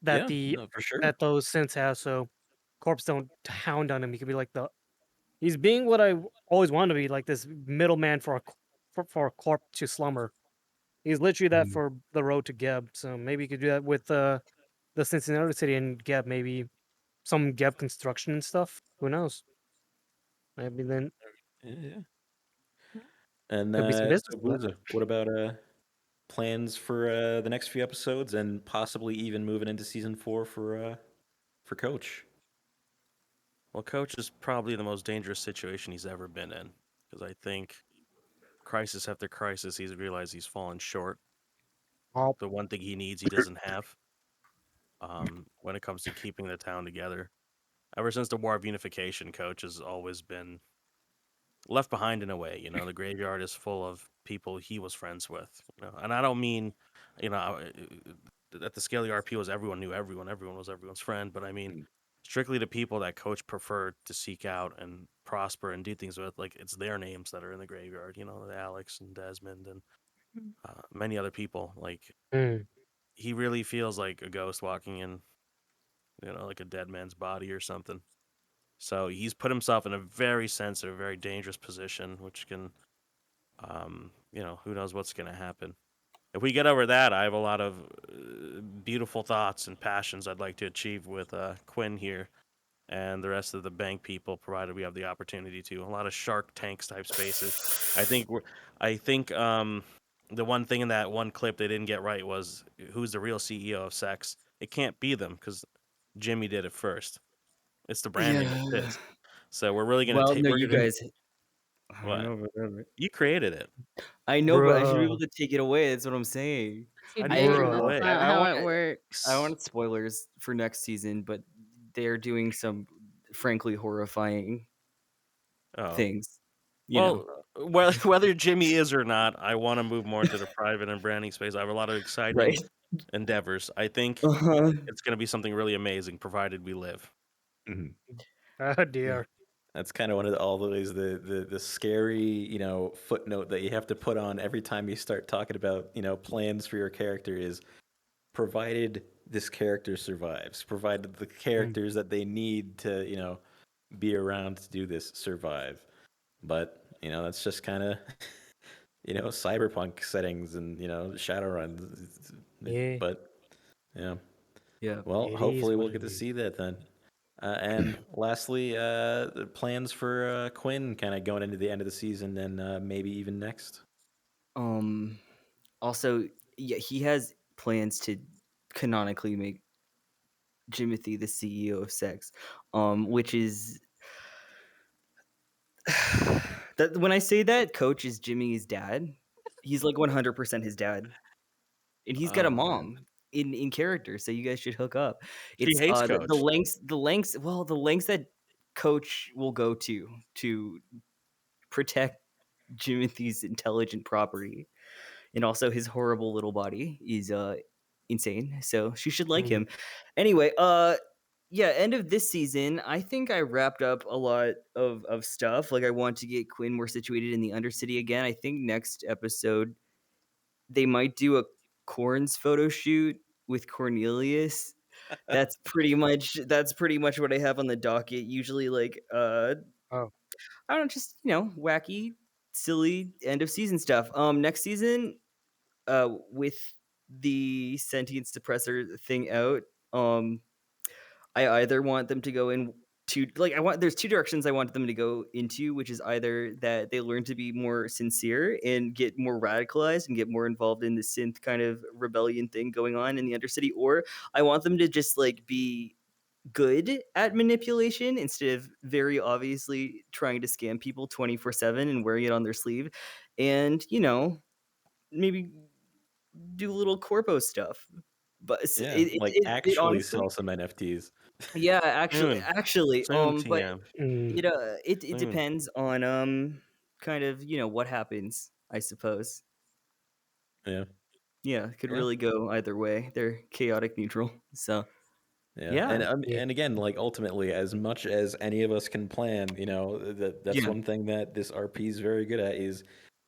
[SPEAKER 3] that
[SPEAKER 1] Yeah, no, for sure.
[SPEAKER 3] those synths have, so corps don't hound on him. He could be like he's being what I always wanted to be, like this middleman for a corp to Slummer. He's literally that for the road to Geb. So maybe you could do that with the Cincinnati City and Geb. Maybe some Geb construction and stuff. Who knows? Maybe then
[SPEAKER 1] Yeah, yeah. And
[SPEAKER 3] could be some business
[SPEAKER 1] so
[SPEAKER 3] in that.
[SPEAKER 1] Bluza, what about plans for the next few episodes and possibly even moving into season 4 for Coach?
[SPEAKER 5] Well, Coach is probably the most dangerous situation he's ever been in because I think crisis after crisis, he's realized he's fallen short.
[SPEAKER 3] Oh,
[SPEAKER 5] The one thing he needs, he doesn't have. When it comes to keeping the town together, ever since the War of Unification, Coach has always been left behind in a way. The graveyard is full of people he was friends with. And I don't mean, at the scale of the RP was everyone knew everyone, everyone was everyone's friend. But I mean, strictly the people that Coach preferred to seek out and prosper and do things with. Like it's their names that are in the graveyard. Alex and Desmond and many other people. Like he really feels like a ghost walking in, like a dead man's body or something. So he's put himself in a very sensitive, very dangerous position, which can, who knows what's going to happen. If we get over that, I have a lot of beautiful thoughts and passions I'd like to achieve with Quinn here and the rest of the bank people, provided we have the opportunity to. A lot of Shark Tanks type spaces. I think the one thing in that one clip they didn't get right was who's the real CEO of Sex. It can't be them because Jimmy did it first. It's the branding that
[SPEAKER 4] Yeah.
[SPEAKER 5] fits. So we're really gonna
[SPEAKER 4] Well,
[SPEAKER 5] take.
[SPEAKER 4] no,
[SPEAKER 5] We're
[SPEAKER 4] you
[SPEAKER 5] gonna
[SPEAKER 4] guys. I don't
[SPEAKER 5] what?
[SPEAKER 4] know about that.
[SPEAKER 5] You created it.
[SPEAKER 4] I know, but I should be able
[SPEAKER 3] Bruh.
[SPEAKER 4] to take it away. That's what I'm saying.
[SPEAKER 2] You
[SPEAKER 5] How do you take it
[SPEAKER 2] didn't. That's
[SPEAKER 5] away?
[SPEAKER 2] not
[SPEAKER 4] I
[SPEAKER 2] how
[SPEAKER 4] want
[SPEAKER 2] it works.
[SPEAKER 4] I want spoilers for next season, but they're doing some frankly horrifying
[SPEAKER 5] Oh.
[SPEAKER 4] things. You know.
[SPEAKER 5] Well, whether Jimmy is or not, I want to move more into the private and branding space. I have a lot of exciting
[SPEAKER 4] Right.
[SPEAKER 5] endeavors. I think
[SPEAKER 4] Uh-huh.
[SPEAKER 5] it's going to be something really amazing, provided we live.
[SPEAKER 3] Oh dear.
[SPEAKER 1] That's kind of one of always the scary, footnote that you have to put on every time you start talking about, plans for your character is provided this character survives, provided the characters that they need to, be around to do this survive. But, that's just kind of, cyberpunk settings and, Shadowrun.
[SPEAKER 3] Yeah.
[SPEAKER 1] But, yeah.
[SPEAKER 4] Yeah.
[SPEAKER 1] Well,
[SPEAKER 3] It is
[SPEAKER 1] hopefully
[SPEAKER 3] what
[SPEAKER 1] we'll
[SPEAKER 3] it
[SPEAKER 1] get to
[SPEAKER 3] is.
[SPEAKER 1] see that then. And lastly, the plans for Quinn kind of going into the end of the season and maybe even next.
[SPEAKER 4] Also, yeah, he has plans to canonically make Jimothy the CEO of Sex, which is that when I say that Coach is Jimmy's dad, he's like 100% his dad, and he's got a
[SPEAKER 5] Oh, man.
[SPEAKER 4] mom in character, so you guys should hook up.
[SPEAKER 5] She hates
[SPEAKER 4] the
[SPEAKER 5] Coach.
[SPEAKER 4] lengths that Coach will go to protect Jimothy's intelligent property and also his horrible little body is insane. So she should like him. Anyway, yeah, end of this season, I think I wrapped up a lot of stuff. Like I want to get Quinn more situated in the Undercity again. I think next episode they might do a Corns photo shoot with Cornelius. That's pretty much what I have on the docket. Usually like
[SPEAKER 3] Oh.
[SPEAKER 4] I don't know, just wacky, silly end of season stuff. Next season, with the sentient suppressor thing out, I either want them to go in there's two directions I want them to go into, which is either that they learn to be more sincere and get more radicalized and get more involved in the synth kind of rebellion thing going on in the Undercity, or I want them to just like be good at manipulation instead of very obviously trying to scam people 24/7 and wearing it on their sleeve, and maybe do a little corpo stuff. But
[SPEAKER 1] Yeah,
[SPEAKER 4] it
[SPEAKER 1] actually
[SPEAKER 4] honestly,
[SPEAKER 1] sell some NFTs.
[SPEAKER 4] yeah, actually,
[SPEAKER 5] Soon,
[SPEAKER 4] but
[SPEAKER 5] TM.
[SPEAKER 4] it
[SPEAKER 5] Soon.
[SPEAKER 4] depends on kind of what happens, I suppose.
[SPEAKER 1] Yeah.
[SPEAKER 4] Yeah, it could
[SPEAKER 1] Yeah.
[SPEAKER 4] really go either way. They're chaotic neutral, so
[SPEAKER 1] Yeah. And
[SPEAKER 3] Yeah.
[SPEAKER 1] and again, like ultimately, as much as any of us can plan, that's
[SPEAKER 4] Yeah.
[SPEAKER 1] one thing that this RP is very good at is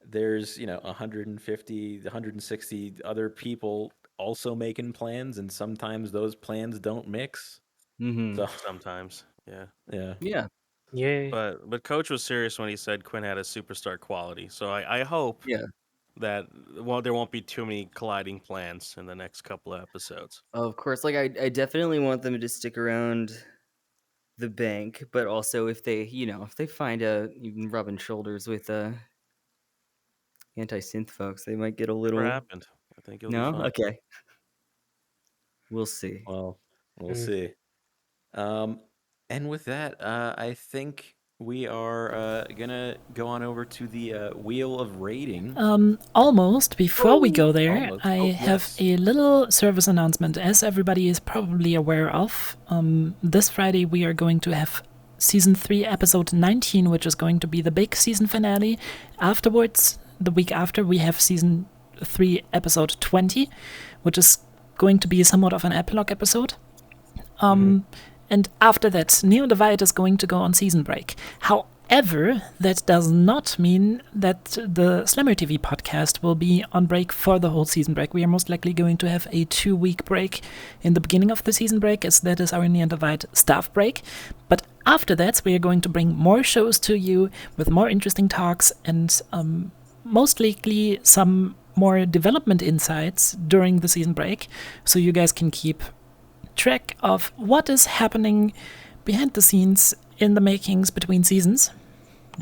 [SPEAKER 1] there's 150, 160 other people also making plans, and sometimes those plans don't mix.
[SPEAKER 4] Mm-hmm.
[SPEAKER 1] So
[SPEAKER 5] Sometimes, yeah.
[SPEAKER 1] yeah.
[SPEAKER 4] Yeah.
[SPEAKER 3] Yeah.
[SPEAKER 5] But Coach was serious when he said Quinn had a superstar quality. So I hope
[SPEAKER 4] Yeah.
[SPEAKER 5] that there won't be too many colliding plans in the next couple of episodes.
[SPEAKER 4] Of course, like I definitely want them to stick around the bank, but also if they find even rubbing shoulders with anti-synth folks, they might get a little.
[SPEAKER 5] Never happened. I think it'll be
[SPEAKER 4] No,
[SPEAKER 5] fine.
[SPEAKER 4] okay. We'll see.
[SPEAKER 1] Well, we'll
[SPEAKER 3] Mm.
[SPEAKER 1] see. And with that, I think we are gonna go on over to the wheel of rating.
[SPEAKER 12] Almost. Before we go there,
[SPEAKER 1] Almost.
[SPEAKER 12] I
[SPEAKER 1] Oh,
[SPEAKER 12] have
[SPEAKER 1] yes.
[SPEAKER 12] a little service announcement. As everybody is probably aware of, this Friday we are going to have Season 3, Episode 19, which is going to be the big season finale. Afterwards, the week after, we have Season 3, Episode 20, which is going to be somewhat of an epilogue episode. And after that, Neo Divide is going to go on season break. However, that does not mean that the SlummerTV podcast will be on break for the whole season break. We are most likely going to have a 2-week break in the beginning of the season break, as that is our Neo Divide staff break. But after that, we are going to bring more shows to you with more interesting talks and most likely some more development insights during the season break, so you guys can keep track of what is happening behind the scenes in the makings between seasons.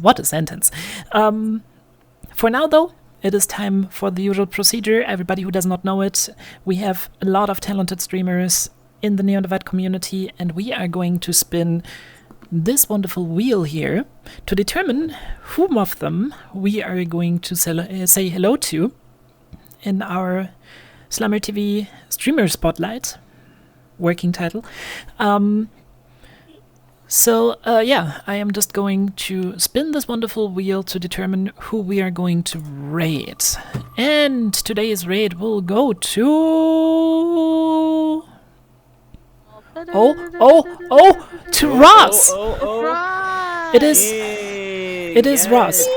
[SPEAKER 12] What a sentence. For now, though, it is time for the usual procedure. Everybody who does not know it, we have a lot of talented streamers in the Neon Divide community, and we are going to spin this wonderful wheel here to determine whom of them we are going to say hello to in our SlummerTV Streamer Spotlight, working title. I am just going to spin this wonderful wheel to determine who we are going to raid. And today's raid will go to... to Ross! It is Ross.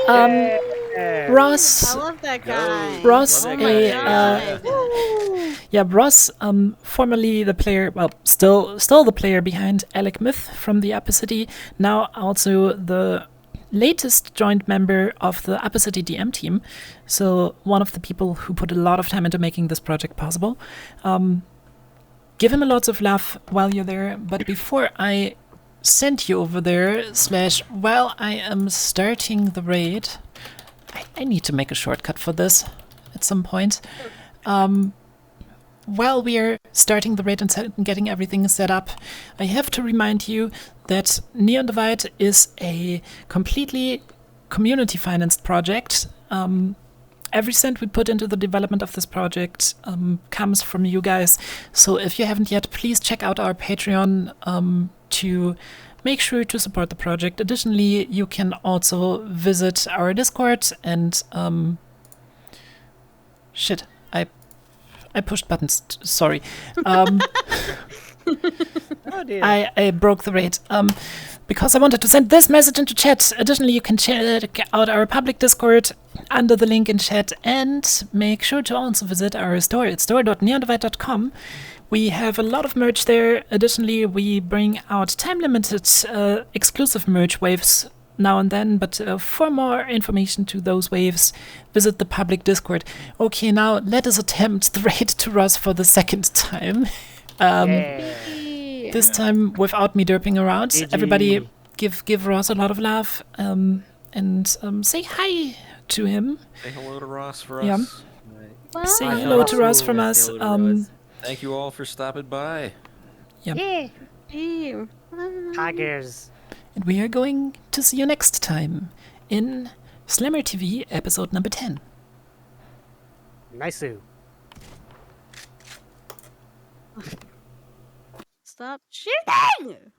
[SPEAKER 12] Ross.
[SPEAKER 2] I love that guy.
[SPEAKER 12] Ross,
[SPEAKER 2] Guy.
[SPEAKER 12] Ross, formerly the player, well, still the player behind Alec Myth from the Upper City, now also the latest joint member of the Upper City DM team. So one of the people who put a lot of time into making this project possible. Give him a lot of love while you're there, but before I send you over there, while I am starting the raid, I need to make a shortcut for this at some point. While we are starting the raid and getting everything set up, I have to remind you that Neon Divide is a completely community-financed project. Every cent we put into the development of this project comes from you guys. So if you haven't yet, please check out our Patreon to make sure to support the project. Additionally, you can also visit our Discord and... shit, I pushed buttons. Sorry.
[SPEAKER 3] Oh dear.
[SPEAKER 12] I broke the raid. Because I wanted to send this message into chat. Additionally, you can check out our public Discord under the link in chat, and make sure to also visit our store at store.neondivide.com. We have a lot of merch there. Additionally, we bring out time-limited exclusive merch waves now and then, but for more information to those waves, visit the public Discord. Okay, now let us attempt the raid to Ross for the second time. This time without me derping around.
[SPEAKER 3] GG.
[SPEAKER 12] Everybody give Ross a lot of love and say hi to him.
[SPEAKER 1] Say hello to Ross for
[SPEAKER 12] Yeah.
[SPEAKER 1] us.
[SPEAKER 12] Say hello to Ross from us.
[SPEAKER 1] Thank you all for stopping by.
[SPEAKER 12] Yeah.
[SPEAKER 3] Tigers.
[SPEAKER 12] And we are going to see you next time in SlummerTV episode number 10.
[SPEAKER 3] Nice.
[SPEAKER 2] Stop shooting!